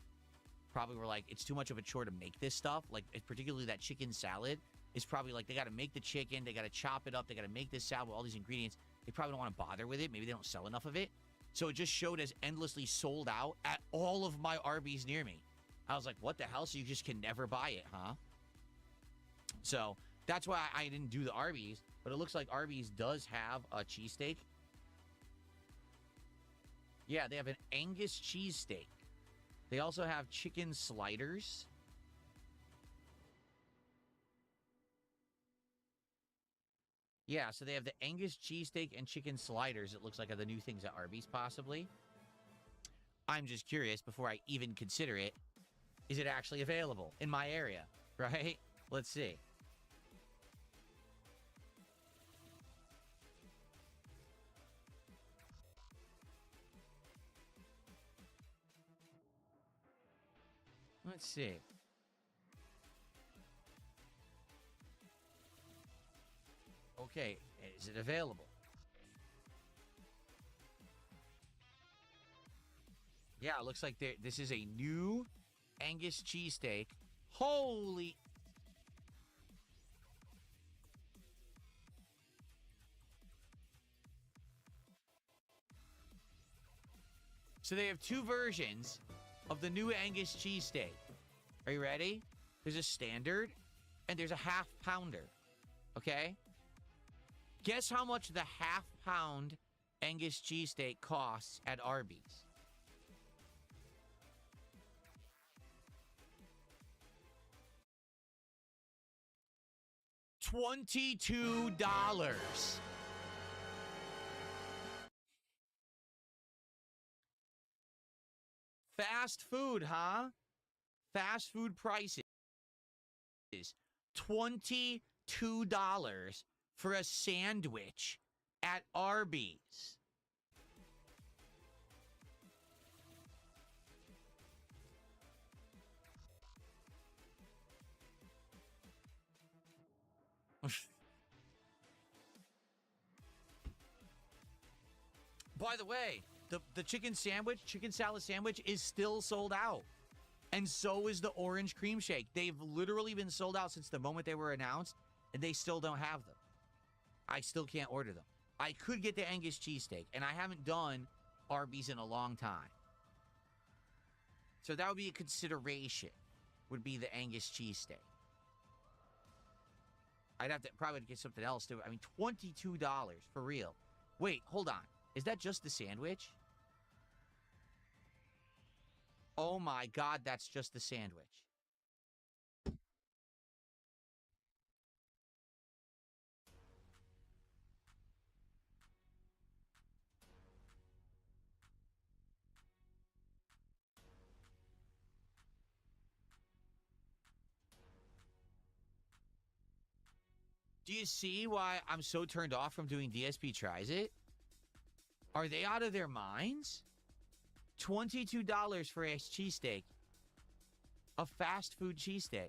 probably were like, it's too much of a chore to make this stuff. Like, particularly that chicken salad is probably like, they got to make the chicken, they got to chop it up, they got to make this salad with all these ingredients. They probably don't want to bother with it. Maybe they don't sell enough of it. So it just showed as endlessly sold out at all of my Arby's near me. I was like, what the hell? So you just can never buy it, huh? So that's why I didn't do the Arby's. But it looks like Arby's does have a cheesesteak. Yeah, they have an Angus cheesesteak. They also have chicken sliders. Yeah, so they have the Angus cheesesteak and chicken sliders, it looks like, are the new things at Arby's, possibly. I'm just curious, before I even consider it, is it actually available in my area, right? Let's see. Let's see. Okay, is it available? Yeah, it looks like this is a new Angus cheesesteak. Holy... So they have two versions of the new Angus cheesesteak. Are you ready? There's a standard and there's a half pounder. Okay? Guess how much the half pound Angus cheesesteak costs at Arby's? $22. Fast food, huh? Fast food prices. $22 for a sandwich at Arby's. By the way, the chicken salad sandwich is still sold out. And so is the orange cream shake. They've literally been sold out since the moment they were announced, and they still don't have them. I still can't order them. I could get the Angus cheesesteak, and I haven't done Arby's in a long time. So that would be a consideration, would be the Angus cheesesteak. I'd have to probably get something else, too. I mean, $22, for real. Wait, hold on. Is that just the sandwich? Oh my God, that's just the sandwich. Do you see why I'm so turned off from doing DSP Tries It? Are they out of their minds? $22 for a cheesesteak. A fast food cheesesteak.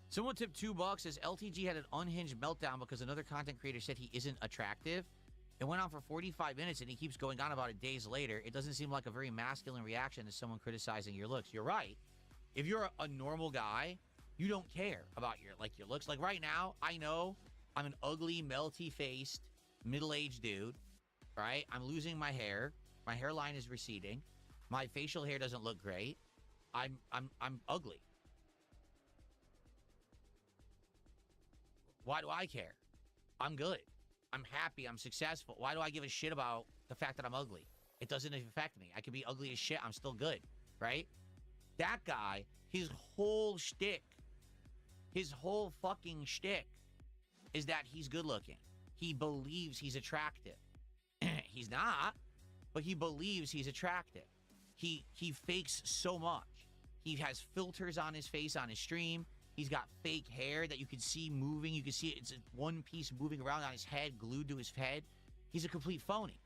Someone tipped $2 as LTG had an unhinged meltdown because another content creator said he isn't attractive. It went on for 45 minutes and he keeps going on about it days later. It doesn't seem like a very masculine reaction to someone criticizing your looks. You're right. If you're a normal guy, you don't care about your looks. Like right now, I know I'm an ugly, melty-faced, middle-aged dude, right? I'm losing my hair. My hairline is receding. My facial hair doesn't look great. I'm ugly. Why do I care? I'm good. I'm happy. I'm successful. Why do I give a shit about the fact that I'm ugly? It doesn't affect me. I could be ugly as shit. I'm still good, right? That guy, his whole shtick, his whole fucking shtick is that he's good looking. He believes he's attractive. He's not, but he believes he's attractive. He fakes so much. He has filters on his face on his stream. He's got fake hair that you can see moving. You can see it's one piece moving around on his head, glued to his head. He's a complete phony.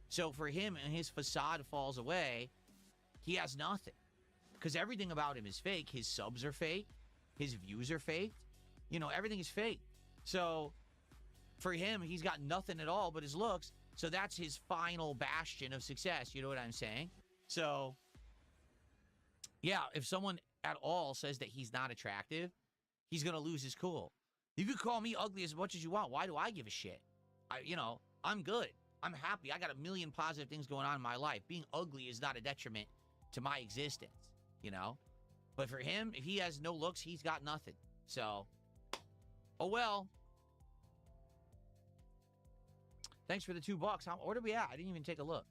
So for him, and his facade falls away, he has nothing. Because everything about him is fake. His subs are fake. His views are fake. You know, everything is fake. So for him, he's got nothing at all but his looks. So that's his final bastion of success. You know what I'm saying? So, yeah, if someone at all says that he's not attractive, he's going to lose his cool. You can call me ugly as much as you want. Why do I give a shit? I'm good. I'm happy. I got a million positive things going on in my life. Being ugly is not a detriment to my existence, you know? But for him, if he has no looks, he's got nothing. So, oh well. Thanks for the $2. What are we at? I didn't even take a look.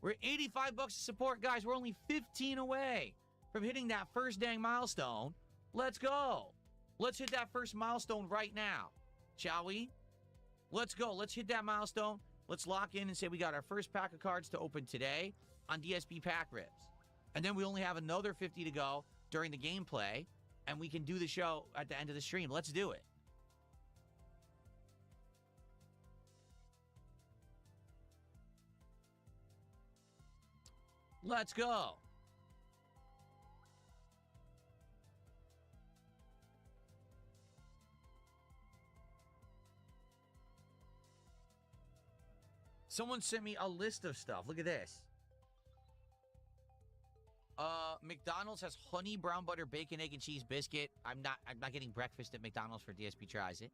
We're at $85 to support, guys. We're only 15 away from hitting that first dang milestone. Let's go. Let's hit that first milestone right now, shall we? Let's go. Let's hit that milestone. Let's lock in and say we got our first pack of cards to open today on DSP Pack Rips. And then we only have another 50 to go during the gameplay, and we can do the show at the end of the stream. Let's do it. Let's go. Someone sent me a list of stuff. Look at this. McDonald's has honey, brown butter, bacon, egg, and cheese biscuit. I'm not getting breakfast at McDonald's for DSP tries it.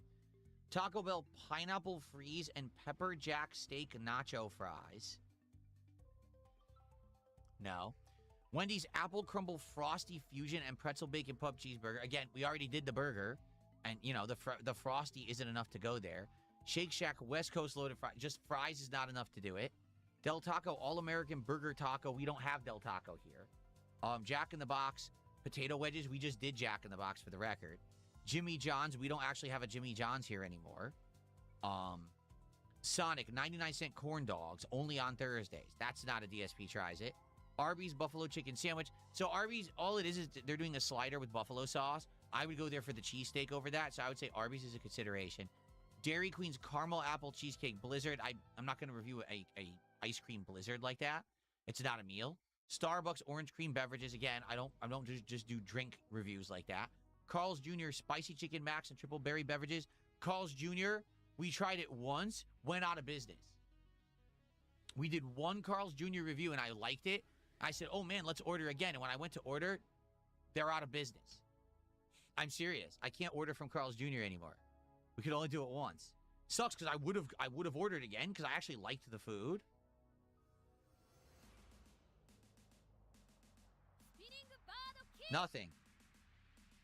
Taco Bell pineapple freeze and pepper jack steak nacho fries. No. Wendy's apple crumble frosty fusion and pretzel bacon pub cheeseburger. Again, we already did the burger, and you know the frosty isn't enough to go there. Shake Shack West Coast loaded fries. Just fries is not enough to do it. Del Taco All American Burger Taco. We don't have Del Taco here. Jack in the Box potato wedges. We just did Jack in the Box for the record. Jimmy John's. We don't actually have a Jimmy John's here anymore. Sonic 99-cent corn dogs only on Thursdays. That's not a DSP tries it. Arby's buffalo chicken sandwich. So Arby's, all it is they're doing a slider with buffalo sauce. I would go there for the cheesesteak over that. So I would say Arby's is a consideration. Dairy Queen's caramel apple cheesecake blizzard. I'm not going to review a ice cream blizzard like that. It's not a meal. Starbucks orange cream beverages. Again, I don't just do drink reviews like that. Carl's Jr. spicy chicken max and triple berry beverages. Carl's Jr. We tried it once, went out of business. We did one Carl's Jr. review and I liked it. I said, oh man, let's order again. And when I went to order, they're out of business. I'm serious. I can't order from Carl's Jr. anymore. We could only do it once. Sucks because I would have ordered again because I actually liked the food. Nothing.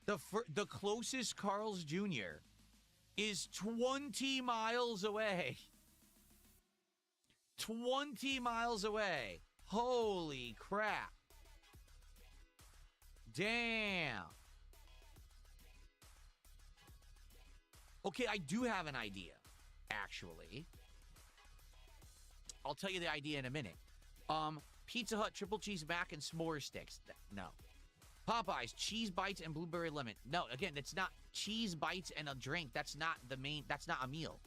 The closest Carl's Jr. is 20 miles away. 20 miles away. Holy crap. Damn. Okay, I do have an idea, actually. I'll tell you the idea in a minute. Pizza Hut triple cheese mac and s'more sticks. No. Popeyes cheese bites and blueberry lemon. No, again, it's not cheese bites and a drink. That's not the main. That's not a meal.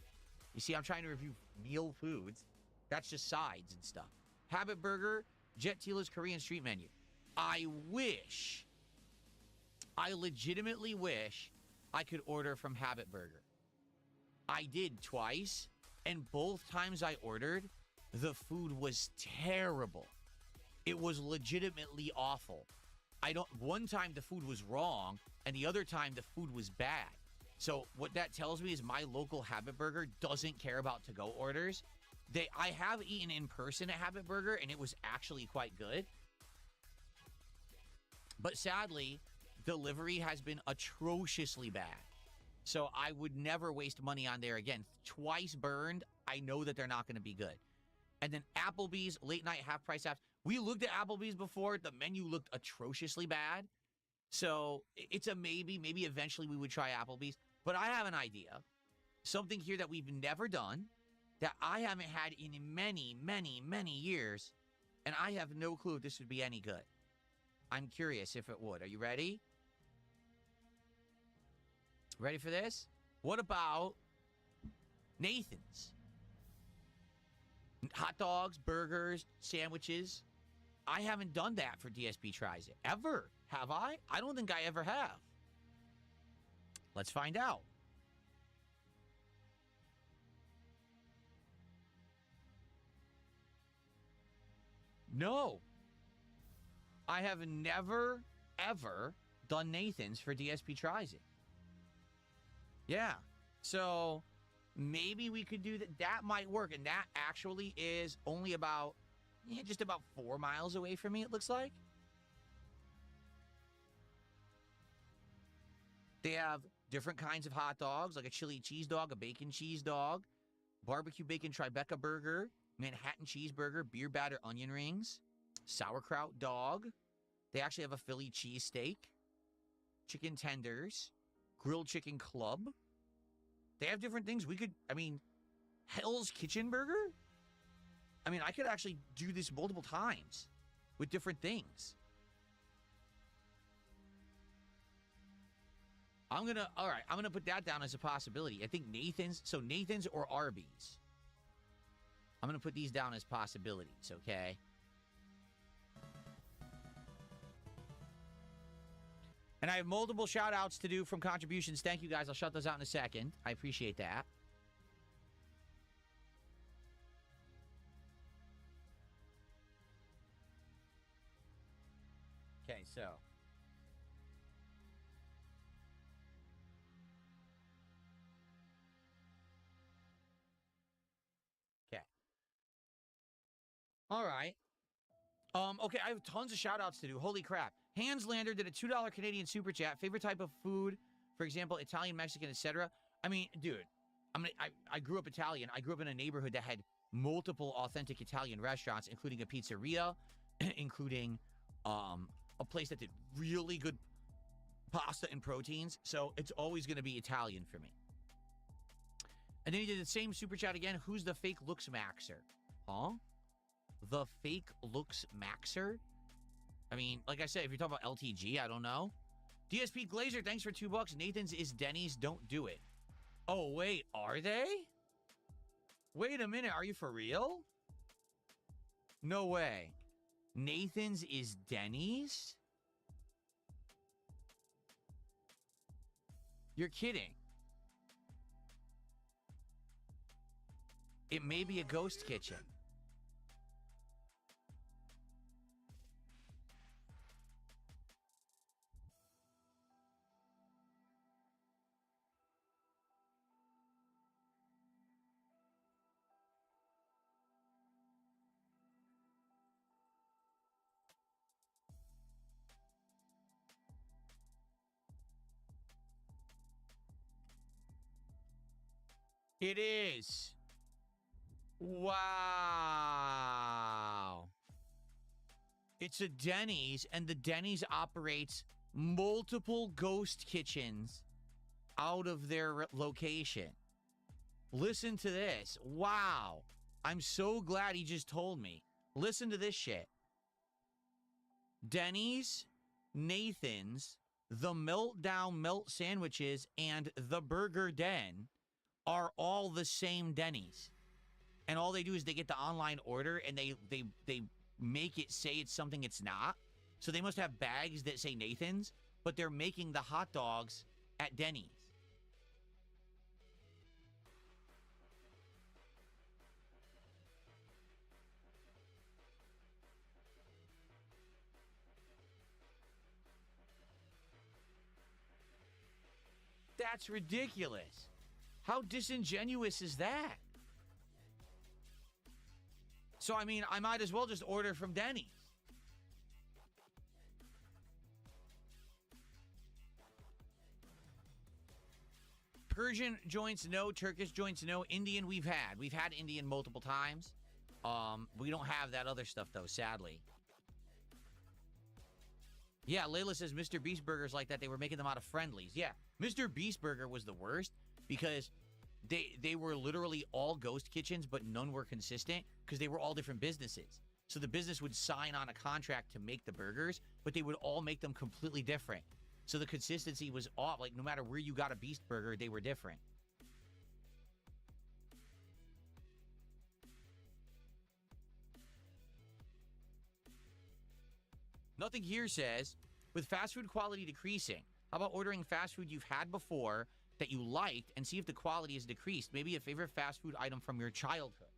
You see, I'm trying to review meal foods. That's just sides and stuff. Habit Burger, Jet Tila's Korean street menu. I legitimately wish I could order from Habit Burger. I did twice, and both times I ordered, the food was terrible. It was legitimately awful. One time the food was wrong, and the other time the food was bad. So what that tells me is my local Habit Burger doesn't care about to-go orders. I have eaten in person at Habit Burger, and it was actually quite good. But sadly, delivery has been atrociously bad. So I would never waste money on there again. Twice burned, I know that they're not going to be good. And then Applebee's, late night half-price apps. We looked at Applebee's before. The menu looked atrociously bad. So it's a maybe. Maybe eventually we would try Applebee's. But I have an idea. Something here that we've never done, that I haven't had in many, many, many years. And I have no clue if this would be any good. I'm curious if it would. Are you ready? Ready for this? What about Nathan's? Hot dogs, burgers, sandwiches. I haven't done that for DSP Tries It. Ever. Have I? I don't think I ever have. Let's find out. No. I have never, ever done Nathan's for DSP Tries It. Yeah. So maybe we could do that. That might work. And that actually is only about, just about 4 miles away from me, it looks like. They have different kinds of hot dogs, like a chili cheese dog, a bacon cheese dog, barbecue bacon Tribeca burger, Manhattan cheeseburger, beer batter onion rings, sauerkraut dog. They actually have a Philly cheesesteak, chicken tenders, grilled chicken club. They have different things. Hell's Kitchen Burger? I could actually do this multiple times with different things. All right, I'm gonna put that down as a possibility. I think Nathan's or Arby's. I'm gonna put these down as possibilities, okay? And I have multiple shout outs to do from contributions. Thank you guys. I'll shut those out in a second. I appreciate that. Okay, so. Okay. All right. Okay, I have tons of shout-outs to do. Holy crap. Hanslander did a $2 Canadian super chat. Favorite type of food, for example, Italian, Mexican, etc. Dude, I grew up Italian. I grew up in a neighborhood that had multiple authentic Italian restaurants, including a pizzeria, including a place that did really good pasta and proteins. So it's always going to be Italian for me. And then he did the same super chat again. Who's the fake looks maxer? Huh? The fake looks maxer? Like I said, if you're talking about LTG, I don't know. DSP Glazer, thanks for $2. Nathan's is Denny's, don't do it. Oh, wait, are they? Wait a minute, are you for real? No way. Nathan's is Denny's? You're kidding. It may be a ghost kitchen. It is. Wow. It's a Denny's, and the Denny's operates multiple ghost kitchens out of their location. Listen to this. Wow. I'm so glad he just told me. Listen to this shit. Denny's, Nathan's, the Meltdown Melt Sandwiches, and the Burger Den are all the same Denny's. And all they do is they get the online order and they make it say it's something it's not. So they must have bags that say Nathan's, but they're making the hot dogs at Denny's. That's ridiculous. How disingenuous is that? So, I mean, I might as well just order from Denny's. Persian joints, no. Turkish joints, no. Indian, we've had. We've had Indian multiple times. We don't have that other stuff, though, sadly. Yeah, Layla says Mr. Beast Burgers like that. They were making them out of friendlies. Yeah, Mr. Beast Burger was the worst because they were literally all ghost kitchens, but none were consistent because they were all different businesses. So the business would sign on a contract to make the burgers, but they would all make them completely different. So the consistency was off. Like, no matter where you got a Beast Burger, they were different. Nothing here says, with fast food quality decreasing, how about ordering fast food you've had before that you liked and see if the quality is decreased? Maybe a favorite fast food item from your childhood.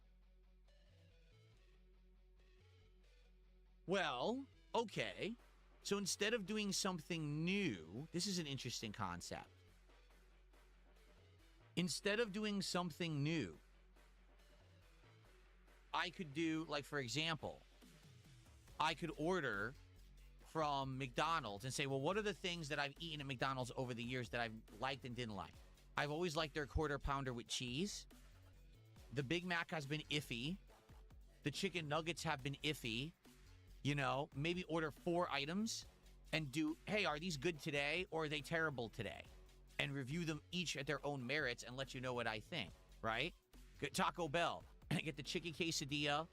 Well, okay. So instead of doing something new, this is an interesting concept. Instead of doing something new, I could do, like, for example, I could order from McDonald's and say, well, what are the things that I've eaten at McDonald's over the years that I've liked and didn't like? I've always liked their quarter pounder with cheese. The Big Mac has been iffy. The chicken nuggets have been iffy. You know, maybe order 4 items and do, hey, are these good today or are they terrible today? And review them each at their own merits and let you know what I think, right? Get Taco Bell. Get the chicken quesadilla.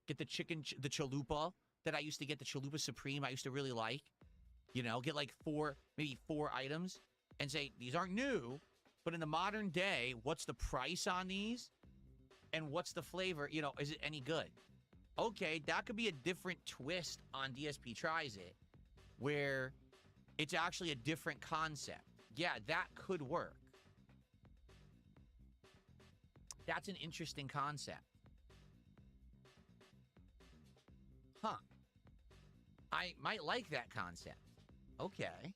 Get the the chalupa that I used to get, the chalupa supreme I used to really like. You know, get like 4, maybe 4 items and say, these aren't new, but in the modern day, what's the price on these? And what's the flavor? You know, is it any good? Okay, that could be a different twist on DSP Tries It, where it's actually a different concept. Yeah, that could work. That's an interesting concept. Huh. I might like that concept. Okay.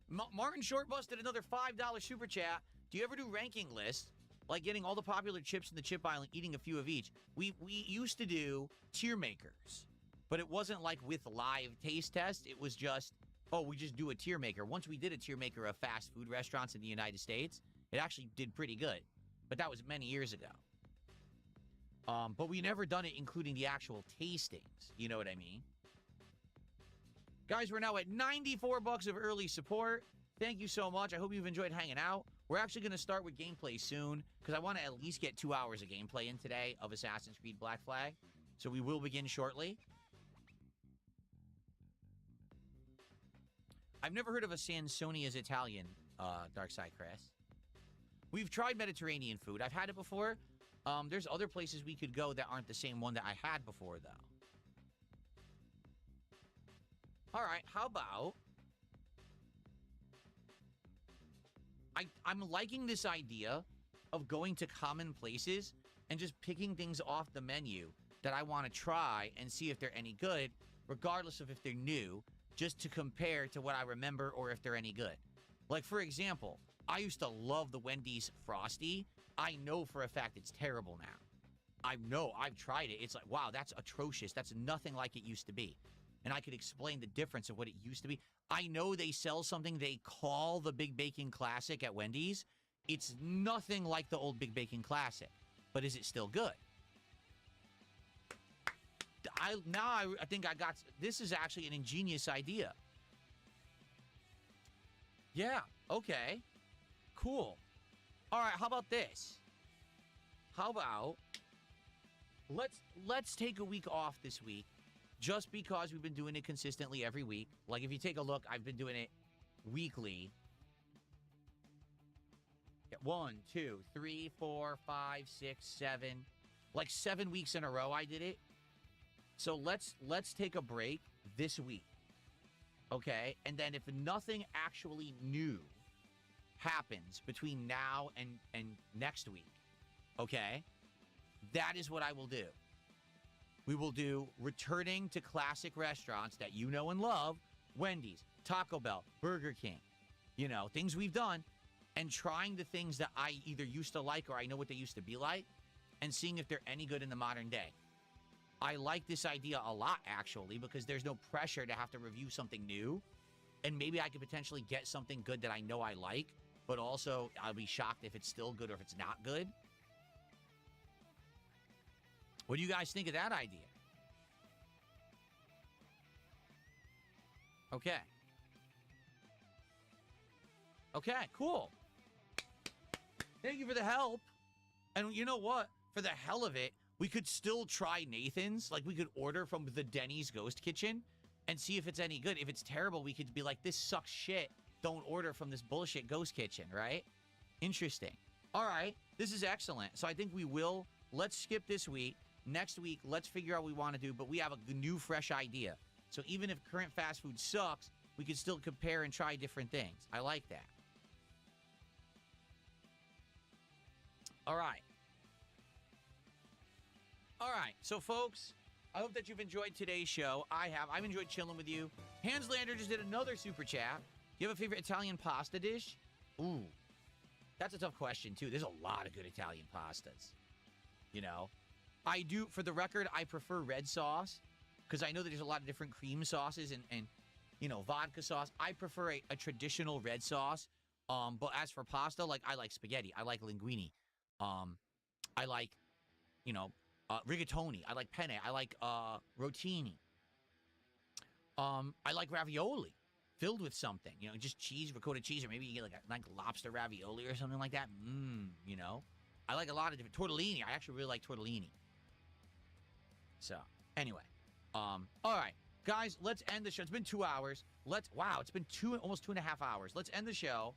Martin Short busted another $5 super chat. Do you ever do ranking lists? Like getting all the popular chips in the chip aisle and eating a few of each. We used to do tier makers, but it wasn't like with live taste test. It was just, oh, we just do a tier maker. Once we did a tier maker of fast food restaurants in the United States, it actually did pretty good. But that was many years ago. But we never done it including the actual tastings. You know what I mean? Guys, we're now at $94 of early support. Thank you so much. I hope you've enjoyed hanging out. We're actually going to start with gameplay soon because I want to at least get 2 hours of gameplay in today of Assassin's Creed Black Flag. So we will begin shortly. I've never heard of a Sansonia's Italian, Darkside Chris. We've tried Mediterranean food. I've had it before. There's other places we could go that aren't the same one that I had before, though. All right, how about... I'm liking this idea of going to common places and just picking things off the menu that I want to try and see if they're any good, regardless of if they're new, just to compare to what I remember or if they're any good. Like, for example, I used to love the Wendy's Frosty. I know for a fact it's terrible now. I know, I've tried it. It's like, wow, that's atrocious. That's nothing like it used to be. And I could explain the difference of what it used to be. I know they sell something they call the Big Bacon Classic at Wendy's. It's nothing like the old Big Bacon Classic. But is it still good? I think I got... This is actually an ingenious idea. Yeah, okay. Cool. All right, how about this? How about... Let's take a week off this week. Just because we've been doing it consistently every week. Like, if you take a look, I've been doing it weekly. 1, 2, 3, 4, 5, 6, 7, like 7 weeks in a row I did it. So let's take a break this week, okay? And then if nothing actually new happens between now and next week, okay, that is what I will do. We will do returning to classic restaurants that you know and love, Wendy's, Taco Bell, Burger King, you know, things we've done, and trying the things that I either used to like or I know what they used to be like, and seeing if they're any good in the modern day. I like this idea a lot, actually, because there's no pressure to have to review something new. And maybe I could potentially get something good that I know I like, but also I'll be shocked if it's still good or if it's not good. What do you guys think of that idea? Okay. Okay, cool. Thank you for the help. And you know what? For the hell of it, we could still try Nathan's. Like, we could order from the Denny's Ghost Kitchen and see if it's any good. If it's terrible, we could be like, this sucks shit. Don't order from this bullshit Ghost Kitchen, right? Interesting. All right. This is excellent. So I think we will. Let's skip this week. Next week, let's figure out what we want to do. But we have a new, fresh idea. So even if current fast food sucks, we can still compare and try different things. I like that. All right. All right. So, folks, I hope that you've enjoyed today's show. I have. I've enjoyed chilling with you. Hanslander just did another super chat. Do you have a favorite Italian pasta dish? Ooh. That's a tough question, too. There's a lot of good Italian pastas. You know? I do, for the record, I prefer red sauce because I know that there's a lot of different cream sauces and you know, vodka sauce. I prefer a traditional red sauce. But as for pasta, like, I like spaghetti. I like linguine. I like, you know, rigatoni. I like penne. I like rotini. I like ravioli filled with something. You know, just cheese, ricotta cheese, or maybe you get like lobster ravioli or something like that. You know, I like a lot of different tortellini. I actually really like tortellini. So anyway, all right, guys, let's end the show. It's been 2 hours. Wow, it's been almost 2.5 hours. Let's end the show.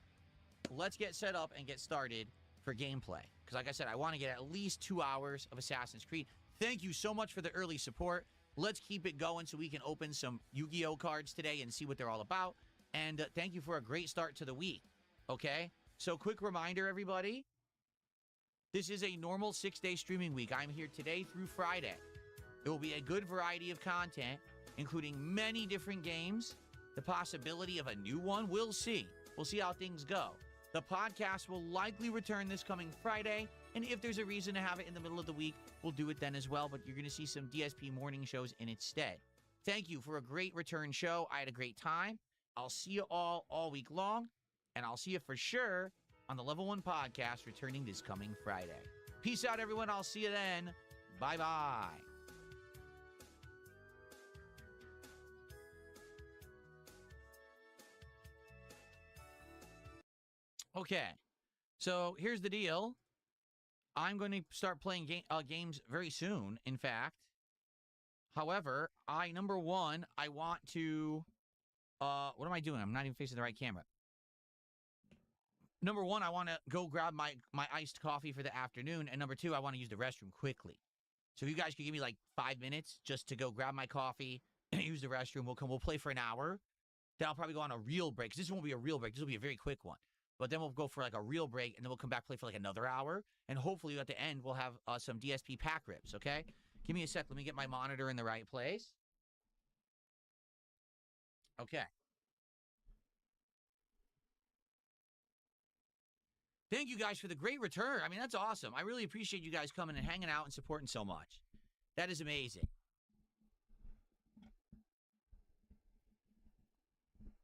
Let's get set up and get started for gameplay. Because like I said, I want to get at least 2 hours of Assassin's Creed. Thank you so much for the early support. Let's keep it going so we can open some Yu-Gi-Oh cards today and see what they're all about. And thank you for a great start to the week. Okay? So quick reminder, everybody. This is a normal 6-day streaming week. I'm here today through Friday. It will be a good variety of content, including many different games. The possibility of a new one. We'll see. We'll see how things go. The podcast will likely return this coming Friday, and if there's a reason to have it in the middle of the week, we'll do it then as well, but you're going to see some DSP morning shows in its stead. Thank you for a great return show. I had a great time. I'll see you all week long, and I'll see you for sure on the Level 1 podcast returning this coming Friday. Peace out, everyone. I'll see you then. Bye-bye. Okay, so here's the deal. I'm going to start playing games very soon, in fact. However, number one, I want to... what am I doing? I'm not even facing the right camera. Number one, I want to go grab my iced coffee for the afternoon. And number two, I want to use the restroom quickly. So if you guys could give me like 5 minutes just to go grab my coffee and use the restroom, we'll play for an hour. Then I'll probably go on a real break, because this won't be a real break. This will be a very quick one. But then we'll go for like a real break, and then we'll come back, play for like another hour. And hopefully at the end, we'll have some DSP pack rips, okay? Give me a sec. Let me get my monitor in the right place. Okay. Thank you guys for the great return. I mean, that's awesome. I really appreciate you guys coming and hanging out and supporting so much. That is amazing.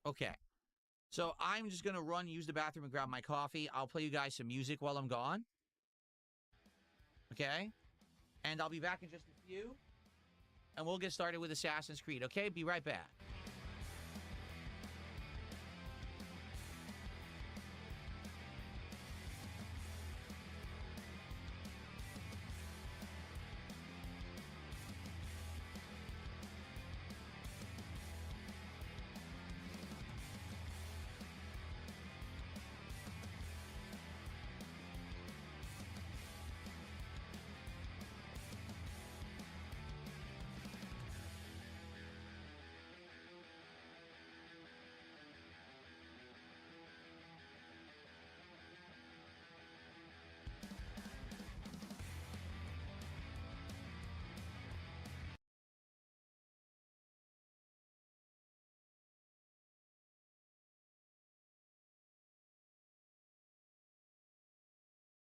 Okay. So I'm just going to use the bathroom and grab my coffee. I'll play you guys some music while I'm gone. Okay? And I'll be back in just a few. And we'll get started with Assassin's Creed, okay? Be right back.